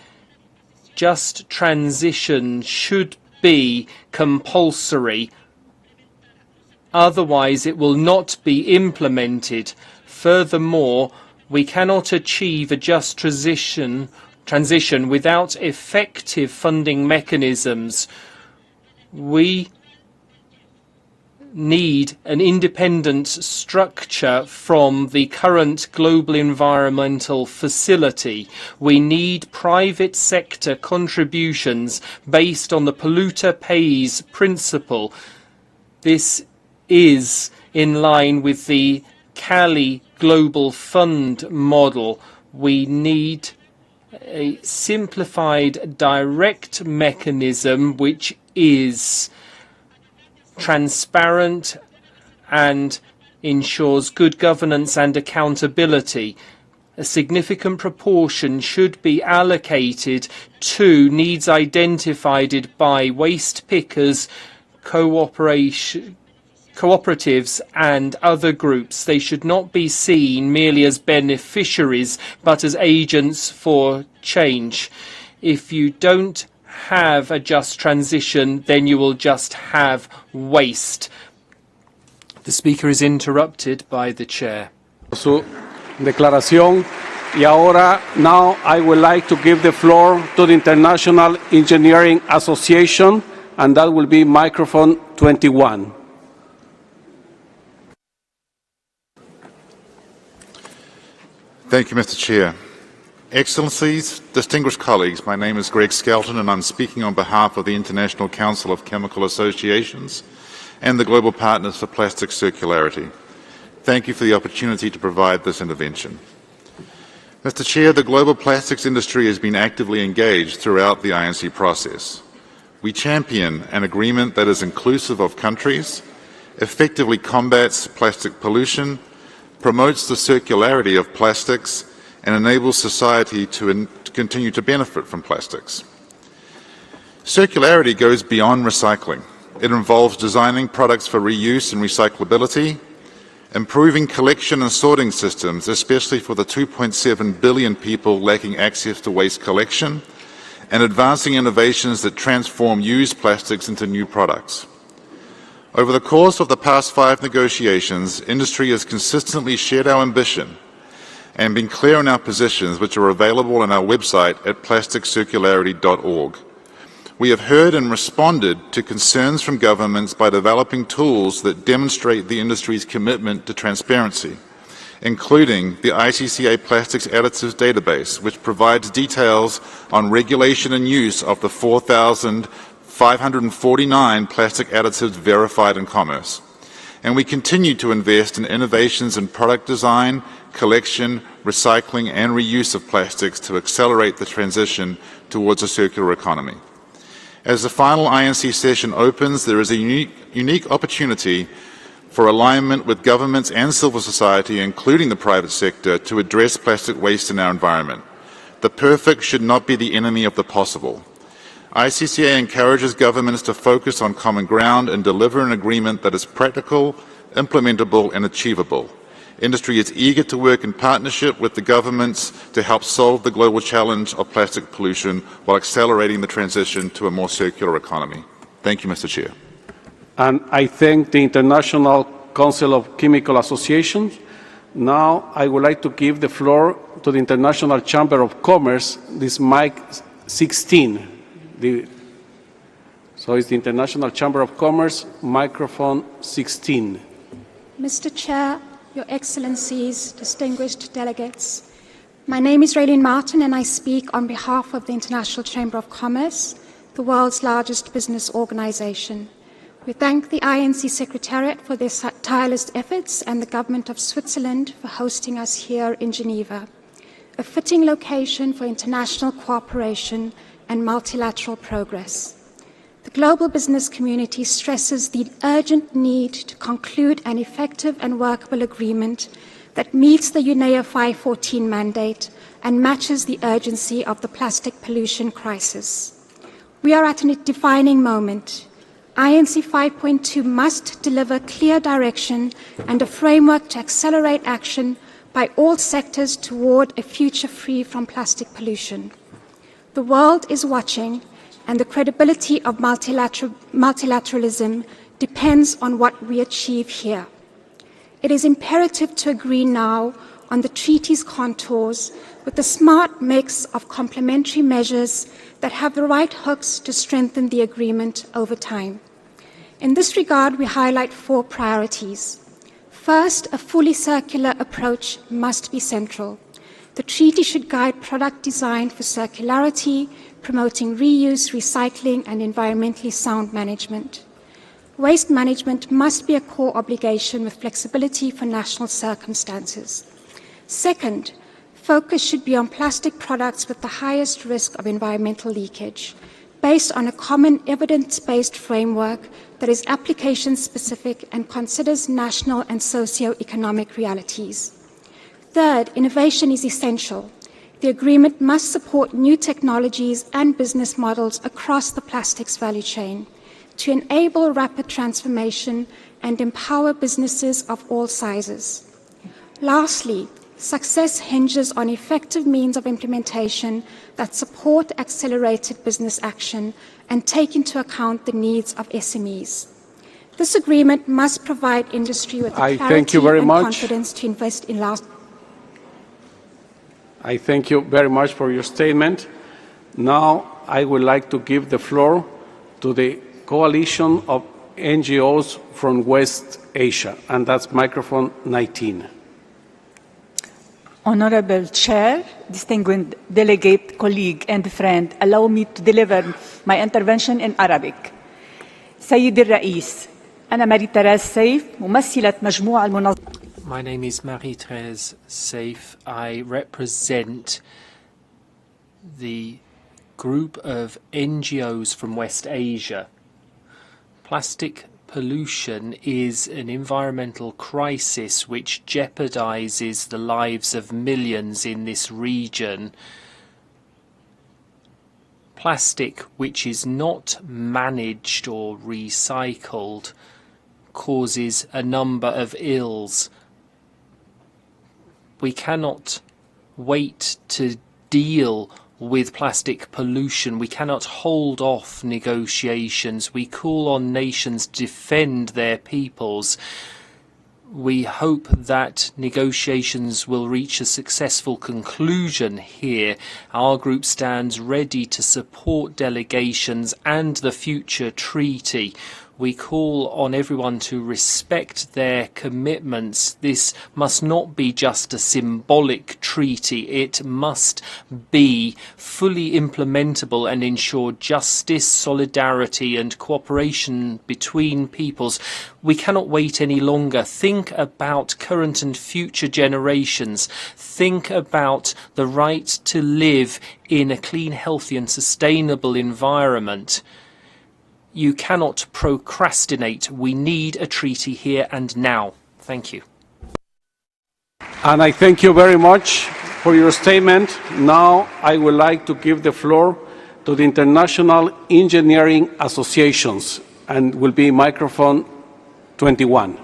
Just transition should be compulsory. Otherwise, it will not be implemented. Furthermore, we cannot achieve a just transition without effective funding mechanisms. We need an independent structure from the current global environmental facility. We need private sector contributions based on the polluter pays principle. This is in line with the Cali Global Fund model. We need a simplified direct mechanism which is transparent and ensures good governance and accountability. A significant proportion should be allocated to needs identified by waste pickers, cooperatives and other groups. They should not be seen merely as beneficiaries but as agents for change. If you don't have a just transition, then you will just have waste. The speaker is interrupted by the chair. Su declaración. Y ahora, now I would like to give the floor to the International Engineering Association, and that will be microphone 21. Thank you, Mr. Chair. Excellencies, distinguished colleagues, my name is Greg Skelton and I'm speaking on behalf of the International Council of Chemical Associations and the Global Partners for Plastic Circularity. Thank you for the opportunity to provide this intervention. Mr. Chair, the global plastics industry has been actively engaged throughout the INC process. We champion an agreement that is inclusive of countries, effectively combats plastic pollution, promotes the circularity of plastics, and enables society to continue to benefit from plastics. Circularity goes beyond recycling. It involves designing products for reuse and recyclability, improving collection and sorting systems, especially for the 2.7 billion people lacking access to waste collection, and advancing innovations that transform used plastics into new products. Over the course of the past 5 negotiations, industry has consistently shared our ambition and been clear in our positions, which are available on our website at plasticcircularity.org. We have heard and responded to concerns from governments by developing tools that demonstrate the industry's commitment to transparency, including the ICCA Plastics Additives Database, which provides details on regulation and use of the 4,549 plastic additives verified in commerce. And we continue to invest in innovations in product design, collection, recycling and reuse of plastics to accelerate the transition towards a circular economy. As the final INC session opens, there is a unique opportunity for alignment with governments and civil society, including the private sector, to address plastic waste in our environment. The perfect should not be the enemy of the possible. ICCA encourages governments to focus on common ground and deliver an agreement that is practical, implementable and achievable. Industry is eager to work in partnership with the governments to help solve the global challenge of plastic pollution while accelerating the transition to a more circular economy. Thank you, Mr. Chair. And I thank the International Council of Chemical Associations. Now I would like to give the floor to the International Chamber of Commerce, this mic 16. So it's the International Chamber of Commerce, microphone 16. Mr. Chair, Your Excellencies, distinguished delegates, my name is Raylene Martin and I speak on behalf of the International Chamber of Commerce, the world's largest business organization. We thank the INC Secretariat for their tireless efforts and the Government of Switzerland for hosting us here in Geneva, a fitting location for international cooperation and multilateral progress. The global business community stresses the urgent need to conclude an effective and workable agreement that meets the UNEA 514 mandate and matches the urgency of the plastic pollution crisis. We are at a defining moment. INC 5.2 must deliver clear direction and a framework to accelerate action by all sectors toward a future free from plastic pollution. The world is watching, and the credibility of multilateralism depends on what we achieve here. It is imperative to agree now on the treaty's contours with a smart mix of complementary measures that have the right hooks to strengthen the agreement over time. In this regard, we highlight 4 priorities. First, a fully circular approach must be central. The treaty should guide product design for circularity, promoting reuse, recycling, and environmentally sound management. Waste management must be a core obligation with flexibility for national circumstances. Second, focus should be on plastic products with the highest risk of environmental leakage, based on a common evidence-based framework that is application-specific and considers national and socio-economic realities. Third, innovation is essential. The agreement must support new technologies and business models across the plastics value chain to enable rapid transformation and empower businesses of all sizes. Lastly, success hinges on effective means of implementation that support accelerated business action and take into account the needs of SMEs. This agreement must provide industry with the I clarity thank you very and much. confidence to invest in I thank you very much for your statement. Now I would like to give the floor to the coalition of NGOs from West Asia, and that's microphone 19. Honorable Chair, distinguished delegate, colleague, and friend, allow me to deliver my intervention in Arabic. سيد الرئيس، أنا ماري-تherese سيف، ممثلة مجموعة المنظمة. My name is Marie-Therese Saif. I represent the group of NGOs from West Asia. Plastic pollution is an environmental crisis which jeopardizes the lives of millions in this region. Plastic which is not managed or recycled causes a number of ills. We cannot wait to deal with plastic pollution. We cannot hold off negotiations. We call on nations to defend their peoples. We hope that negotiations will reach a successful conclusion here. Our group stands ready to support delegations and the future treaty. We call on everyone to respect their commitments. This must not be just a symbolic treaty. It must be fully implementable and ensure justice, solidarity and cooperation between peoples. We cannot wait any longer. Think about current and future generations. Think about the right to live in a clean, healthy and sustainable environment. You cannot procrastinate. We need a treaty here and now. Thank you. And I thank you very much for your statement. Now I would like to give the floor to the International Engineering Associations, and will be microphone 21.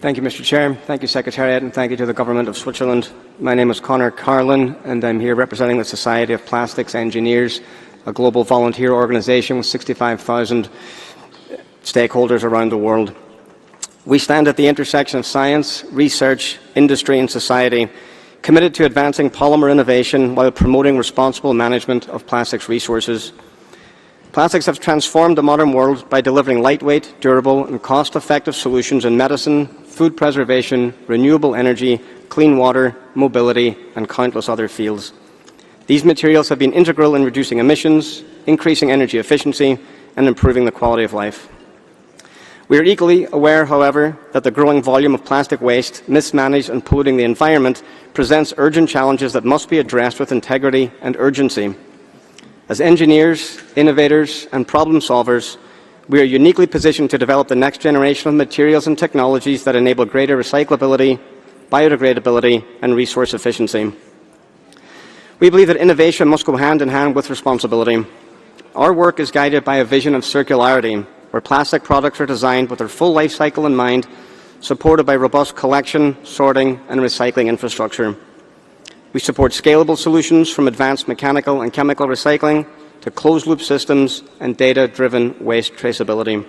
Thank you, Mr. Chair. Thank you, Secretariat, and thank you to the Government of Switzerland. My name is Conor Carlin, and I'm here representing the Society of Plastics Engineers, a global volunteer organization with 65,000 stakeholders around the world. We stand at the intersection of science, research, industry, and society, committed to advancing polymer innovation while promoting responsible management of plastics resources. Plastics have transformed the modern world by delivering lightweight, durable, and cost-effective solutions in medicine, food preservation, renewable energy, clean water, mobility, and countless other fields. These materials have been integral in reducing emissions, increasing energy efficiency, and improving the quality of life. We are equally aware, however, that the growing volume of plastic waste, mismanaged and polluting the environment, presents urgent challenges that must be addressed with integrity and urgency. As engineers, innovators, and problem solvers, we are uniquely positioned to develop the next generation of materials and technologies that enable greater recyclability, biodegradability, and resource efficiency. We believe that innovation must go hand in hand with responsibility. Our work is guided by a vision of circularity, where plastic products are designed with their full life cycle in mind, supported by robust collection, sorting, and recycling infrastructure. We support scalable solutions from advanced mechanical and chemical recycling to closed-loop systems and data-driven waste traceability.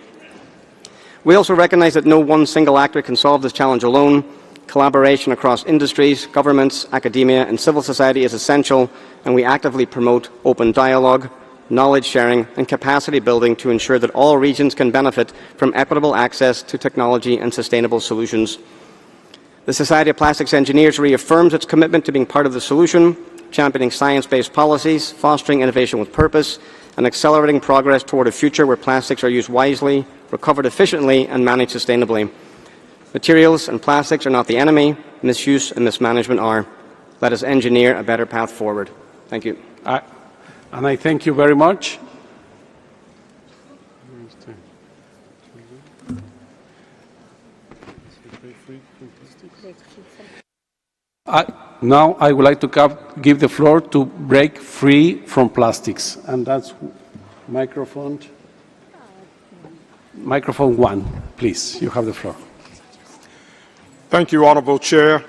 We also recognize that no one single actor can solve this challenge alone. Collaboration across industries, governments, academia, and civil society is essential, and we actively promote open dialogue, knowledge sharing, and capacity building to ensure that all regions can benefit from equitable access to technology and sustainable solutions. The Society of Plastics Engineers reaffirms its commitment to being part of the solution, championing science-based policies, fostering innovation with purpose, and accelerating progress toward a future where plastics are used wisely, recovered efficiently, and managed sustainably. Materials and plastics are not the enemy. Misuse and mismanagement are. Let us engineer a better path forward. Thank you. And I thank you very much. Now I would like to give the floor to Break Free from Plastics, and that's microphone 1, please. You have the floor. Thank you, Honorable Chair.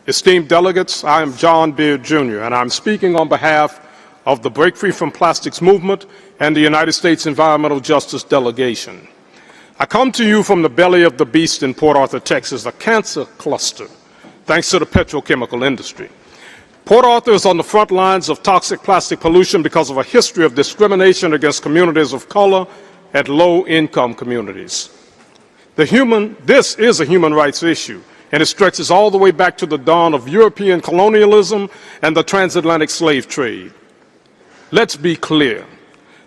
Esteemed delegates, I am John Beard Jr., and I'm speaking on behalf of the Break Free from Plastics movement and the United States Environmental Justice Delegation. I come to you from the belly of the beast in Port Arthur, Texas, a cancer cluster, thanks to the petrochemical industry. Port Arthur is on the front lines of toxic plastic pollution because of a history of discrimination against communities of color and low-income communities. This is a human rights issue, and it stretches all the way back to the dawn of European colonialism and the transatlantic slave trade. Let's be clear.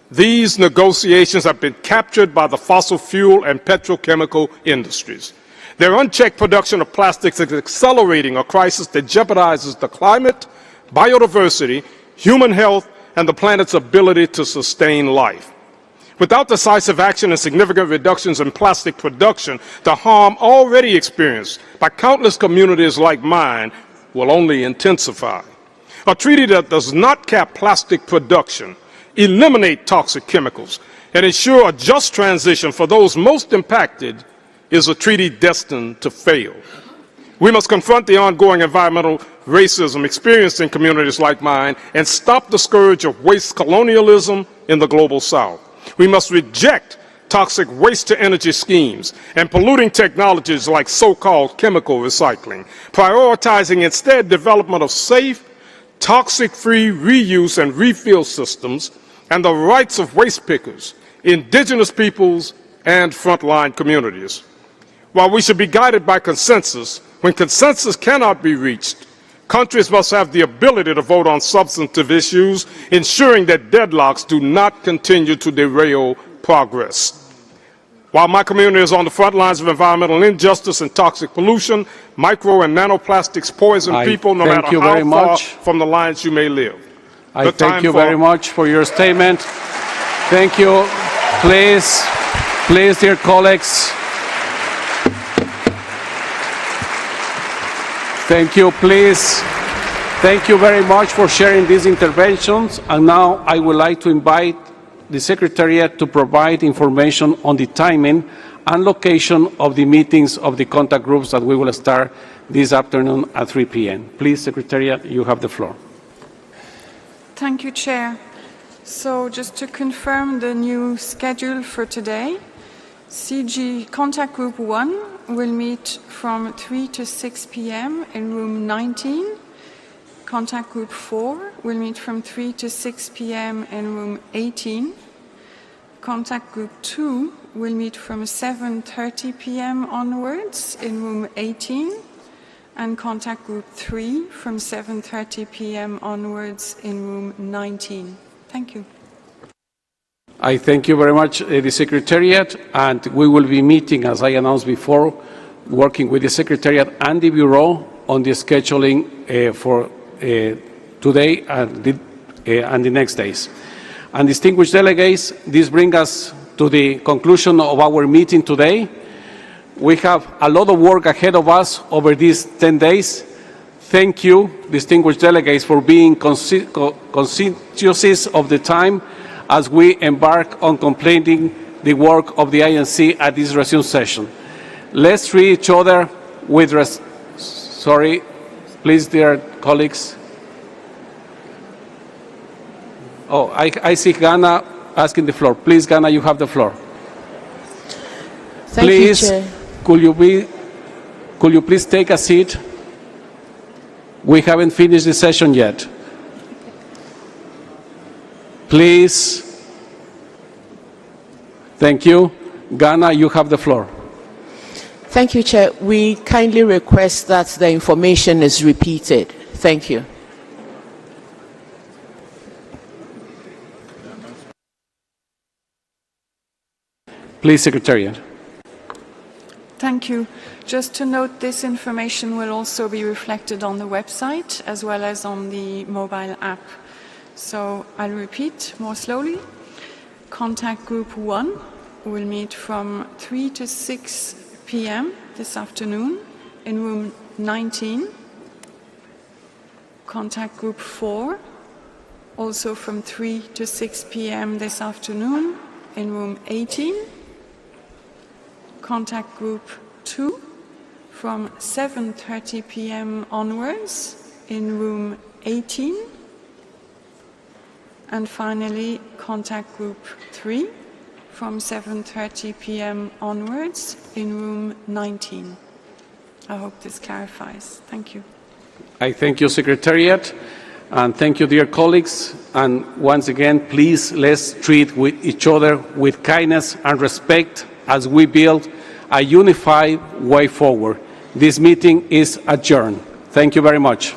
These negotiations have been captured by the fossil fuel and petrochemical industries. Their unchecked production of plastics is accelerating a crisis that jeopardizes the climate, biodiversity, human health, and the planet's ability to sustain life. Without decisive action and significant reductions in plastic production, the harm already experienced by countless communities like mine will only intensify. A treaty that does not cap plastic production, eliminate toxic chemicals, and ensure a just transition for those most impacted is a treaty destined to fail. We must confront the ongoing environmental racism experienced in communities like mine and stop the scourge of waste colonialism in the global South. We must reject toxic waste-to-energy schemes and polluting technologies like so-called chemical recycling, prioritizing instead development of safe, toxic-free reuse and refill systems and the rights of waste pickers, indigenous peoples, and frontline communities. While we should be guided by consensus, when consensus cannot be reached, countries must have the ability to vote on substantive issues, ensuring that deadlocks do not continue to derail progress. While my community is on the front lines of environmental injustice and toxic pollution, micro and nanoplastics poison people no matter how far from the lines you may live. I thank you very much for your statement. Thank you. Please, dear colleagues. Thank you, please. Thank you very much for sharing these interventions. And now I would like to invite the Secretariat to provide information on the timing and location of the meetings of the contact groups that we will start this afternoon at 3 p.m. Please, Secretariat, you have the floor. Thank you, Chair. So just to confirm the new schedule for today, CG Contact Group 1 will meet from 3 to 6 p.m. in room 19. Contact Group 4 will meet from 3 to 6 p.m. in room 18. Contact Group 2 will meet from 7:30 p.m. onwards in room 18. And Contact Group 3 from 7:30 p.m. onwards in room 19. Thank you. I thank you very much, the Secretariat, and we will be meeting, as I announced before, working with the Secretariat and the Bureau on the scheduling for today and the next days. And distinguished delegates, this brings us to the conclusion of our meeting today. We have a lot of work ahead of us over these 10 days. Thank you, distinguished delegates, for being conscientious of the time as we embark on completing the work of the INC at this resume session. Let's treat each other with sorry, please, dear colleagues. Oh, I see Ghana asking the floor. Please, Ghana, you have the floor. Thank please, you, Chair. Could you please take a seat? We haven't finished the session yet. Please. Thank you. Ghana, you have the floor. Thank you, Chair. We kindly request that the information is repeated. Thank you. Please, Secretariat. Thank you. Just to note, this information will also be reflected on the website as well as on the mobile app. So I'll repeat more slowly. Contact Group 1 will meet from 3 to 6 p.m. this afternoon in room 19. Contact Group 4 also from 3 to 6 p.m. this afternoon in room 18. Contact Group 2 from 7:30 p.m. onwards in room 18. And finally, contact group 3 from 7:30 p.m. onwards in room 19. I hope this clarifies. Thank you. I thank you, Secretariat, and thank you, dear colleagues. And once again, please, let's treat with each other with kindness and respect as we build a unified way forward. This meeting is adjourned. Thank you very much.